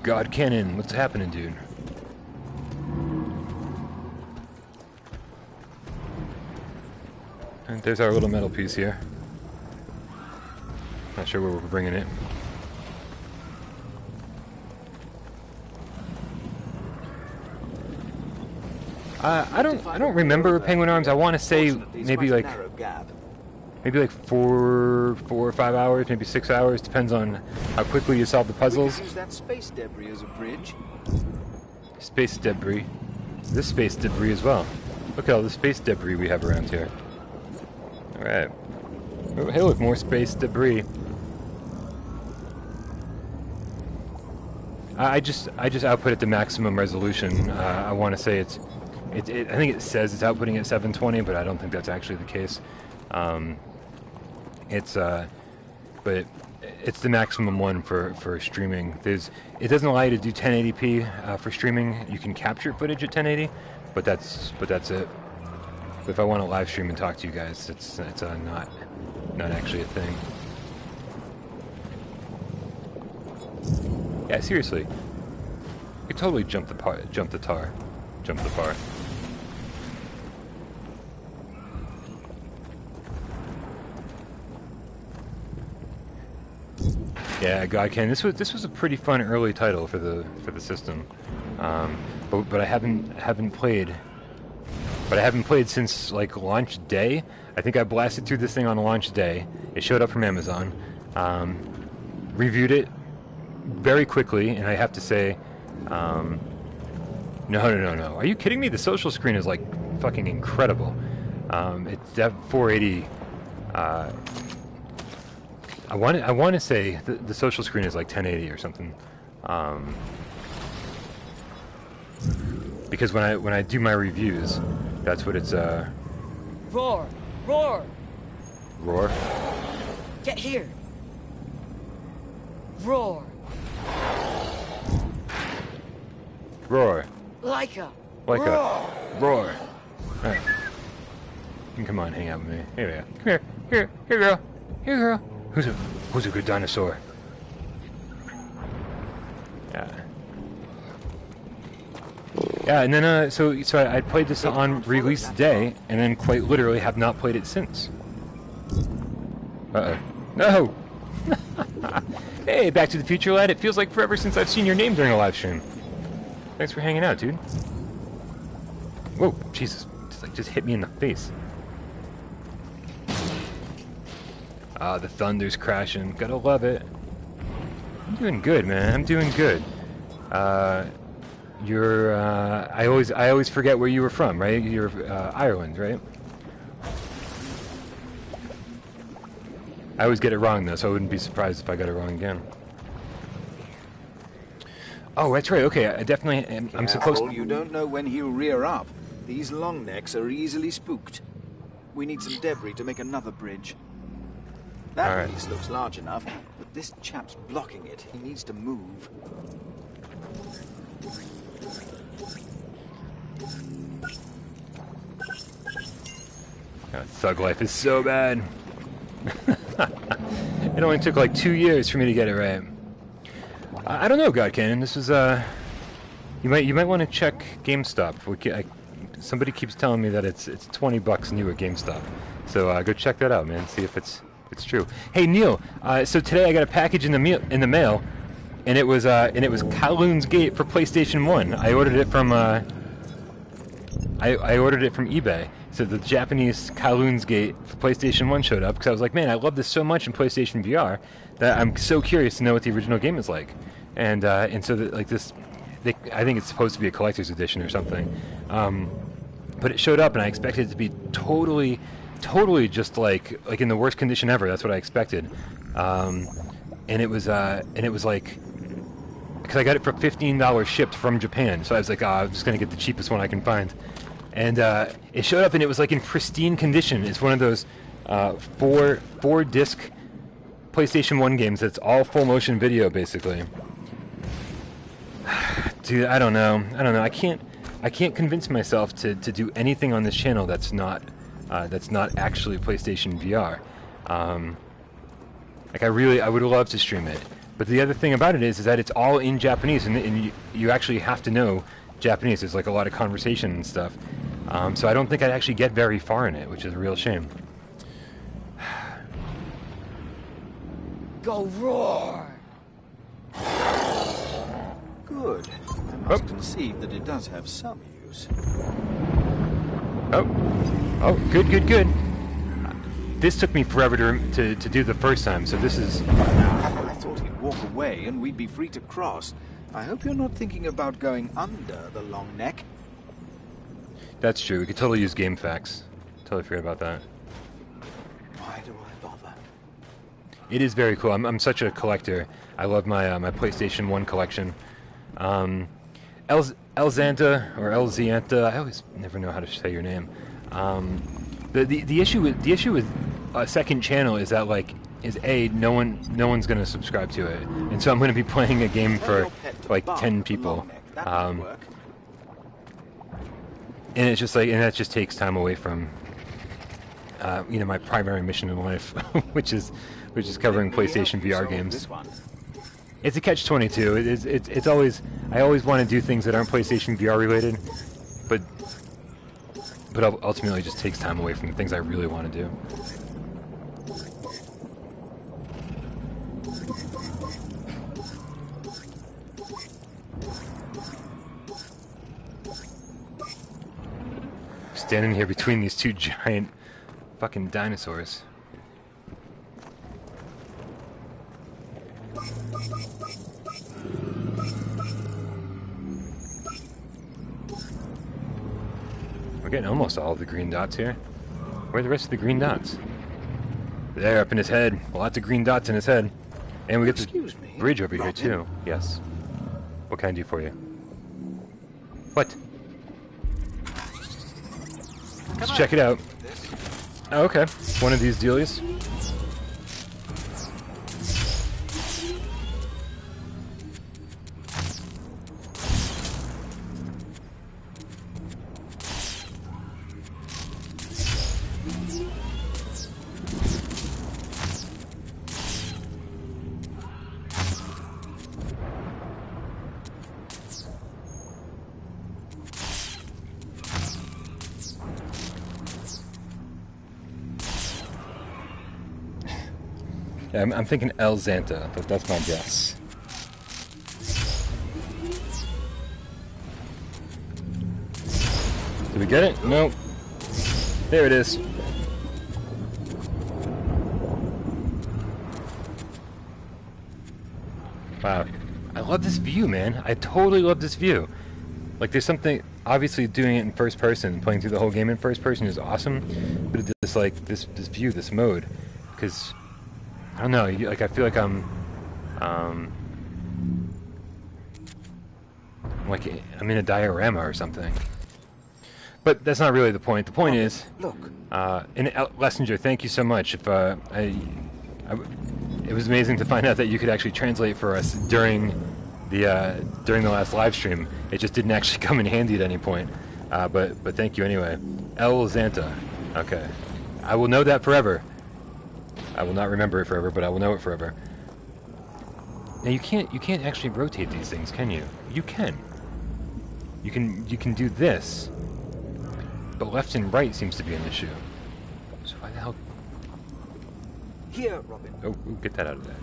God Cannon, what's happening, dude? And there's our little metal piece here. Not sure where we're bringing it. I don't remember Penguin Arms. I want to say maybe like 4 or 5 hours, maybe 6 hours. Depends on how quickly you solve the puzzles. We could use that space debris as a bridge. Space debris. This space debris as well. Look at all the space debris we have around here. All right. Oh, hey, look, more space debris. I just output it to maximum resolution. I want to say I think it says it's outputting at 720, but I don't think that's actually the case. But it's the maximum one for streaming. It doesn't allow you to do 1080p for streaming. You can capture footage at 1080, but that's it. But if I want to live stream and talk to you guys, it's not actually a thing. Yeah, seriously. You could totally jump the tar. Yeah, God Can. This was a pretty fun early title for the system, but I haven't played. But I haven't played since like launch day. I think I blasted through this thing on launch day. It showed up from Amazon. Reviewed it very quickly, and I have to say, no. Are you kidding me? The social screen is like fucking incredible. It's that 480. I want to say the social screen is like 1080 or something. Because when I do my reviews, that's what it's Roar! Roar? Get here! Roar! Roar. Like Roar. a Roar. Alright. Come on, hang out with me. Here we go. Come here. Here, girl. Here, girl. Who's a good dinosaur? Yeah, and then so I played this on release day, and then quite literally have not played it since. Uh-oh. No! Hey, Back to the Future lad. It feels like forever since I've seen your name during a live stream. Thanks for hanging out, dude. Whoa, Jesus. Just hit me in the face. The thunder's crashing. Gotta love it. I'm doing good, man. I'm doing good. You're, I always forget where you were from, right? You're, Ireland, right? I always get it wrong, though, so I wouldn't be surprised if I got it wrong again. Oh, that's right. Okay, I definitely am. I'm supposed to... You don't know when he'll rear up. These long necks are easily spooked. We need some debris to make another bridge. That All right. piece looks large enough, but this chap's blocking it. He needs to move. God, thug life is so bad. It only took like 2 years for me to get it right. I don't know, God Cannon. This is you might want to check GameStop. Somebody keeps telling me that it's $20 new at GameStop. So go check that out, man. See if it's true. Hey Neil, so today I got a package in the mail, and it was Kowloon's Gate for PlayStation 1. I ordered it from I ordered it from eBay. So the Japanese Kowloon's Gate for PlayStation 1 showed up because I was like, man, I love this so much in PlayStation VR that I'm so curious to know what the original game is like. And so like this, I think it's supposed to be a collector's edition or something. But it showed up, and I expected it to be totally just like in the worst condition ever. That's what I expected. And it was like, because I got it for $15 shipped from Japan. So I was like, I'm just gonna get the cheapest one I can find. And it showed up, and it was like in pristine condition. It's one of those four disc PlayStation 1 games that's all full motion video, basically. Dude, I don't know. I can't convince myself to do anything on this channel that's not actually PlayStation VR. Like I would love to stream it, but the other thing about it is that it's all in Japanese, and you actually have to know Japanese. There's like a lot of conversation and stuff. So I don't think I'd actually get very far in it, which is a real shame. Go roar! Good. I must concede that it does have some use. Oh, good. This took me forever to do the first time, so this is... I thought he'd walk away and we'd be free to cross. I hope you're not thinking about going under the long neck. That's true. We could totally use game facts. Totally forgot about that. Why do I bother? It is very cool. I'm such a collector. I love my my PlayStation 1 collection. Elzanta or Elzianta. I always never know how to say your name. The issue with a second channel is that no one's going to subscribe to it, and so I'm going to be playing a game for like 10 people. And it's just and that just takes time away from my primary mission in life, which is covering PlayStation VR games. It's a catch-22. It's always, I always want to do things that aren't PlayStation VR related, but ultimately it just takes time away from the things I really want to do. Standing here between these two giant fucking dinosaurs. We're getting almost all of the green dots here. Where are the rest of the green dots? There, up in his head. Lots of green dots in his head. And we get this bridge over here too. Yes. What can I do for you? What? Let's check it out. Oh, okay. One of these dealies. Yeah, I'm thinking El Xanta, but that's my guess. Did we get it? Nope. There it is. Wow. I love this view, man. I totally love this view. Like, there's something... Obviously, doing it in first person, playing through the whole game in first person is awesome. But it's just, like, this view, this mode. Because... I don't know, I feel like I'm in a diorama or something. But that's not really the point. The point is, Look. and Lessinger, thank you so much. If it was amazing to find out that you could actually translate for us during the last live stream. It just didn't actually come in handy at any point. But thank you anyway. El Zanta. Okay. I will know that forever. I will not remember it forever, but I will know it forever. Now you can't actually rotate these things, can you? You can. You can do this. But left and right seems to be an issue. So why the hell? Here, Robin. Oh, get that out of there.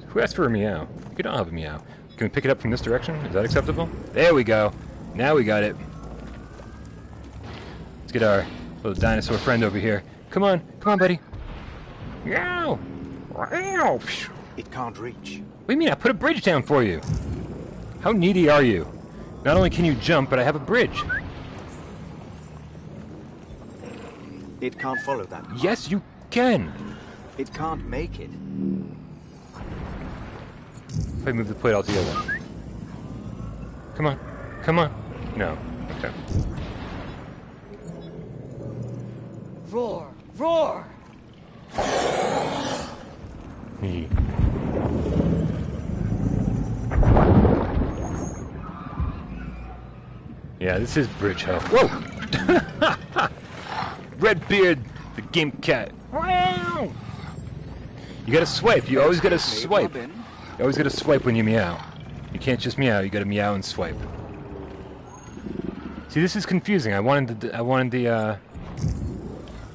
Who asked for a meow? We don't have a meow. Can we pick it up from this direction? Is that acceptable? There we go. Now we got it. Let's get our little dinosaur friend over here. Come on, buddy. Meow. Meow. It can't reach. What do you mean? I put a bridge down for you. How needy are you? Not only can you jump, but I have a bridge. It can't follow that. Yes, you can. It can't make it. If I move the plate altogether. Come on. Come on. No. Okay. Roar! Roar! Yeah, this is bridge hell. Whoa! Redbeard, the game cat. Wow! You gotta swipe. You always gotta swipe. You always gotta swipe when you meow. You can't just meow. You gotta meow and swipe. See, this is confusing. I wanted the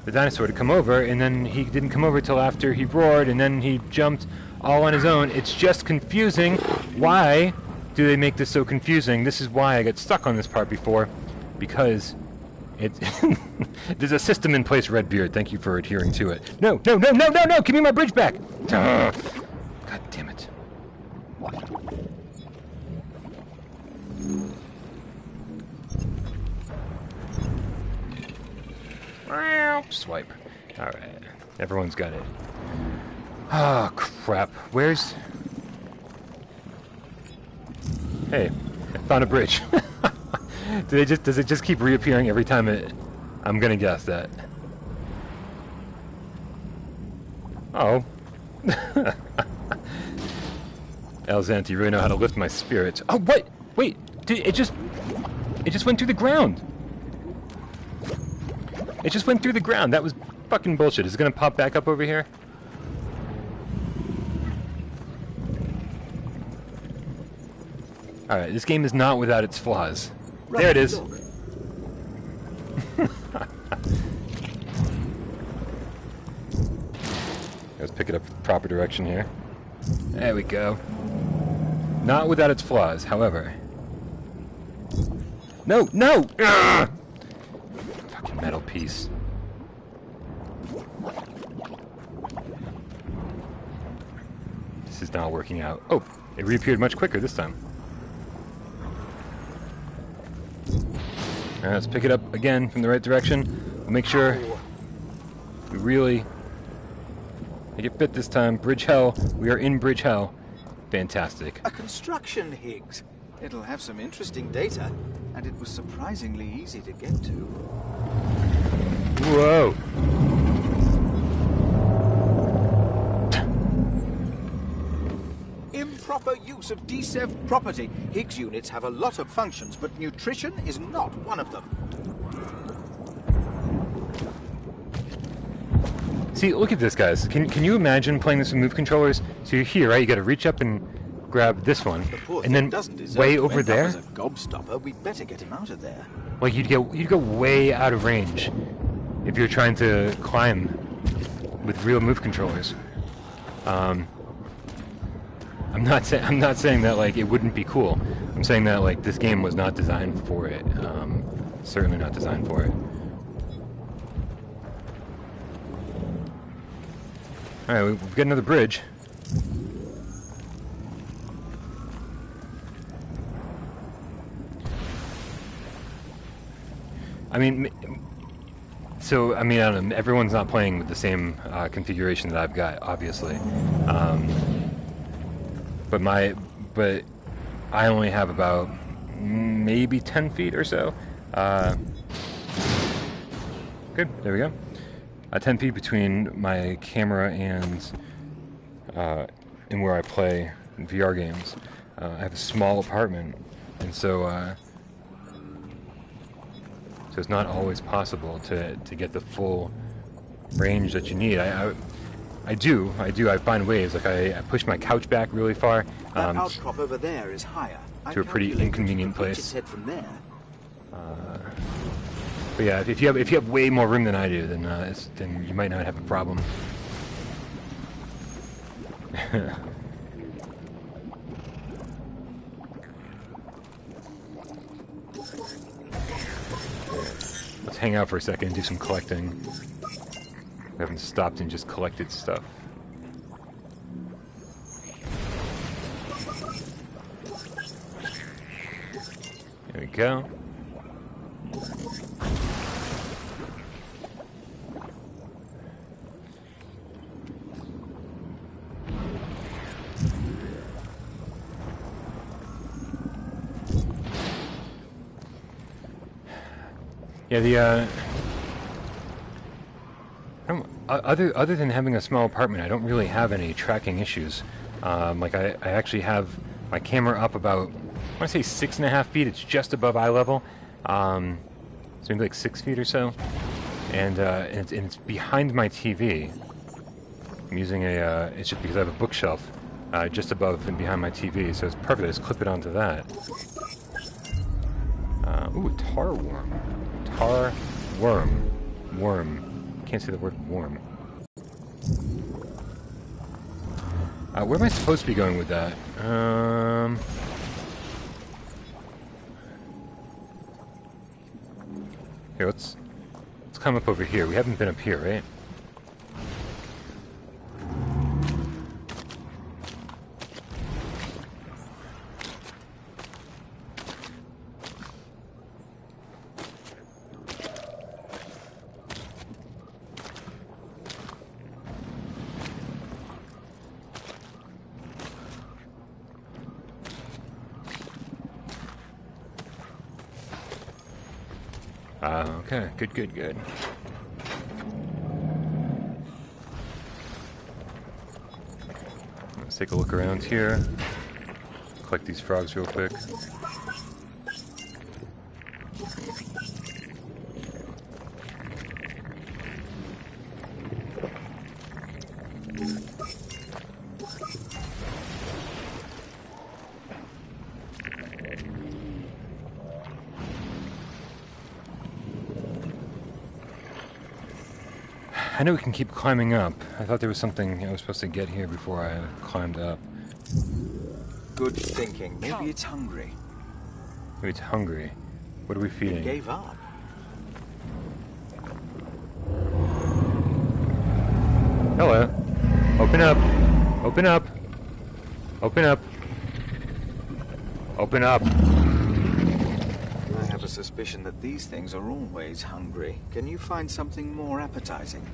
dinosaur to come over, and then he didn't come over till after he roared, and then he jumped all on his own. It's just confusing. Why do they make this so confusing? This is why I got stuck on this part before, because there's a system in place, Redbeard. Thank you for adhering to it. No! Give me my bridge back! God damn it. Swipe. Alright. Everyone's got it. Oh, crap. Where's... Hey, I found a bridge. Does it just keep reappearing every time it... I'm gonna guess that. Oh. Elzant, you really know how to lift my spirits. Oh, what? Wait, it just went through the ground. It just went through the ground. That was fucking bullshit. Is it gonna pop back up over here? Alright, this game is not without its flaws. Right, there it is. Let's pick it up in the proper direction here. There we go. Not without its flaws, however. No! Ugh! Fucking metal piece. This is not working out. Oh, it reappeared much quicker this time. Alright, let's pick it up again from the right direction. We'll make sure we really make it fit this time. Bridge hell. We are in bridge hell. Fantastic. A construction Higgs. It'll have some interesting data, and it was surprisingly easy to get to. Whoa! Improper use of DSEV property. Higgs units have a lot of functions, but nutrition is not one of them. See, look at this, guys. Can you imagine playing this with move controllers? So you're here, right? You got to reach up and grab this one, and then way over there. As a gobstopper, we'd better get him out of there. Like you'd go way out of range if you're trying to climb with real move controllers. I'm not saying that like it wouldn't be cool. I'm saying that like this game was not designed for it. Certainly not designed for it. All right, we've got another bridge. I mean, I don't know. Everyone's not playing with the same configuration that I've got, obviously. But but I only have about maybe 10 feet or so. Good, there we go. 10 feet between my camera and where I play VR games. I have a small apartment, and so it's not always possible to get the full range that you need. I do. I find ways. Like I push my couch back really far. That outcrop over there is higher. To a pretty inconvenient place. Head from there. But yeah, if you have way more room than I do, then you might not have a problem. Let's hang out for a second and do some collecting. We haven't stopped and just collected stuff. There we go. Yeah, other than having a small apartment, I don't really have any tracking issues. Like I actually have my camera up about, I want to say 6.5 feet. It's just above eye level, so maybe like 6 feet or so, and it's behind my TV. I'm using it's just because I have a bookshelf just above and behind my TV, so it's perfect. I just clip it onto that. Ooh, a tar worm. Tar worm. Worm. Can't say the word worm. Where am I supposed to be going with that? Here, let's come up over here. We haven't been up here, right? Okay, good. Let's take a look around here. Collect these frogs real quick. I know we can keep climbing up. I thought there was something I was supposed to get here before I climbed up. Good thinking. Maybe it's hungry. Maybe it's hungry. What are we feeding? It gave up. Hello. Open up. Open up. Open up. Open up. I have a suspicion that these things are always hungry. Can you find something more appetizing?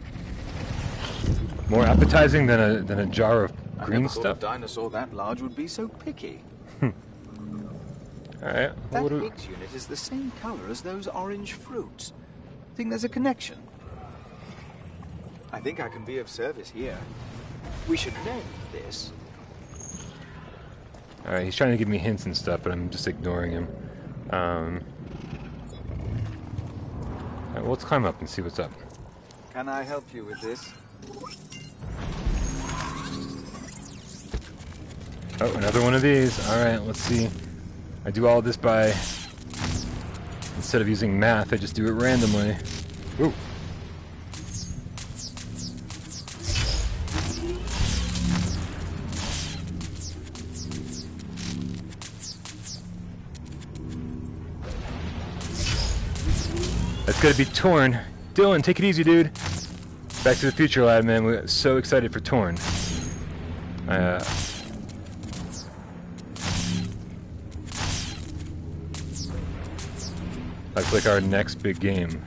More appetizing than a jar of green I never stuff? thought a dinosaur that large would be so picky. Alright. That Higgs unit is the same color as those orange fruits. Think there's a connection? I think I can be of service here. We should name this. Alright, he's trying to give me hints and stuff, but I'm just ignoring him. Alright, well, let's climb up and see what's up. Can I help you with this? Oh, another one of these. Alright, let's see. I do all this by... Instead of using math, I just do it randomly. Ooh. That's gotta be Torn. Dylan, take it easy, dude. Back to the Future lad, man. We're so excited for Torn. That's like our next big game.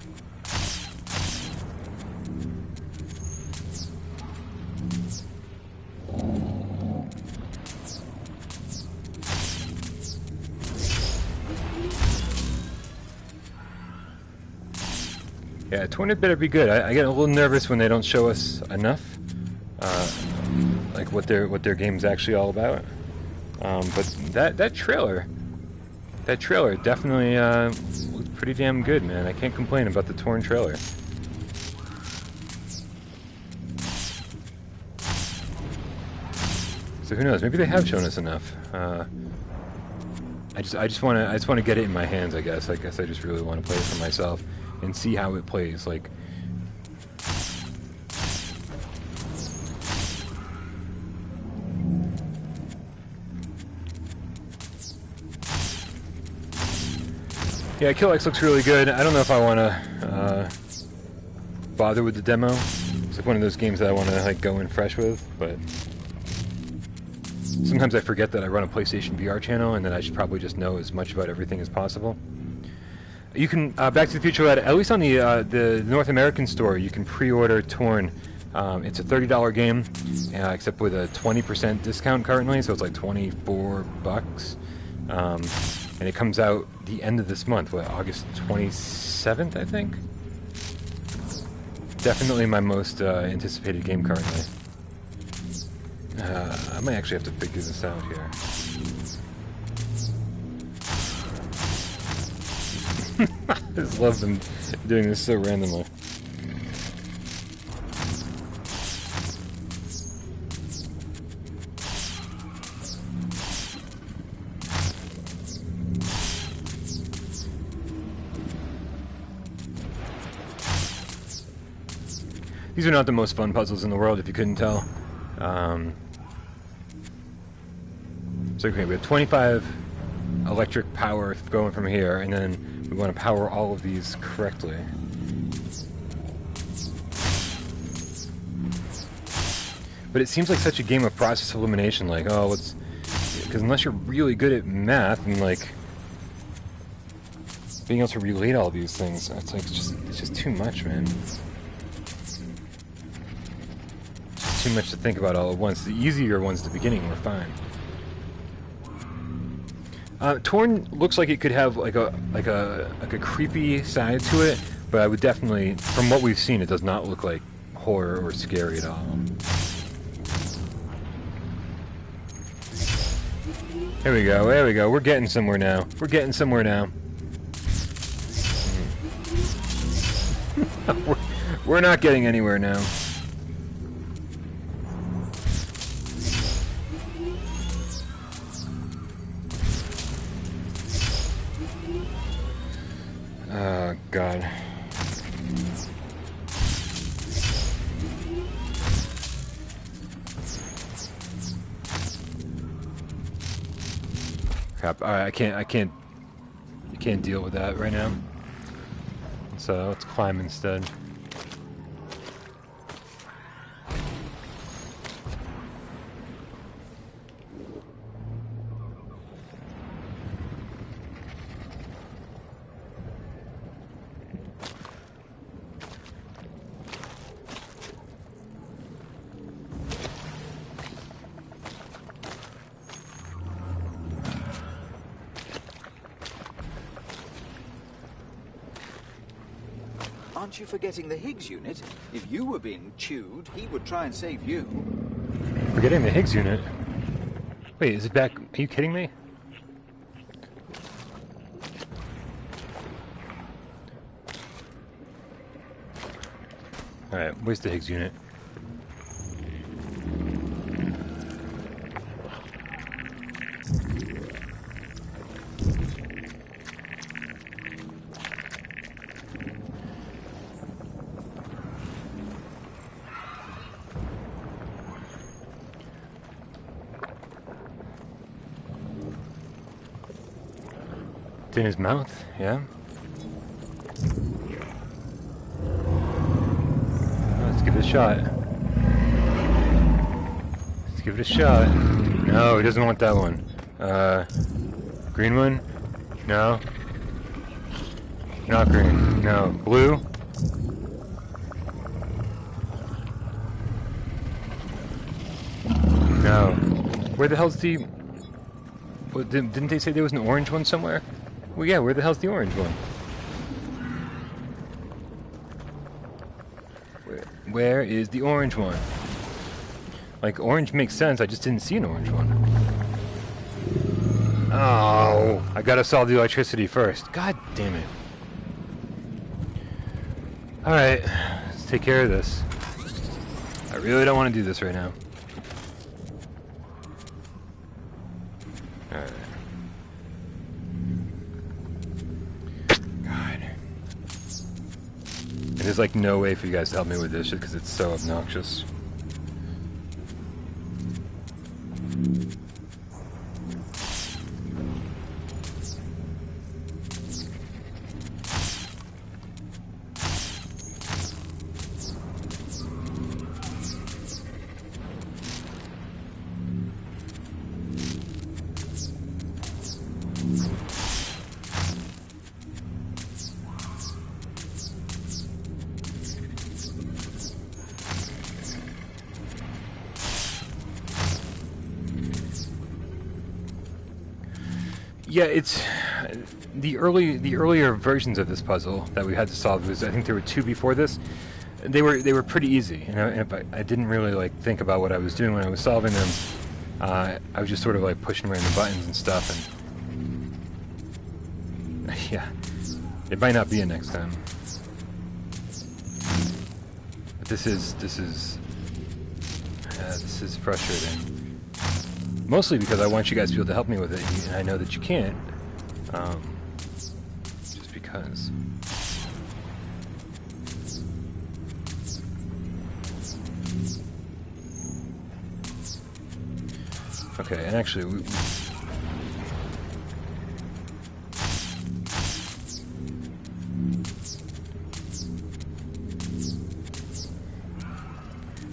Yeah, torn it better be good. I get a little nervous when they don't show us enough, like what their game's actually all about. But that trailer definitely looked pretty damn good, man. I can't complain about the torn trailer. So who knows? Maybe they have shown us enough. I just want to get it in my hands. I guess I just really want to play it for myself and see how it plays. Like, yeah, Kill X looks really good. I don't know if I want to bother with the demo. It's like one of those games that I want to like go in fresh with, but sometimes I forget that I run a PlayStation VR channel and that I should probably just know as much about everything as possible. You can, Back to the Future, at least on the North American store, you can pre-order Torn. It's a $30 game, except with a 20% discount currently, so it's like $24. And it comes out the end of this month, August 27th, I think? Definitely my most anticipated game currently. I might actually have to figure this out here. I just love them doing this so randomly. These are not the most fun puzzles in the world, if you couldn't tell. So okay, we have 25 electric power going from here, and then we want to power all of these correctly. But it seems like such a game of process elimination, like, oh, let's... Because unless you're really good at math and, like, being able to relate all these things, it's like, it's just too much, man. Just too much to think about all at once. The easier ones at the beginning were fine. Torn looks like it could have like a creepy side to it, but I would definitely, from what we've seen, it does not look like horror or scary at all. There we go, there we go. We're getting somewhere now. We're getting somewhere now. We're not getting anywhere now. Oh, God. Crap. Alright, I can't deal with that right now. So let's climb instead. Aren't you forgetting the Higgs unit? If you were being chewed, he would try and save you. Forgetting the Higgs unit? Wait, is it back? Are you kidding me? Alright, where's the Higgs unit? It's in his mouth, yeah? Let's give it a shot. Let's give it a shot. No, he doesn't want that one. Green one? No. Not green. No. Blue? No. Where the hell's the... What, didn't they say there was an orange one somewhere? Well, yeah, where the hell's the orange one? Where is the orange one? Like, orange makes sense, I just didn't see an orange one. Oh, I gotta solve the electricity first. God damn it. Alright, let's take care of this. I really don't want to do this right now. Alright. God. And there's like no way for you guys to help me with this shit because it's so obnoxious. Yeah, it's the earlier versions of this puzzle that we had to solve. I think there were 2 before this. They were pretty easy, and if I didn't really like think about what I was doing when I was solving them. I was just sort of like pushing random buttons and stuff, and yeah, it might not be a next time. But this is frustrating. Mostly because I want you guys to be able to help me with it, and I know that you can't. Just because. Okay, and actually,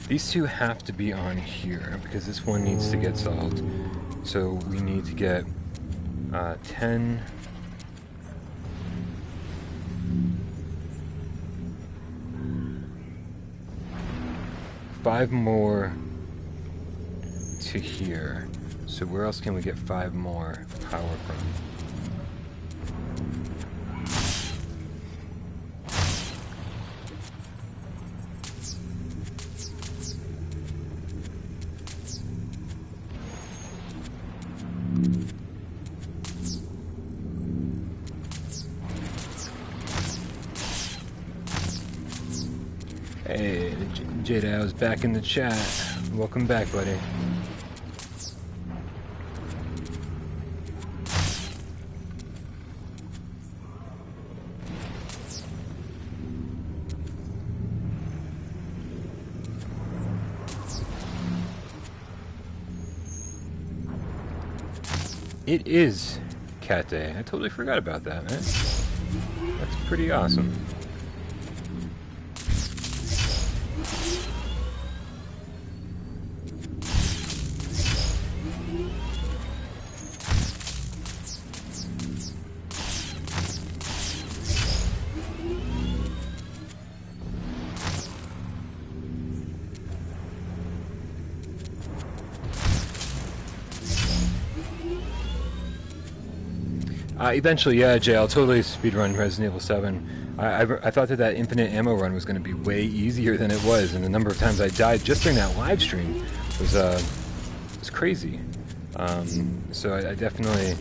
these 2 have to be on here, because this one needs to get solved. So we need to get 10... five more to here. So where else can we get 5 more power from? Hey, Jada, I was back in the chat. Welcome back, buddy. It is Cat Day. I totally forgot about that, man. That's pretty awesome. Eventually, yeah, Jay, I'll totally speedrun Resident Evil 7. I thought that infinite ammo run was going to be way easier than it was, and the number of times I died just during that live stream was crazy. So I definitely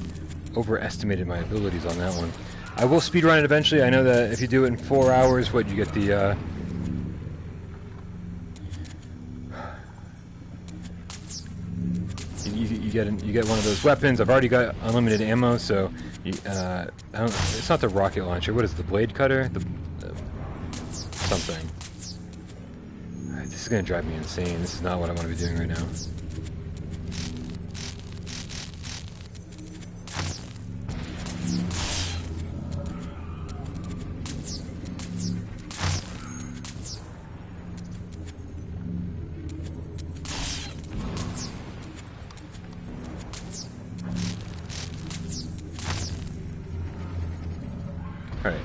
overestimated my abilities on that one. I will speedrun it eventually. I know that if you do it in 4 hours, you get the... You get one of those weapons. I've already got unlimited ammo, so it's not the rocket launcher. What is it, the blade cutter? Something. Alright, this is gonna drive me insane. This is not what I want to be doing right now. Alright.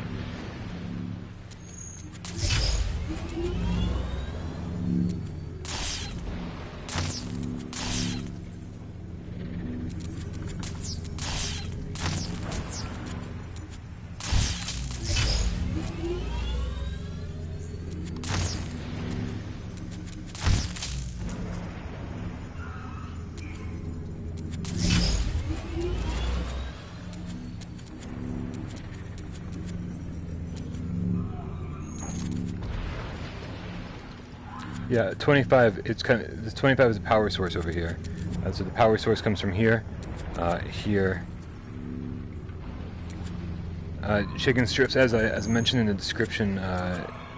Yeah, 25. It's kind of this 25 is the power source over here. So the power source comes from here, here. Chicken strips, as I mentioned in the description,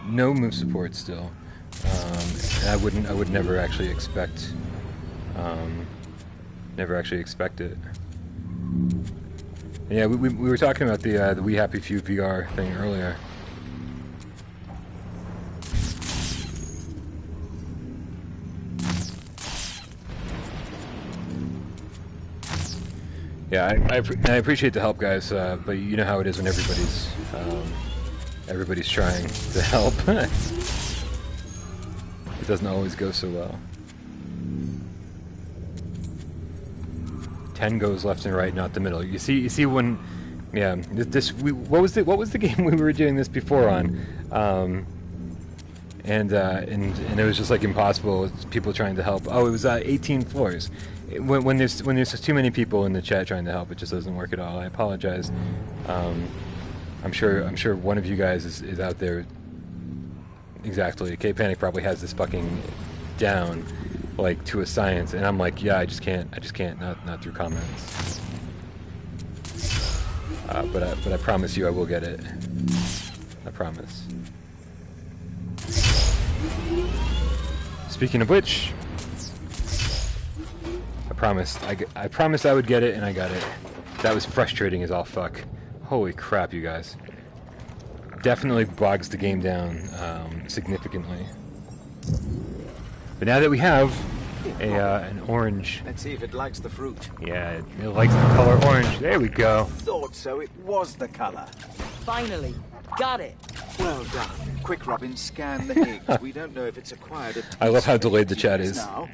no move support still. And I would never actually expect, it. Yeah, we were talking about the We Happy Few VR thing earlier. Yeah, I appreciate the help, guys, but you know how it is when everybody's trying to help. It doesn't always go so well. 10 goes left and right, not the middle. You see when, yeah. What was the game we were doing this before on? And it was just like impossible. It's people trying to help. Oh, it was 18 floors. When there's too many people in the chat trying to help, it just doesn't work at all. I apologize. I'm sure one of you guys is out there. Exactly. K-Panic probably has this fucking down, like, to a science, and I'm like, yeah, I just can't. Not through comments. But I promise you, I will get it. I promise. Speaking of which, I promised I would get it, and I got it. That was frustrating as all fuck. Holy crap, you guys. Definitely bogs the game down significantly. But now that we have an orange... Let's see if it likes the fruit. Yeah, it likes the color orange. There we go. Thought so. It was the color. Finally, got it. Well done. Quick, Robin, scan the Higgs. We don't know if it's acquired a taste. I love how delayed the chat is. Now.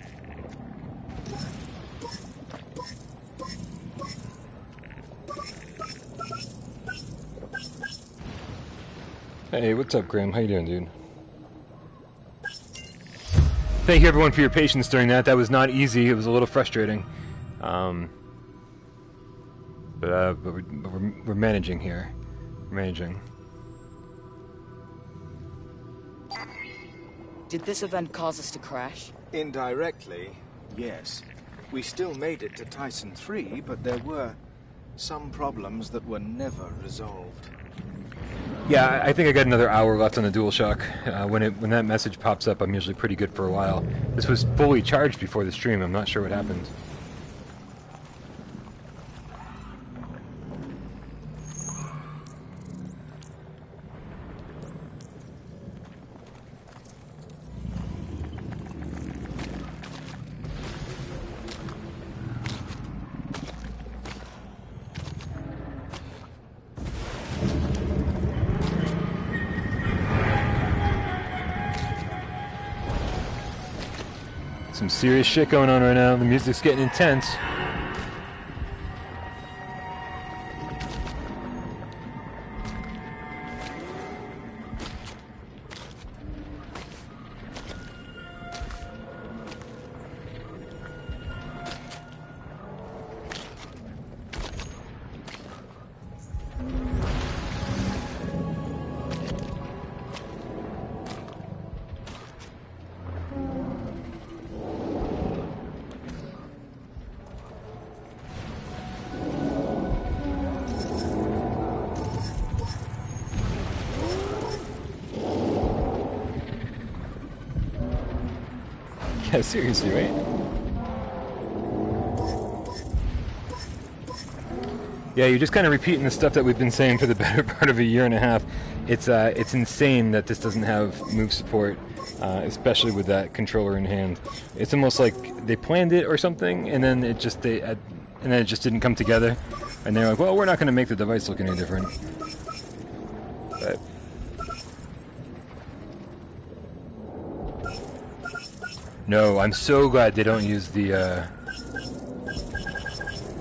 Hey, what's up, Graham? How you doing, dude? Thank you, everyone, for your patience during that. That was not easy. It was a little frustrating. But we're managing here. We're managing. Did this event cause us to crash? Indirectly, yes. We still made it to Tyson 3, but there were some problems that were never resolved. Yeah, I think I got another hour left on the DualShock. When that message pops up, I'm usually pretty good for a while. This was fully charged before the stream. I'm not sure what happened. Some serious shit going on right now. The music's getting intense. Yeah, seriously, right? Yeah, you're just kind of repeating the stuff that we've been saying for the better part of a year and a half. It's insane that this doesn't have move support, especially with that controller in hand. It's almost like they planned it or something, and then it just didn't come together. And they're like, well, we're not going to make the device look any different. But no, I'm so glad they don't use the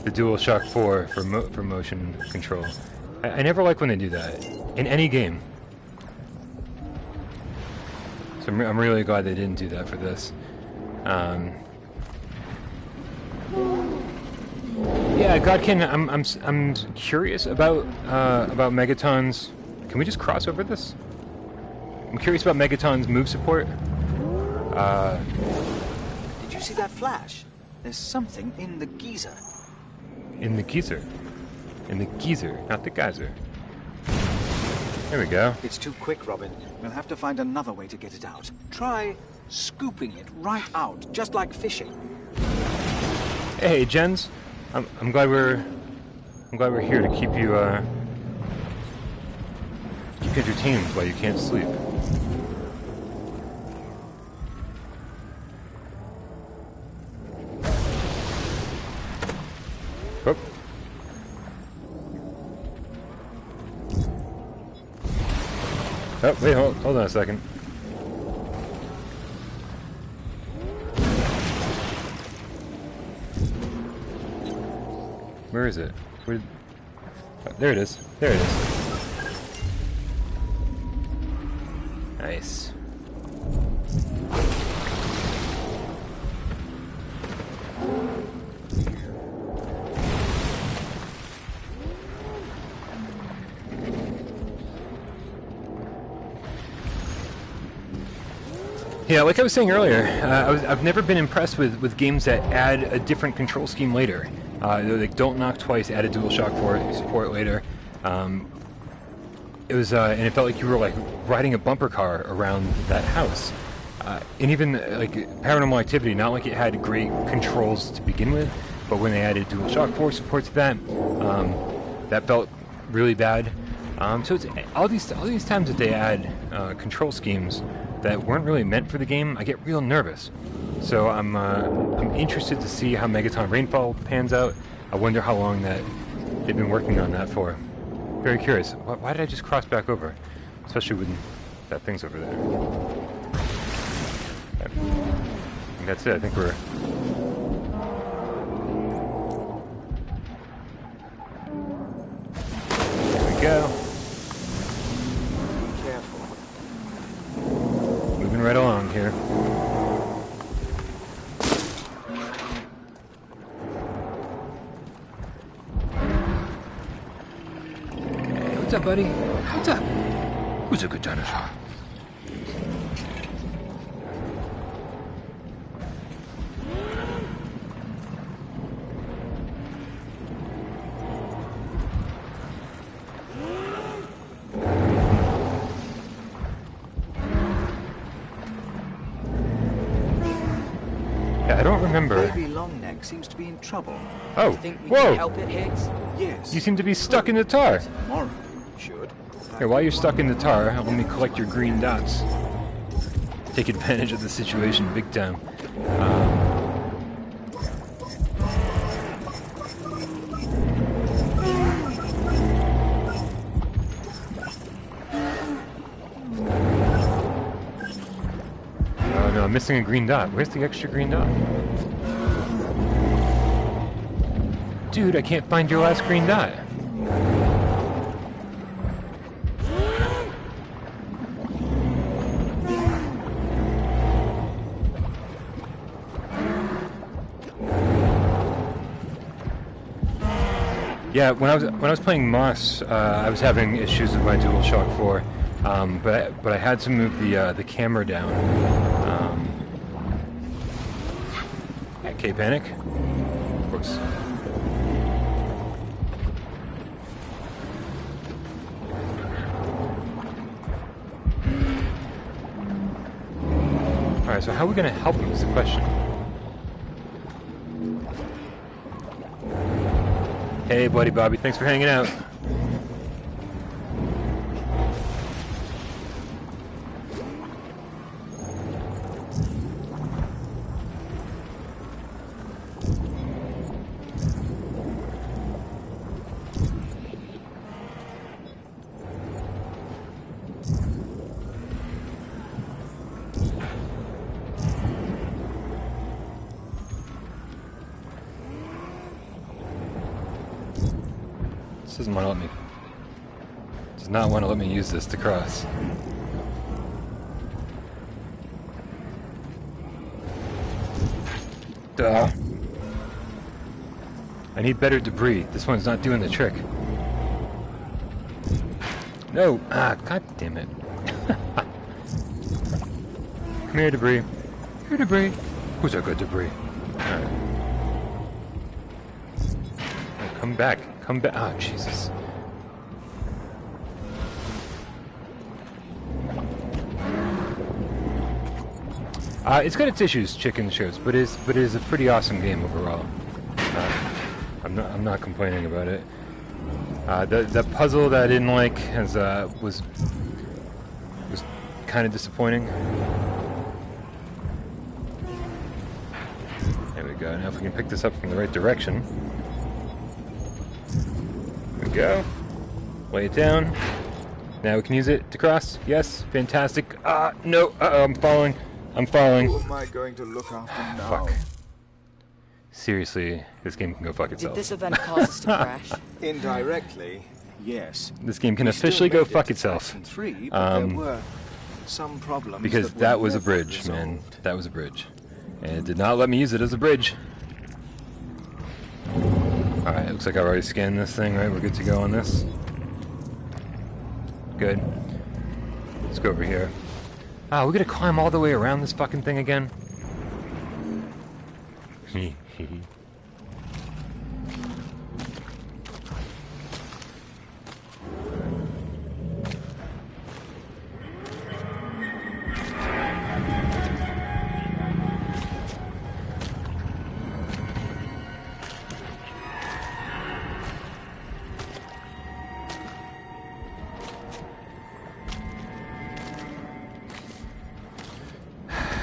DualShock 4 for motion control. I never like when they do that in any game. So I'm really glad they didn't do that for this. Yeah, Godkin, I'm curious about Megaton's. Can we just cross over this? I'm curious about Megaton's move support. Did you see that flash? There's something in the geyser. In the geyser. In the geyser, not the geyser. There we go. It's too quick, Robin. We'll have to find another way to get it out. Try scooping it right out, just like fishing. Hey, Jens. I'm glad we're here to keep you entertained while you can't sleep. Oh. Oh, wait, hold on a second. Where is it? Oh, there it is. There it is. Nice. Yeah, like I was saying earlier, I've never been impressed with games that add a different control scheme later. Like Don't Knock Twice added DualShock 4 support later. It was, and it felt like you were like riding a bumper car around that house. And even like Paranormal Activity, not like it had great controls to begin with, but when they added DualShock 4 support to that, that felt really bad. So it's all these times that they add control schemes that weren't really meant for the game, I get real nervous. So I'm interested to see how Megaton Rainfall pans out. I wonder how long that they've been working on that for. Very curious. Why did I just cross back over? Especially when that thing's over there. I think that's it. I think we're... There we go. Right along here. Hey, what's up, buddy? What's up? Who's a good dinosaur? I don't remember. Baby Longneck seems to be in trouble. Oh, Think we whoa! can help it, Higgs? Yes. You seem to be stuck in the tar. Tomorrow, should. Here, while you're stuck in the tar, let me collect your green dots. Take advantage of the situation big time. I'm missing a green dot. Where's the extra green dot? Dude, I can't find your last green dot. Yeah, when I was playing Moss, I was having issues with my DualShock 4, but I had to move the camera down. Okay, panic. Of course. Alright, so how are we going to help him is the question. Hey, buddy Bobby, thanks for hanging out. Doesn't want to let me. Does not want to let me use this to cross. Duh. I need better debris. This one's not doing the trick. No! Ah, god damn it. Come here, debris. Your debris. Who's our good debris? Alright. Oh, come back. Come back. Oh, Jesus. It's got its issues, chicken shows, but it is a pretty awesome game overall. I'm not complaining about it. The puzzle that I didn't like was kind of disappointing. There we go. Now if we can pick this up from the right direction. There we go. Lay it down. Now we can use it to cross. Yes, fantastic. No. I'm falling. I'm falling. Who am I going to look after now? Fuck. Seriously, this game can go fuck itself. Did this event cause us to crash? Indirectly, yes. This game can We officially still go made it fuck to itself. Section 3, but there were some problems Because that that were was a never bridge, man. resolved. That was a bridge. And it did not let me use it as a bridge. Alright, looks like I've already scanned this thing, right? We're good to go on this. Good. Let's go over here. Ah, we gotta climb all the way around this fucking thing again?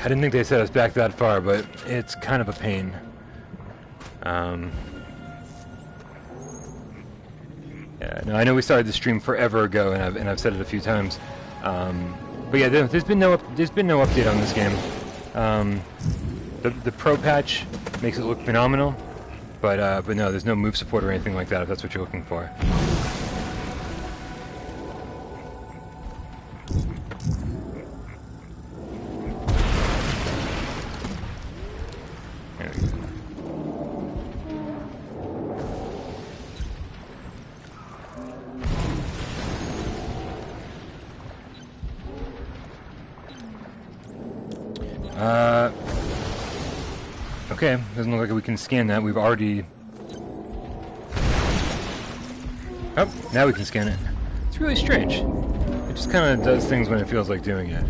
I didn't think they set us back that far, but it's kind of a pain. Yeah, no, I know we started the stream forever ago, and I've said it a few times. But yeah, there's been no update on this game. The Pro patch makes it look phenomenal, but no, there's no move support or anything like that. If that's what you're looking for. There we go. Okay, doesn't look like we can scan that. We've already... Oh, now we can scan it. It's really strange. It just kind of does things when it feels like doing it.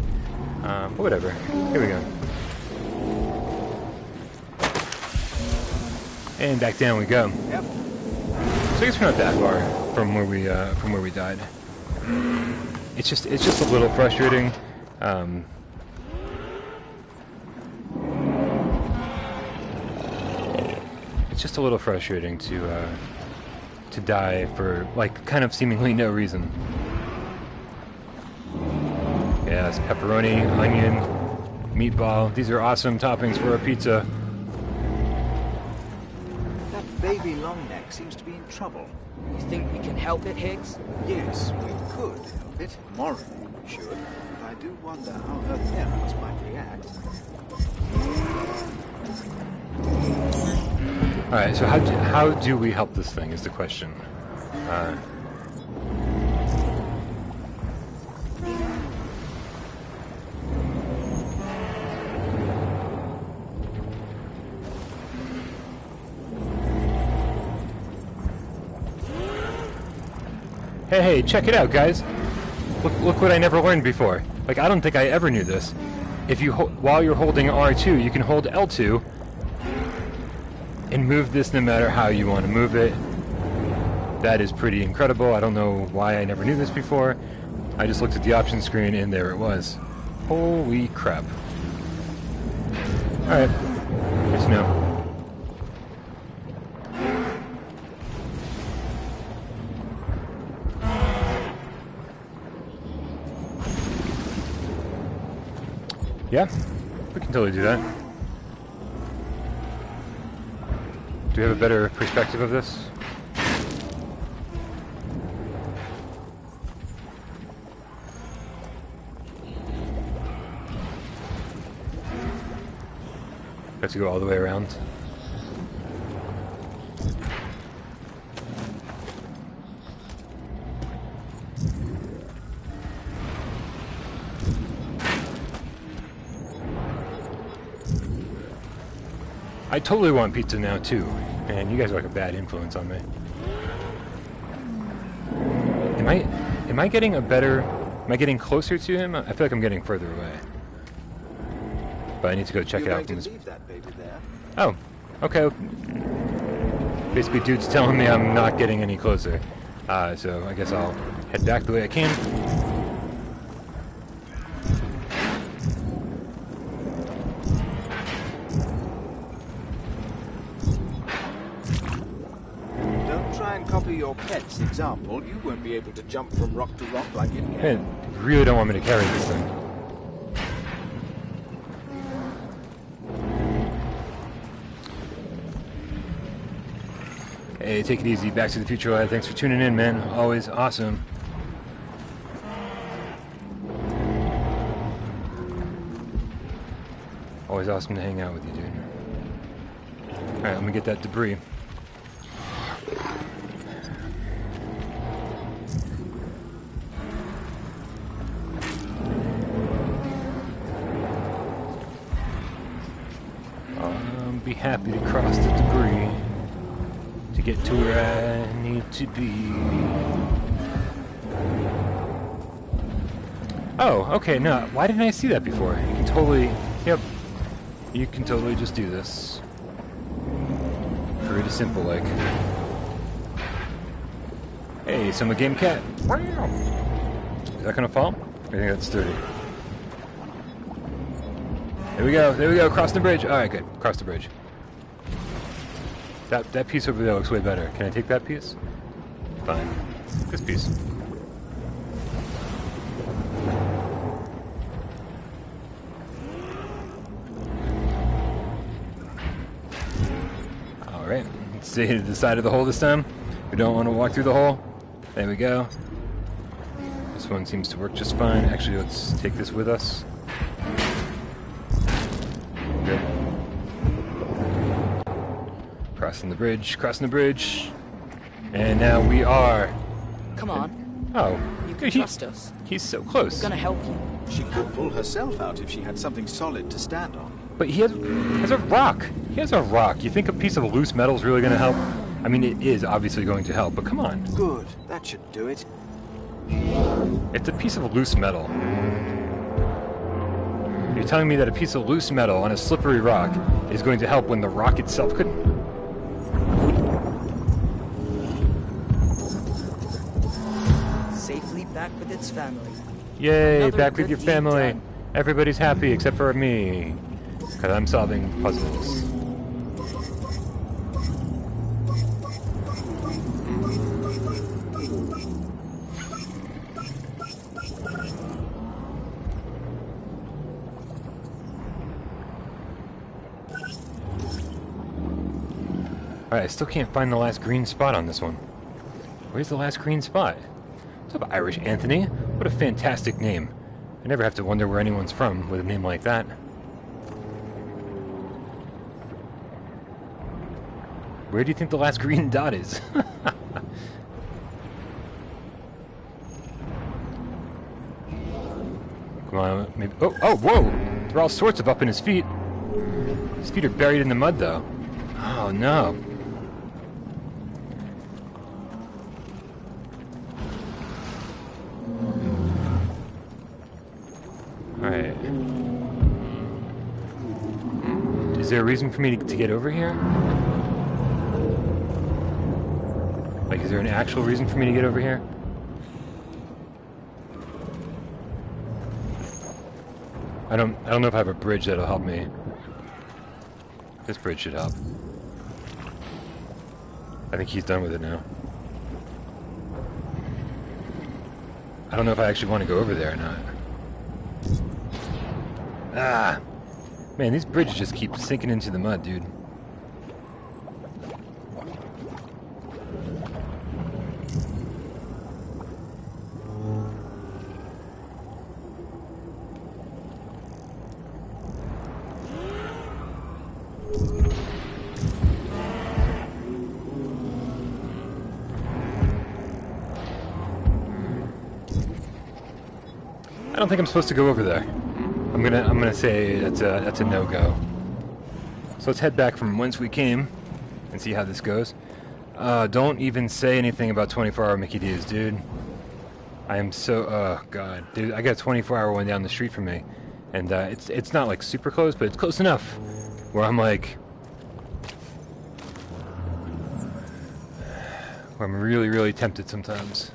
But whatever. Here we go. And back down we go. Yep. So I guess we're not that far from where we died. It's just a little frustrating. It's just a little frustrating to die for like kind of seemingly no reason. Yes, pepperoni, onion, meatball. These are awesome toppings for a pizza. That baby longneck seems to be in trouble. You think we can help it, Higgs? Yes, we could help it. Morally, we should. But I do wonder how her parents might react. Alright, so how do we help this thing is the question. Hey, check it out, guys. Look what I never learned before. Like, I don't think I ever knew this. If you while you're holding R2, you can hold L2 and move this no matter how you want to move it. That is pretty incredible. I don't know why I never knew this before. I just looked at the options screen and there it was. Holy crap. Alright. Good to know. Yeah, we can totally do that. Do we have a better perspective of this? Have to go all the way around. I totally want pizza now too. Man, you guys are like a bad influence on me. Am I getting a better? Am I getting closer to him? I feel like I'm getting further away. But I need to go check it out from this. Leave that baby there. Oh, okay. Basically, dude's telling me I'm not getting any closer. So I guess I'll head back the way I came. Don't try and copy your pet's example. You won't be able to jump from rock to rock like it. Man, you really don't want me to carry this thing. Hey, take it easy. Back to the Future Lad. Thanks for tuning in, man. Always awesome. Always awesome to hang out with you, dude. Alright, let me get that debris. I'll be happy to cross the debris to get to where I need to be. Oh, okay, no, why didn't I see that before? You can totally, yep, you can totally just do this. Pretty simple, like. Hey, Summer Game Cat. Is that gonna fall? I think that's sturdy. There we go, cross the bridge. Alright, good, cross the bridge. That piece over there looks way better. Can I take that piece? Fine. This piece. Alright, let's stay to the side of the hole this time. We don't want to walk through the hole. There we go. This one seems to work just fine. Actually, let's take this with us. Good. Crossing the bridge. And now we are... Come on. Oh. You can trust us. He's so close. We're gonna help you. She could pull herself out if she had something solid to stand on. But he has a rock. He has a rock. You think a piece of loose metal is really going to help? I mean, it is obviously going to help, but come on. Good. That should do it. It's a piece of loose metal. You're telling me that a piece of loose metal on a slippery rock is going to help when the rock itself couldn't? Safely back with its family. Yay, Another back with good your deed family. done. Everybody's happy except for me. Because I'm solving puzzles. Alright, I still can't find the last green spot on this one. Where's the last green spot? What's up, Irish Anthony? What a fantastic name. I never have to wonder where anyone's from with a name like that. Where do you think the last green dot is? Come on, maybe... Oh, whoa! There are all sorts of up in his feet. His feet are buried in the mud, though. Oh, no. Alright. Is there a reason for me to get over here? Like, is there an actual reason for me to get over here? I don't know if I have a bridge that'll help me. This bridge should help. I think he's done with it now. I don't know if I actually want to go over there or not. Ah! Man, these bridges just keep sinking into the mud, dude. I don't think I'm supposed to go over there. I'm gonna say that's a no-go. So let's head back from whence we came and see how this goes. Don't even say anything about 24-hour Mickey D's, dude. I am so... Oh, God. Dude, I got a 24-hour one down the street from me. And it's not, like, super close, but it's close enough. Where I'm, like... Where I'm really, really tempted sometimes.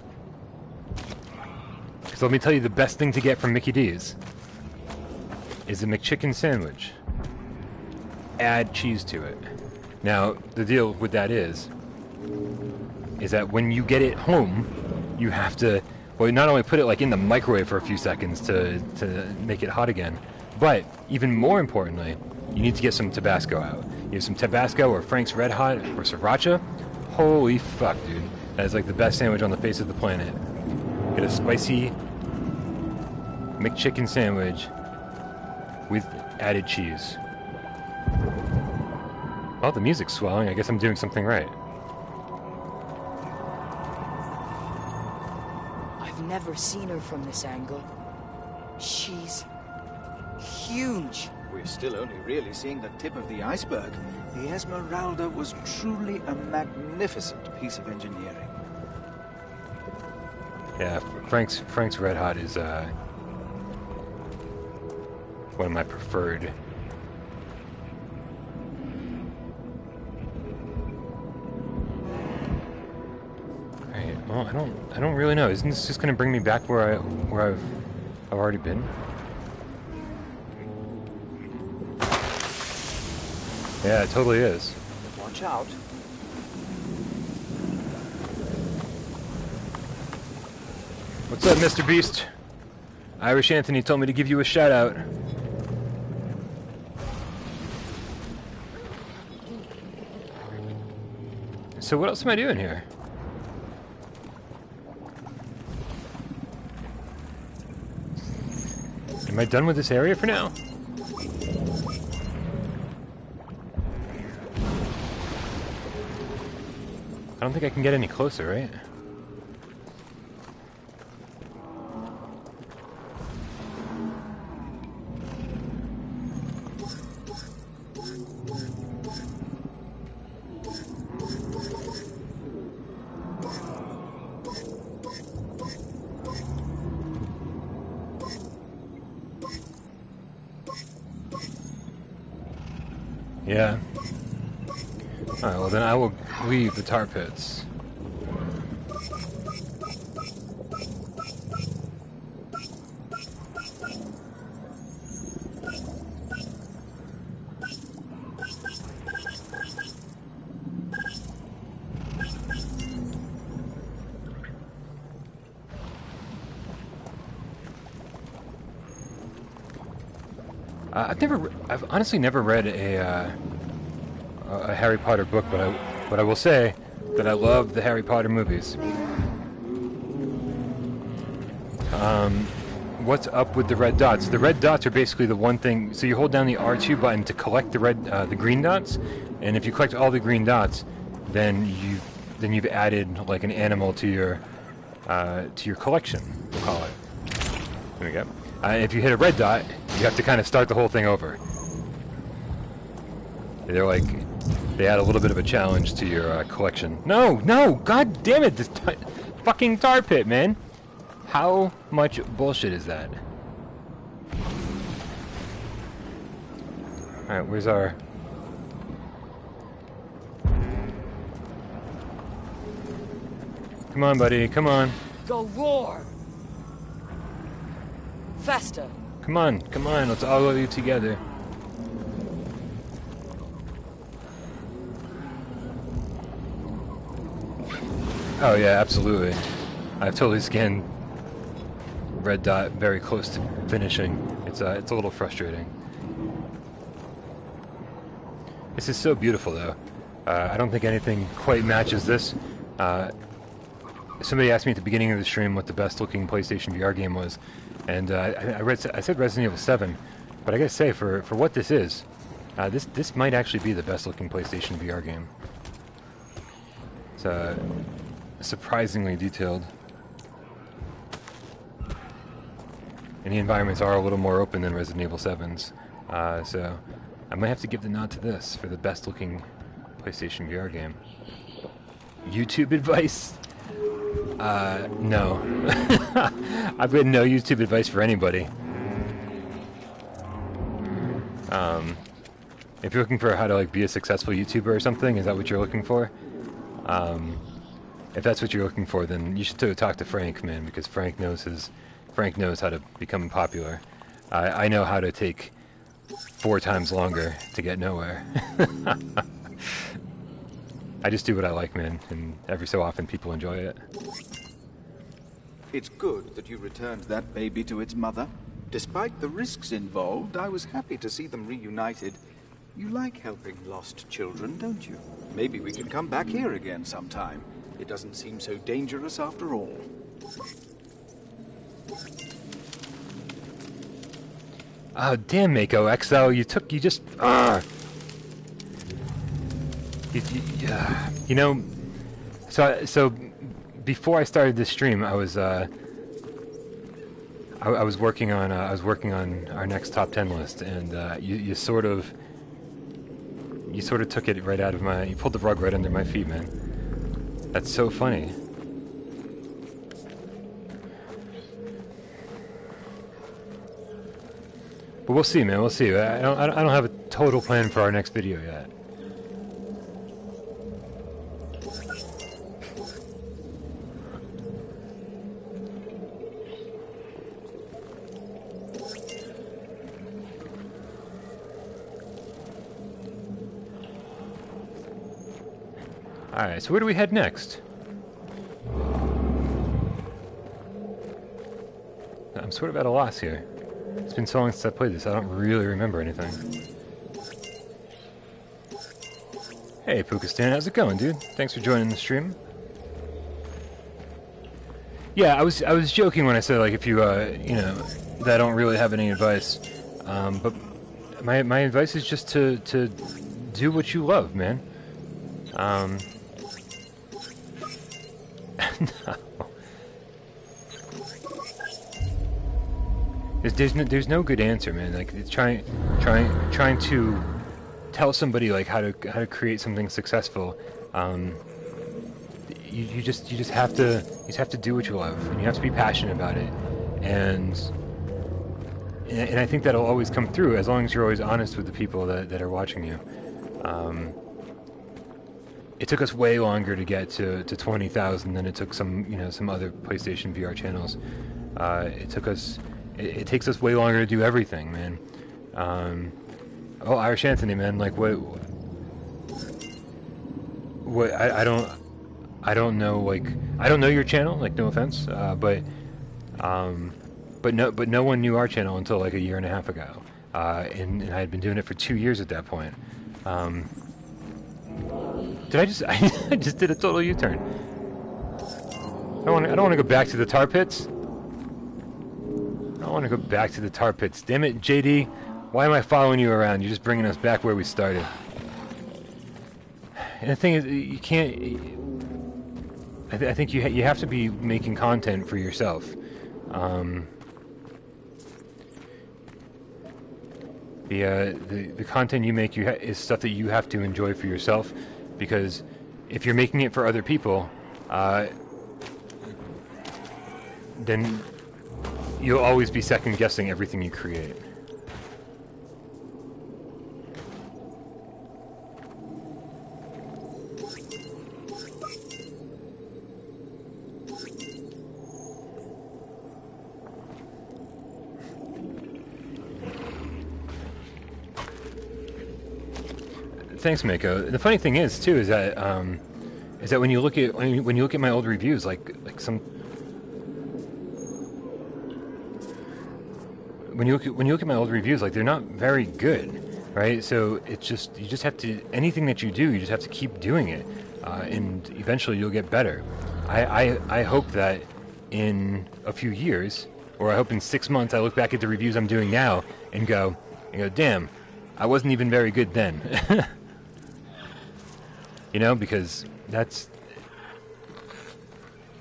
Because let me tell you, the best thing to get from Mickey D's is a McChicken sandwich. Add cheese to it. Now, the deal with that is that when you get it home, you have to, well, not only put it like in the microwave for a few seconds to make it hot again, but even more importantly, you need to get some Tabasco out. You have some Tabasco or Frank's Red Hot or Sriracha. Holy fuck, dude. That is like the best sandwich on the face of the planet. Get a spicy McChicken sandwich with added cheese. Well, the music's swelling. I guess I'm doing something right. I've never seen her from this angle. She's huge. We're still only really seeing the tip of the iceberg. The Esmeralda was truly a magnificent piece of engineering. Yeah, Frank's Red Hot is one of my preferred. Alright, well, I don't really know. Isn't this just gonna bring me back where I've already been? Yeah, it totally is. Watch out. What's up, Mr. Beast? Irish Anthony told me to give you a shout out. So what else am I doing here? Am I done with this area for now? I don't think I can get any closer, right? Yeah. Alright, well then I will leave the tar pits. I've honestly never read a Harry Potter book, but I will say that I love the Harry Potter movies. What's up with the red dots? The red dots are basically the one thing. So you hold down the R2 button to collect the green dots, and if you collect all the green dots, then you've added like an animal to your collection. We'll call it. There we go. If you hit a red dot, you have to kind of start the whole thing over. They add a little bit of a challenge to your collection. No, god damn it, this fucking tar pit, man. How much bullshit is that? Alright, where's our... Come on, buddy, come on. Go roar! Faster! Come on, let's all go you together. Oh yeah, absolutely. I've totally scanned red dot very close to finishing. It's a little frustrating. This is so beautiful though. I don't think anything quite matches this. Somebody asked me at the beginning of the stream what the best looking PlayStation VR game was, and I said Resident Evil 7, but I gotta say for what this is, this might actually be the best looking PlayStation VR game. It's surprisingly detailed, and the environments are a little more open than Resident Evil 7's. So I might have to give the nod to this for the best looking PlayStation VR game. YouTube advice? No. I've got no YouTube advice for anybody. If you're looking for how to like be a successful YouTuber or something, is that what you're looking for? If that's what you're looking for, then you should talk to Frank, man, because Frank knows how to become popular. I know how to take 4 times longer to get nowhere. I just do what I like, man, and every so often people enjoy it. It's good that you returned that baby to its mother. Despite the risks involved, I was happy to see them reunited. You like helping lost children, don't you? Maybe we can come back here again sometime. It doesn't seem so dangerous after all. Oh, damn, Mako XO, you know, so before I started this stream, I was working on our next top 10 list, and you sort of took it right out of you pulled the rug right under my feet, man. That's so funny. But we'll see, man. We'll see. I don't have a total plan for our next video yet. Alright, so where do we head next? I'm sort of at a loss here. It's been so long since I played this, I don't really remember anything. Hey, Pukistan, how's it going, dude? Thanks for joining the stream. Yeah, I was joking when I said, like, if you, you know, that I don't really have any advice. But my advice is just to do what you love, man. No. There's no good answer, man. Like, it's trying to tell somebody like how to create something successful. You just have to do what you love, and you have to be passionate about it, and I think that'll always come through as long as you're always honest with the people that are watching you. It took us way longer to get to 20,000 than it took some other PlayStation VR channels. It takes us way longer to do everything, man. Oh, Irish Anthony, man, like what I don't know, like I don't know your channel, like no offense, but no one knew our channel until like a year and a half ago, and I had been doing it for 2 years at that point. I just did a total U-turn. I don't want to go back to the tar pits. I don't want to go back to the tar pits. Damn it, JD. Why am I following you around? You're just bringing us back where we started. And the thing is, you can't... I think you have to be making content for yourself. The content you make is stuff that you have to enjoy for yourself, because if you're making it for other people, then you'll always be second guessing everything you create. Thanks, Mako. The funny thing is, too, is that when you look at my old reviews, like some. When you look at my old reviews, like they're not very good, right? So it's just you just have to, anything that you do, you just have to keep doing it, and eventually you'll get better. I hope that in a few years, or I hope in 6 months, I look back at the reviews I'm doing now and go, damn, I wasn't even very good then. You know, because that's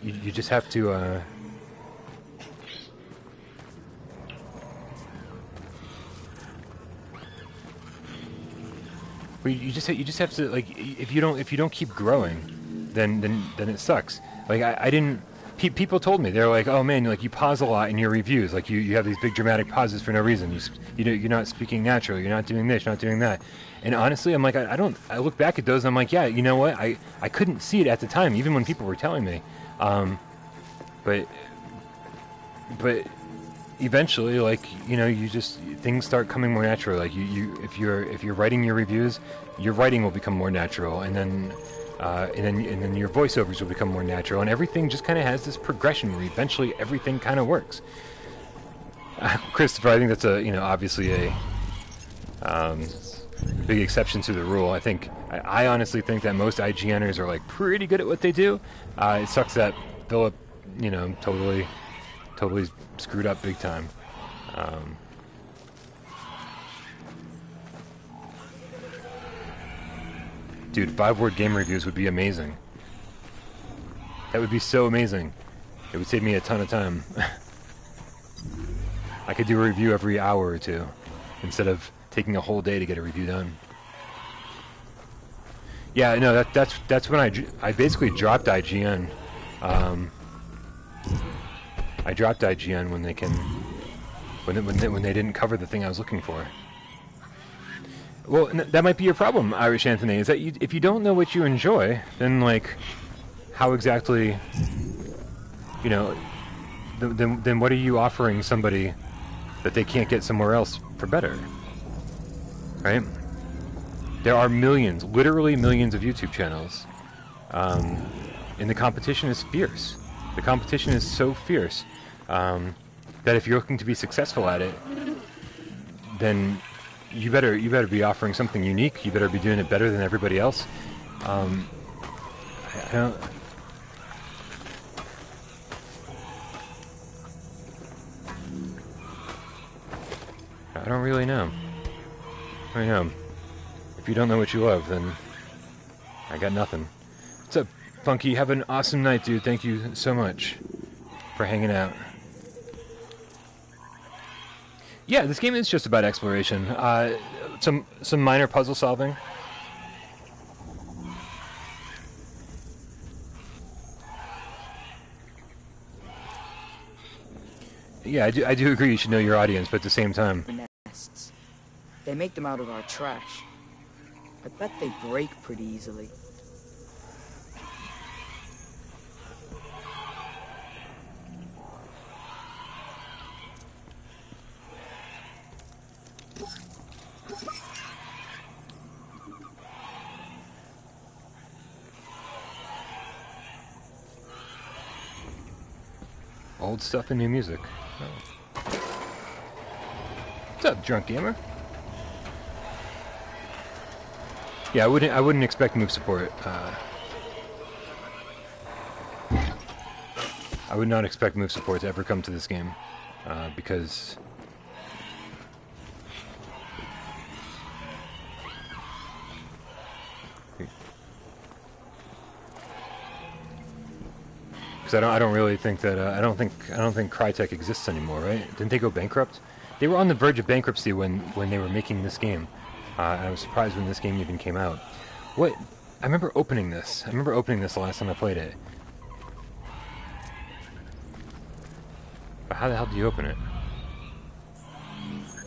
you just have to. But you just have to, like, if you don't keep growing, then it sucks. Like I didn't. People told me, they're like, oh man, like you pause a lot in your reviews, like you have these big dramatic pauses for no reason. You're not speaking natural. You're not doing this. You're not doing that. And honestly, I'm like, I look back at those and I'm like, yeah, you know what? I couldn't see it at the time, even when people were telling me. But eventually, like, you know, things start coming more natural. Like if you're writing your reviews, your writing will become more natural, and then your voiceovers will become more natural, and everything just kind of has this progression where eventually everything kind of works. Christopher, I think that's obviously a big exception to the rule. I honestly think that most IGNers are like pretty good at what they do. It sucks that Philip, totally screwed up big time. Dude, 5-word game reviews would be amazing. That would be so amazing. It would save me a ton of time. I could do a review every hour or two instead of taking a whole day to get a review done. Yeah, no, that's when I basically dropped IGN. I dropped IGN when they didn't cover the thing I was looking for. Well, that might be your problem, Irish Anthony, is that if you don't know what you enjoy, then, like, how exactly, then what are you offering somebody that they can't get somewhere else for better? Right? There are millions, literally millions of YouTube channels, and the competition is fierce. The competition is so fierce that if you're looking to be successful at it, then you better be offering something unique. You better be doing it better than everybody else. I don't really know. I know. If you don't know what you love, then I got nothing. What's up, Funky? Have an awesome night, dude. Thank you so much for hanging out. Yeah, this game is just about exploration. Some minor puzzle solving. Yeah, I do agree you should know your audience, but at the same time... Nests. They make them out of our trash. I bet they break pretty easily. Old stuff and new music. Oh. What's up, drunk gamer? Yeah, I wouldn't expect move support. I would not expect move support to ever come to this game, because I don't really think that I don't think Crytek exists anymore, right? Didn't they go bankrupt? They were on the verge of bankruptcy when they were making this game. I was surprised when this game even came out. What? I remember opening this. the last time I played it. But how the hell do you open it?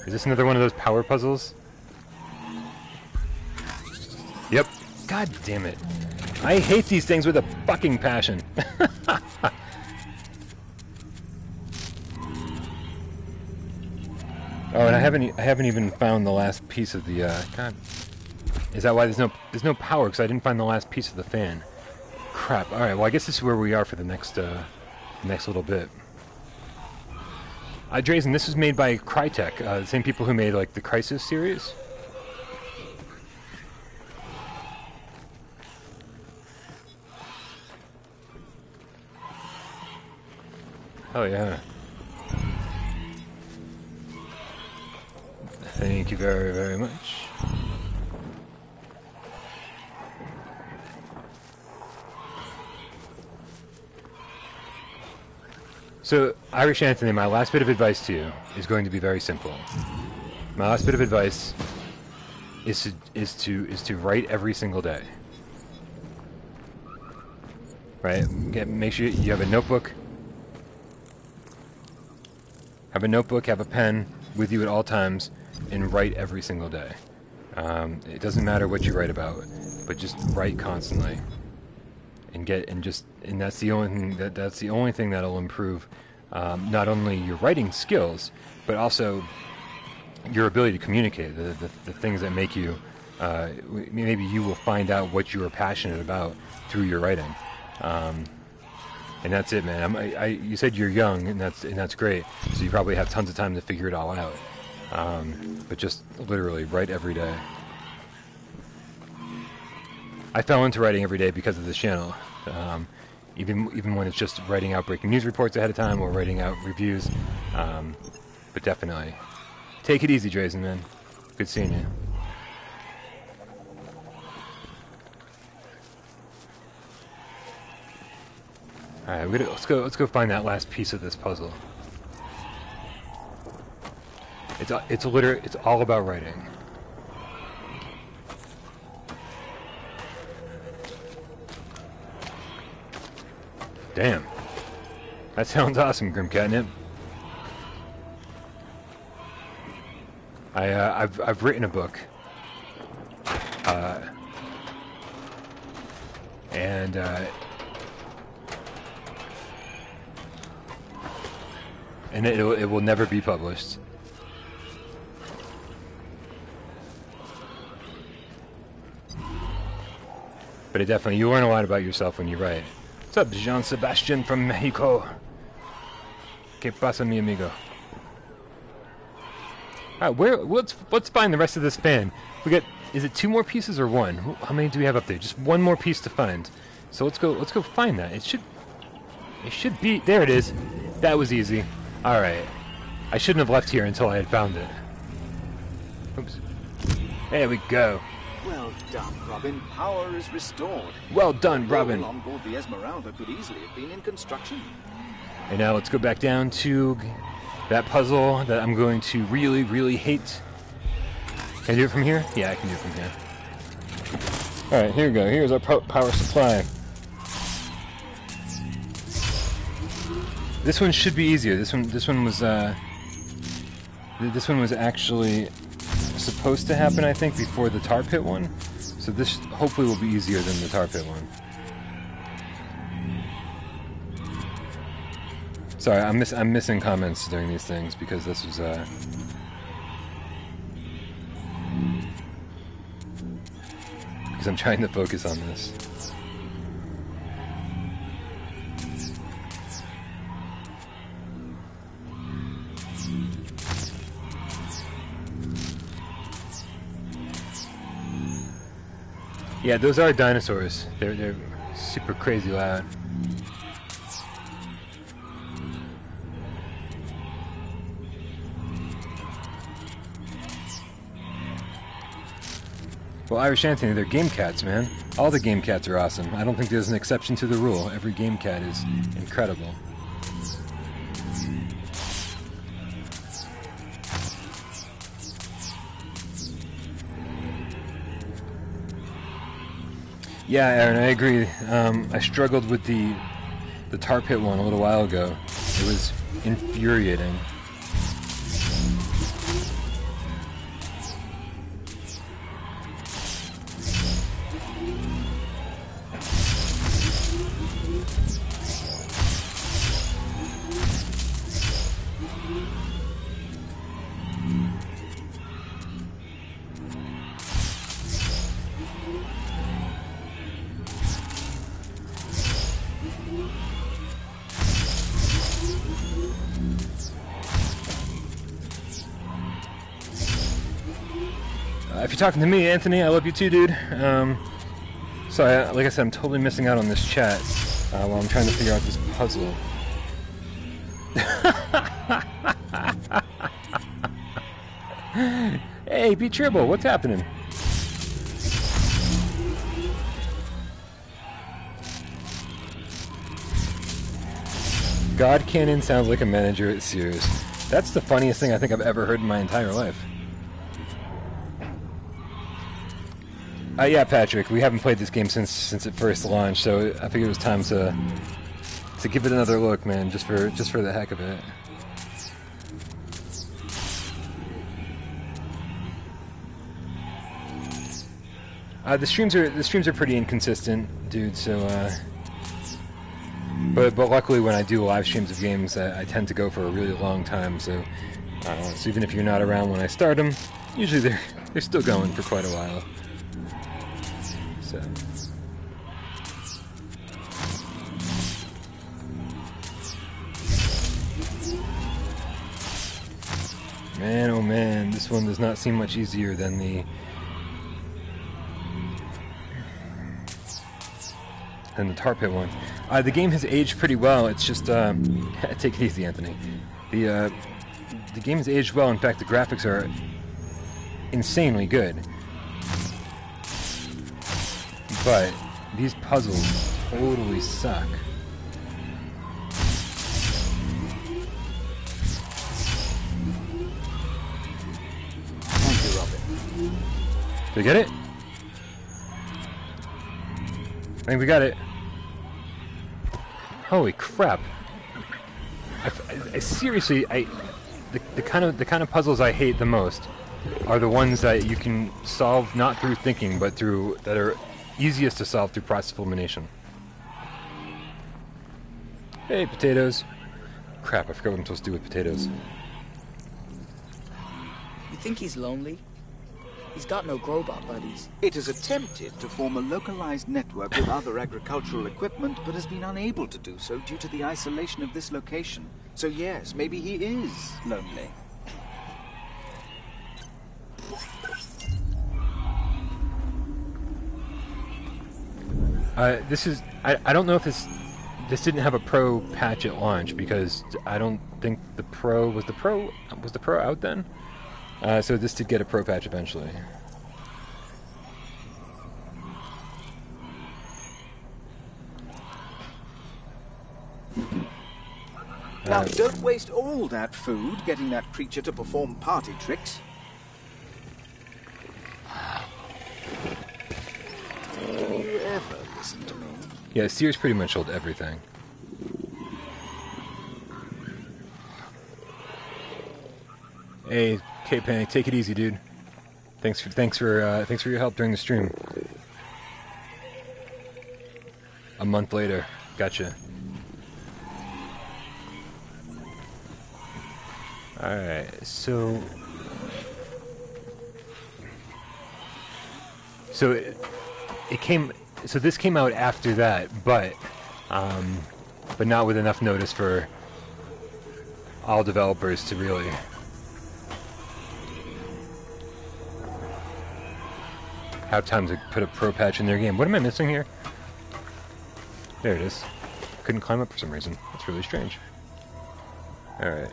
Is this another one of those power puzzles? Yep. God damn it. I hate these things with a fucking passion. Oh, and I haven't even found the last piece of the God. Is that why there's no power? Because I didn't find the last piece of the fan. Crap. All right. Well, I guess this is where we are for the next little bit. Drazen, this was made by Crytek, the same people who made like the Crisis series. Oh yeah. Thank you very, very much. So, Irish Anthony, my last bit of advice to you is going to be very simple. My last bit of advice is to write every single day. Right? Make sure you have a notebook. Have a notebook, have a pen with you at all times, and write every single day. It doesn't matter what you write about, but just write constantly. And that's the only thing that'll improve not only your writing skills, but also your ability to communicate. The things that make you maybe you will find out what you are passionate about through your writing. And that's it, man. You said you're young, and that's great. So you probably have tons of time to figure it all out. But just literally write every day. I fell into writing every day because of this channel. Even when it's just writing out breaking news reports ahead of time or writing out reviews. But definitely. Take it easy, Drazen, man. Good seeing you. Alright, let's go find that last piece of this puzzle. It's all about writing. Damn. That sounds awesome, Grim Catnip. I've written a book. And it will never be published. But you learn a lot about yourself when you write. What's up, Jean Sebastian from Mexico? ¿Qué pasa, mi amigo? Alright, let's find the rest of this fan. Is it 2 more pieces or 1? How many do we have up there? Just 1 more piece to find. So let's go find that. It should be, there it is. That was easy. Alright. I shouldn't have left here until I had found it. Oops. There we go. Well done, Robin. Power is restored. Well done, Robin. On board the Esmeralda could easily have been in construction. And now let's go back down to that puzzle that I'm going to really, really hate. Can I do it from here? Yeah, I can do it from here. Alright, here we go. Here's our power supply. This one should be easier. This one was actually supposed to happen, I think, before the tar pit one. So this hopefully will be easier than the tar pit one. Sorry, I'm missing comments during these things because this was because I'm trying to focus on this. Yeah, those are dinosaurs. They're super crazy loud. Well, Irish Anthony, they're game cats, man. All the game cats are awesome. I don't think there's an exception to the rule. Every game cat is incredible. Yeah, Aaron, I agree. I struggled with the tar pit one a little while ago. It was infuriating. If you're talking to me, Anthony, I love you too, dude. Sorry, like I said, I'm totally missing out on this chat while I'm trying to figure out this puzzle. Hey, B Tribble, what's happening? God Cannon sounds like a manager at Sears. That's the funniest thing I think I've ever heard in my entire life. Yeah, Patrick, we haven't played this game since it first launched, so I figured it was time to give it another look, man, just for the heck of it. The streams are pretty inconsistent, dude. So, but luckily when I do live streams of games, I tend to go for a really long time. So even if you're not around when I start them, usually they're still going for quite a while. So. Man, oh man, this one does not seem much easier than the tar pit one. The game has aged pretty well. It's just take it easy, Anthony. The game has aged well. In fact, the graphics are insanely good. But these puzzles totally suck. Thank you, Robin. Did we get it? I think we got it. Holy crap! I seriously, the kind of puzzles I hate the most are the ones that you can solve not through thinking, but that are easiest to solve through process elimination. Hey, potatoes! Crap! I forgot what I'm supposed to do with potatoes. You think he's lonely? He's got no Grobot buddies. It has attempted to form a localized network with other agricultural equipment, but has been unable to do so due to the isolation of this location. So yes, maybe he is lonely. This is... I don't know if this didn't have a Pro patch at launch, because I don't think the Pro... Was the Pro out then? So this did get a Pro patch eventually. Now, don't waste all that food getting that creature to perform party tricks. Do you ever listen to me? Yeah, Sears pretty much sold everything. Hey, K-Panic, take it easy, dude. Thanks for your help during the stream. A month later, gotcha. All right, so it came. So this came out after that, but not with enough notice for all developers to really have time to put a pro patch in their game. What am I missing here? There it is. Couldn't climb up for some reason. That's really strange. Alright.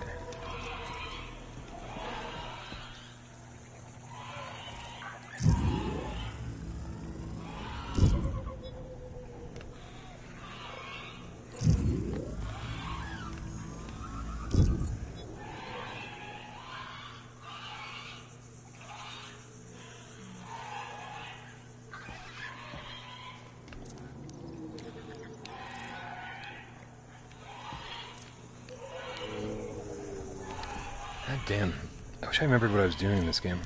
Damn. I wish I remembered what I was doing in this game.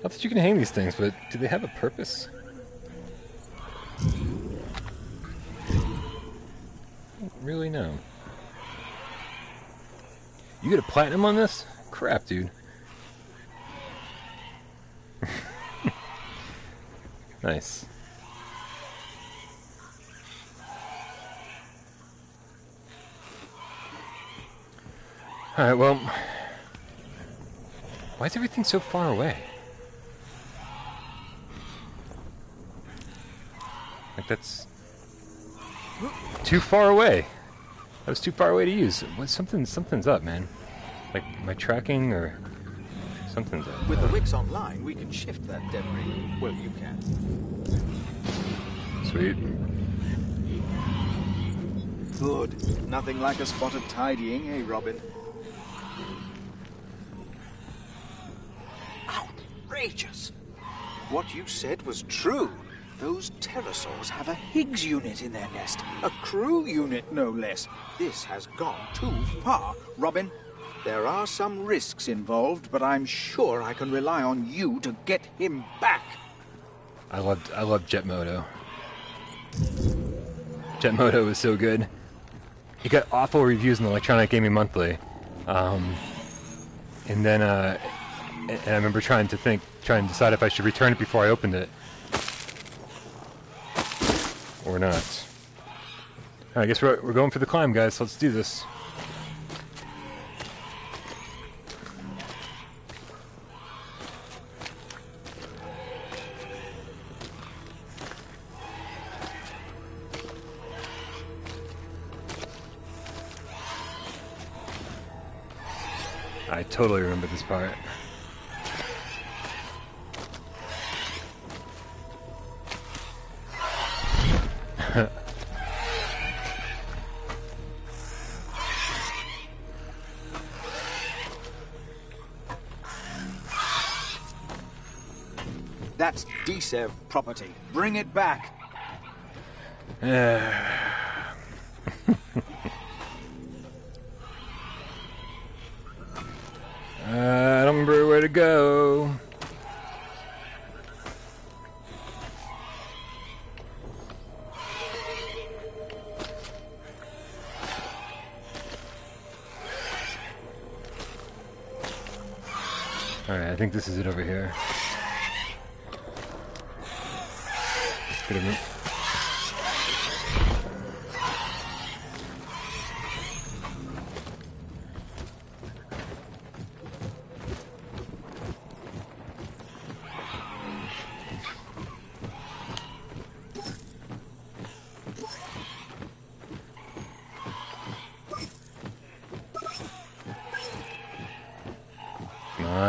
Not that you can hang these things, but do they have a purpose? I don't really know. You get a platinum on this? Crap, dude. Nice. Alright, well... Why is everything so far away? Like, that's... too far away. That was too far away to use. Something's up, man. Like my tracking or Something's up. With the wicks online, we can shift that debris. Well, you can. Sweet. Good. Nothing like a spot of tidying, eh, Robin? Outrageous! What you said was true. Those pterosaurs have a Higgs unit in their nest. A crew unit, no less. This has gone too far. Robin, there are some risks involved, but I'm sure I can rely on you to get him back. I loved Jetmoto. Jetmoto was so good. He got awful reviews in the Electronic Gaming Monthly. And then and I remember trying to decide if I should return it before I opened it. Or not. Alright, I guess we're going for the climb, guys. So let's do this. I totally remember this part. That's DSEV property. Bring it back. I don't remember where to go. Alright, I think this is it over here. Good of me.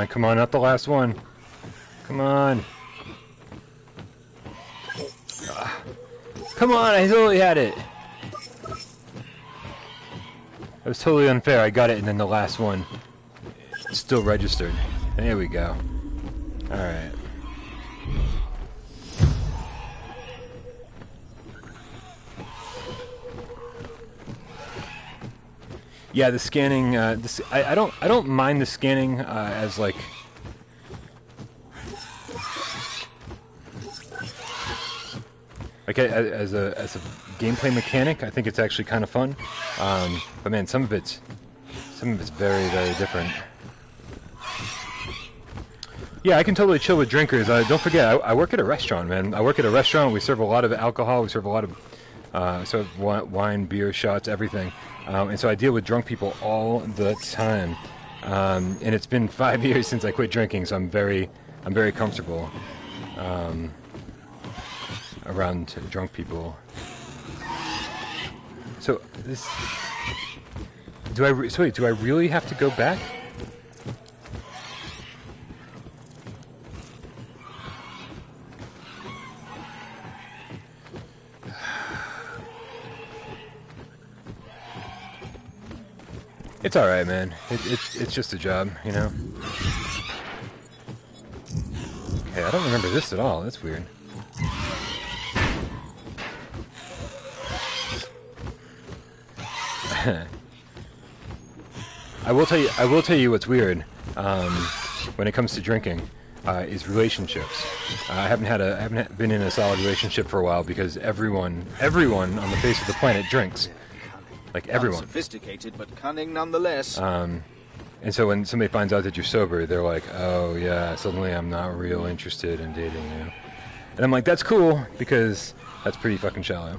Come on, not the last one. Come on. Come on, I totally had it. That was totally unfair. I got it, and then the last one still registered. There we go. Alright. Yeah, the scanning. I don't mind the scanning as like. Like as a gameplay mechanic, I think it's actually kind of fun. But man, some of it's very, very different. Yeah, I can totally chill with drinkers. Don't forget, I work at a restaurant, man. I work at a restaurant. We serve a lot of alcohol. We serve a lot of wine, beer, shots, everything. And so I deal with drunk people all the time. And it's been 5 years since I quit drinking, so I'm very comfortable around drunk people. So this, do I really have to go back? It's alright, man. It's just a job, you know? Okay, I don't remember this at all. That's weird. I will tell you what's weird when it comes to drinking is relationships. I haven't been in a solid relationship for a while because everyone on the face of the planet drinks. Like everyone. Unsophisticated, but cunning nonetheless. And so when somebody finds out that you're sober, they're like, "Oh yeah, suddenly I'm not real interested in dating you." And I'm like, "That's cool because that's pretty fucking shallow."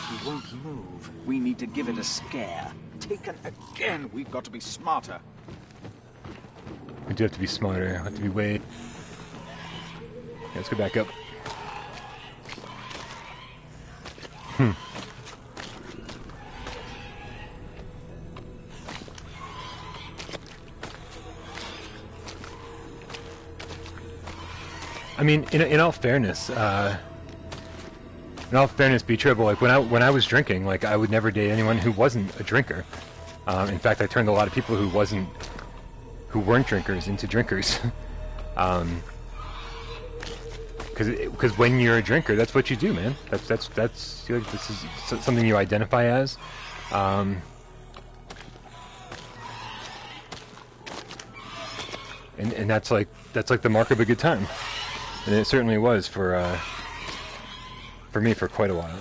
He won't move. We need to give it a scare. Taken again. We've got to be smarter. We do have to be smarter. Have to be way. Let's go back up. I mean, in all fairness, be triple. Like when I was drinking, like I would never date anyone who wasn't a drinker. In fact, I turned a lot of people who weren't drinkers into drinkers. Because when you're a drinker, that's what you do, man. That's like, this is something you identify as. And that's like the mark of a good time. And it certainly was for me for quite a while.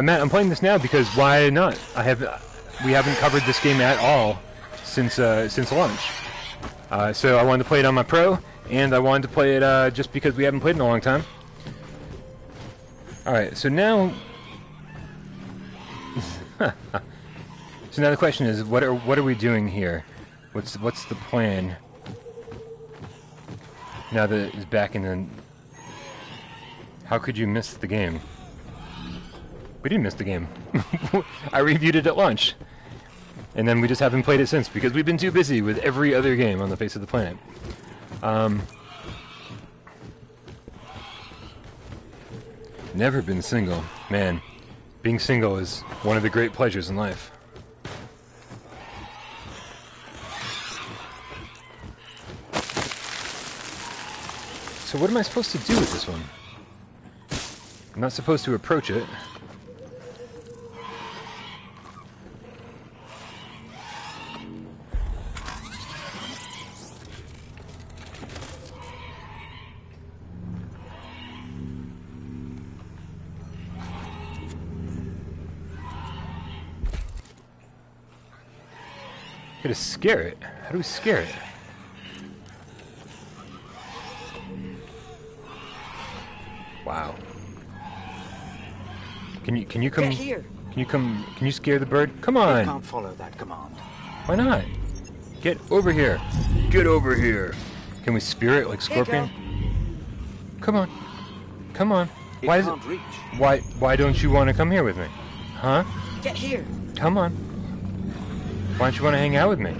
Matt, I'm playing this now because why not? We haven't covered this game at all since launch. So I wanted to play it on my Pro, and I wanted to play it just because we haven't played in a long time. All right, so now, so now the question is, what are we doing here? What's the plan? Now that it's back in the... How could you miss the game? We didn't miss the game. I reviewed it at launch. And then we just haven't played it since because we've been too busy with every other game on the face of the planet. Never been single. Man, being single is one of the great pleasures in life. So what am I supposed to do with this one? I'm not supposed to approach it. Gotta scare it. How do we scare it? Wow. Can you come? Get here. Can you scare the bird? Come on. I can't follow that command. Why not? Get over here. Get over here. Can we spirit like Scorpion? Come on. Come on. Why can't reach. Why don't you want to come here with me? Huh? Get here. Come on. Why don't you want to hang out with me?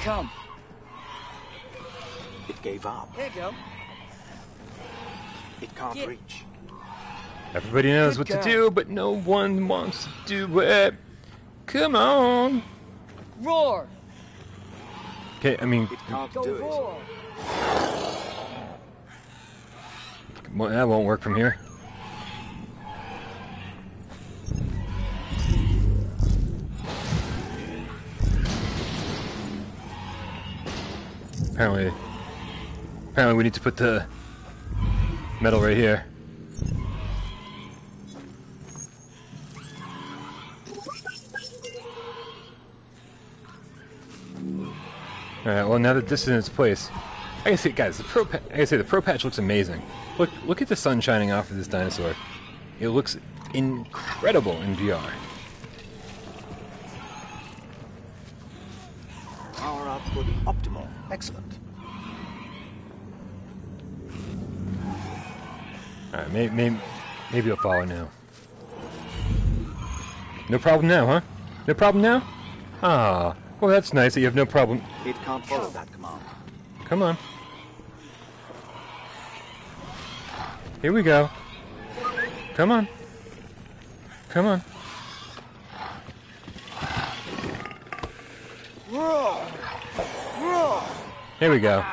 Come. It gave up. There you go. It can't reach. Everybody knows what to do, but no one wants to do it. Come on. Roar. Okay, I mean... It can't Go do it. roar. Well, that won't work from here. Apparently we need to put the metal right here. Alright, well now that this is in its place, I gotta say, guys, the Pro Patch looks amazing. Look at the sun shining off of this dinosaur. It looks incredible in VR. Power output optimal. Excellent. Alright, maybe you'll follow now. No problem now, huh? No problem now? Ah, well that's nice that you have no problem. It can't follow that command. Come on. Here we go. Come on. Come on. Roar! Roar! Here we go.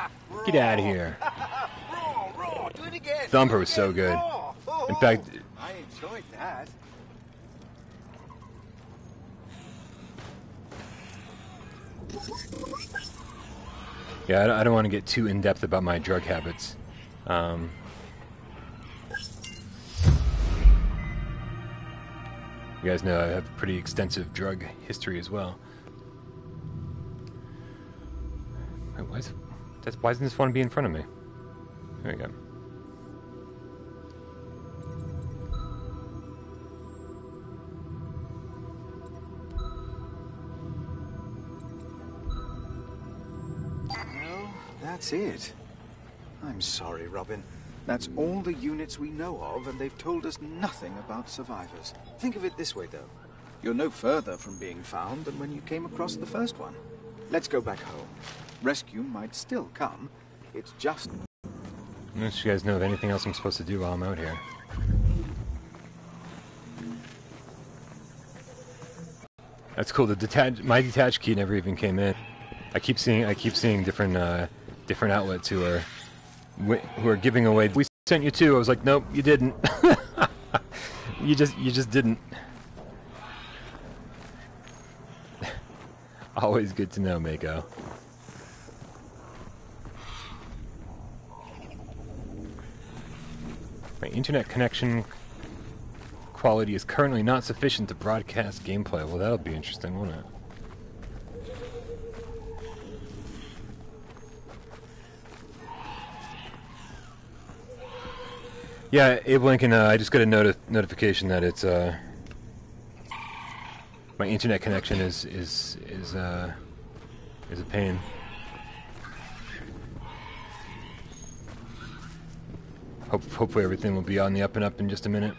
Get out of here. Roar! Roar! Do it again! Thumper was so good. In fact... I enjoyed that. Yeah, I don't want to get too in-depth about my drug habits. You guys know I have a pretty extensive drug history as well. Wait, why doesn't this one be in front of me? There we go. Well, that's it. I'm sorry, Robin. That's all the units we know of, and they've told us nothing about survivors. Think of it this way, though. You're no further from being found than when you came across the first one. Let's go back home. Rescue might still come. It's just... Unless you guys know of anything else I'm supposed to do while I'm out here. That's cool. My detach key never even came in. I keep seeing different different outlets who are giving away. We sent you two. I was like, nope, you didn't. you just didn't. Always good to know, Mako. My internet connection quality is currently not sufficient to broadcast gameplay. Well, that'll be interesting, won't it? Yeah, Abe Lincoln, I just got a notification that it's my internet connection is a pain. Hopefully everything will be on the up and up in just a minute.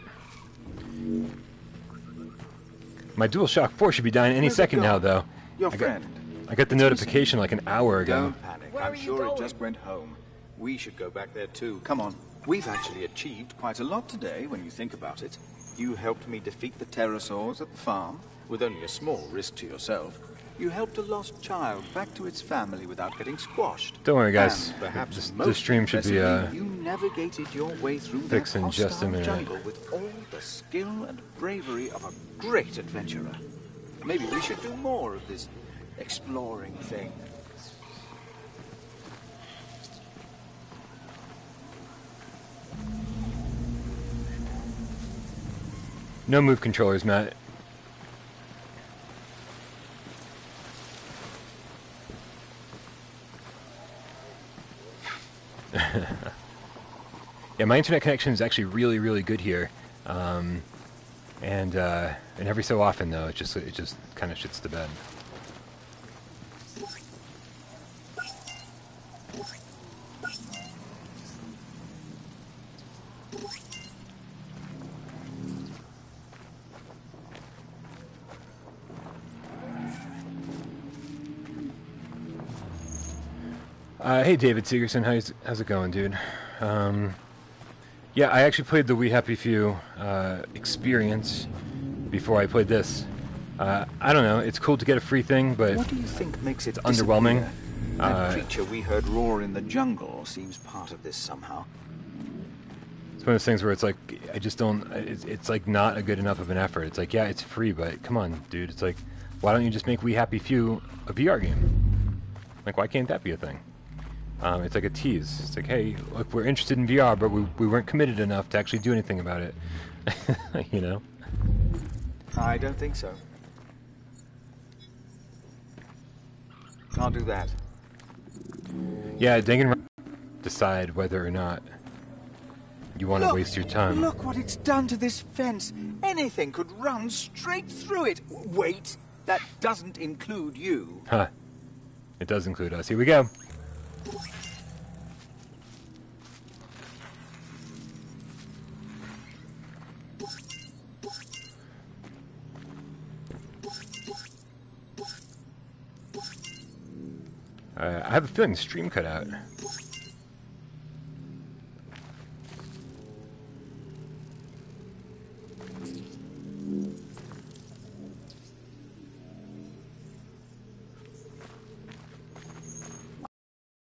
My DualShock 4 should be dying any second now, though. Your friend. I got the notification like an hour ago. Don't panic. I'm sure it just went home. We should go back there too. Come on. We've actually achieved quite a lot today when you think about it. You helped me defeat the pterosaurs at the farm, with only a small risk to yourself. You helped a lost child back to its family without getting squashed. Don't worry, guys. And perhaps the stream should be you navigated your way through fixed that in just a hostile minute. jungle with all the skill and bravery of a great adventurer. Maybe we should do more of this exploring thing. No move controllers, Matt. Yeah, my internet connection is actually really, really good here, and every so often though, it just kind of shits the bed. Hey David Segerson, how's it going, dude? Yeah, I actually played the We Happy Few experience before I played this. I don't know, it's cool to get a free thing, but what do you think makes it underwhelming. That creature we heard roar in the jungle seems part of this somehow. It's one of those things where it's like, I just don't, it's like not a good enough of an effort. It's like, yeah, it's free, but come on, dude. It's like, why don't you just make We Happy Few a VR game? Like, why can't that be a thing? It's like a tease. It's like, hey, look, we're interested in VR, but we weren't committed enough to actually do anything about it. You know? I don't think so. Can't do that. Yeah, Dangan, decide whether or not you want to waste your time. Look what it's done to this fence. Anything could run straight through it. Wait, that doesn't include you. Huh. It does include us. Here we go. I have a feeling the stream cut out.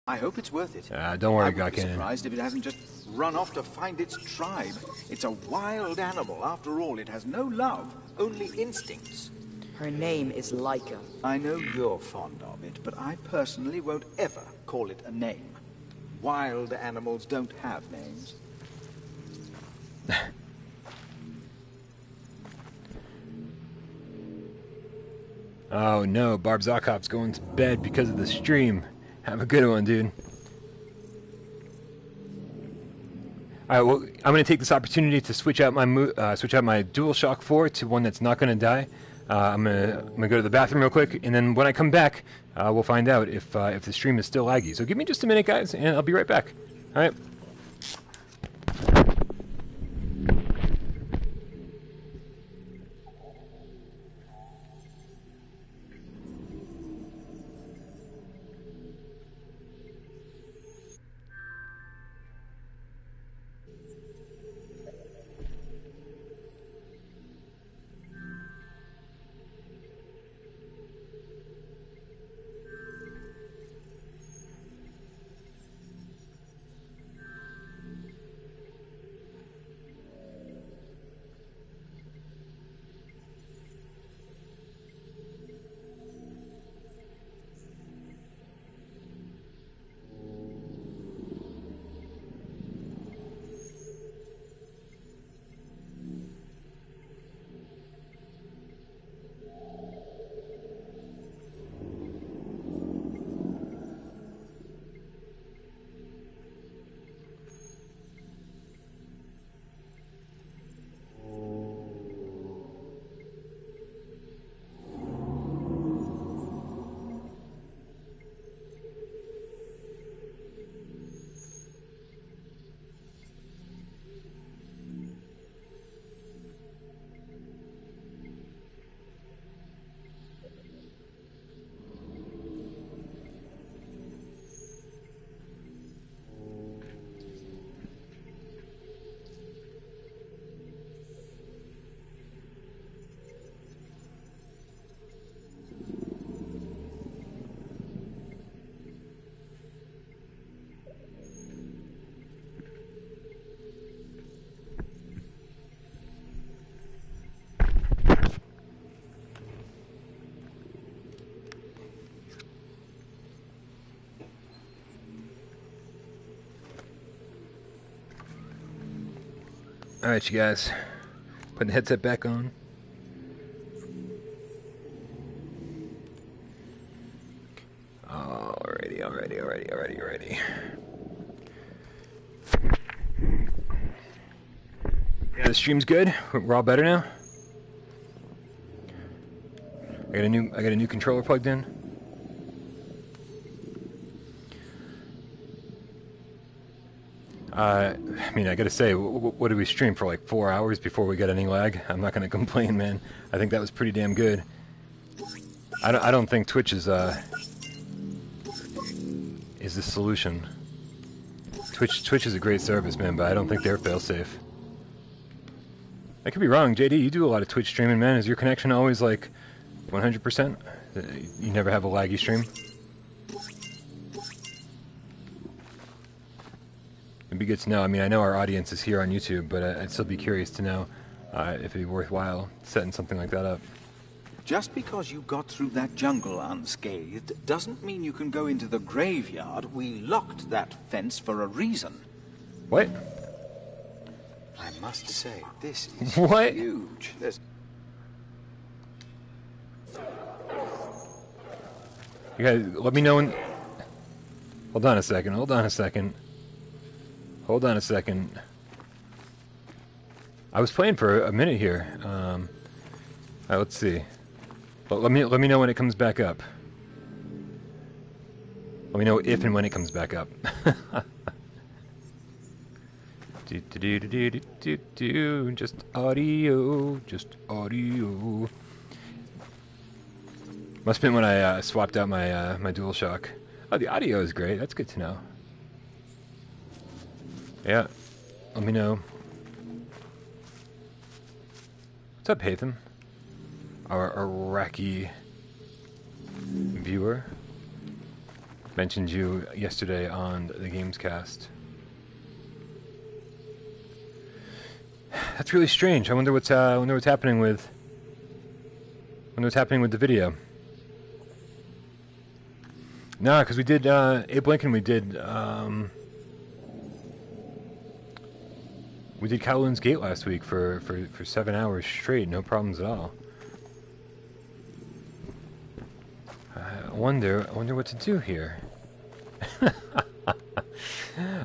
I hope it's worth it. Don't worry, I would be Gawkin. surprised if it hasn't just run off to find its tribe. It's a wild animal. After all, it has no love, only instincts. Her name is Laika. I know you're fond of it, but I personally won't ever call it a name. Wild animals don't have names. Oh no, Barb Zakop's going to bed because of the stream. Have a good one, dude. Alright, well, I'm going to take this opportunity to switch out my DualShock 4 to one that's not going to die. I'm gonna go to the bathroom real quick, and then when I come back, we'll find out if the stream is still laggy. So give me just a minute, guys, and I'll be right back. All right. Alright, you guys. Putting the headset back on. Alrighty. Yeah, the stream's good. We're all better now. I got a new controller plugged in. I mean, I gotta say, what did we stream for, like 4 hours before we got any lag? I'm not gonna complain, man. I think that was pretty damn good. I don't think Twitch is the solution. Twitch is a great service, man, but I don't think they're fail-safe. I could be wrong. JD, you do a lot of Twitch streaming, man. Is your connection always like 100%? You never have a laggy stream? It'd be good to know. I mean, I know our audience is here on YouTube, but I'd still be curious to know if it'd be worthwhile setting something like that up. Just because you got through that jungle unscathed doesn't mean you can go into the graveyard. We locked that fence for a reason. What? I must say, this is what? Huge. There's... You guys, let me know when... Hold on a second. I was playing for a minute here. Let's see. Well, let me know when it comes back up. Let me know if and when it comes back up. Just audio. Must have been when I swapped out my my DualShock. Oh, the audio is great. That's good to know. Yeah, let me know. What's up, Hatham? Our Iraqi viewer mentioned you yesterday on the Gamescast. That's really strange. I wonder what's happening with. Wonder what's happening with the video. No, because we did Abe Lincoln. We did Kowloon's Gate last week for 7 hours straight. No problems at all. I wonder what to do here.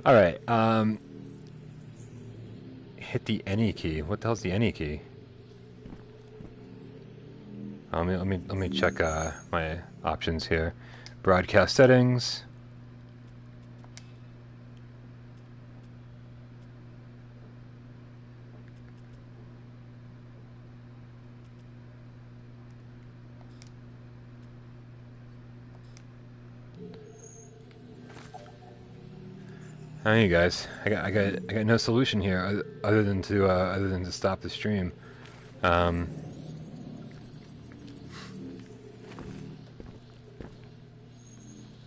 All right. Hit the any key. What the hell's the any key? Let me check my options here. Broadcast settings. Hey you guys, I got no solution here other than to stop the stream.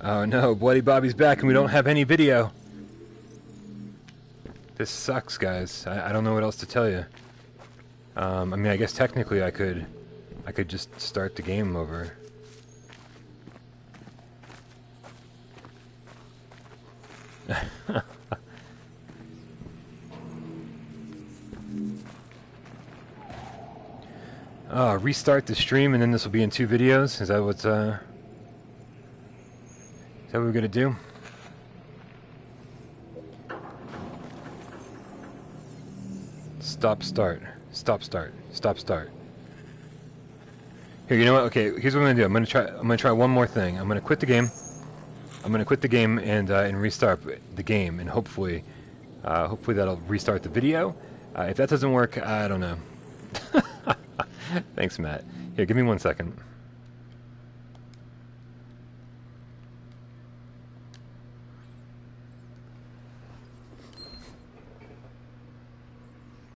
Oh no, Bloody Bobby's back and we don't have any video. This sucks, guys. I don't know what else to tell you. I mean, I guess technically I could just start the game over. Restart the stream and then this will be in 2 videos? Is that what's, is that what we're gonna do? Stop start. Stop start. Stop start. Here, you know what? Okay, here's what I'm gonna do. I'm gonna try one more thing. I'm gonna quit the game. I'm gonna quit the game and restart the game, and hopefully that'll restart the video. If that doesn't work, I don't know. Thanks, Matt. Here, give me 1 second.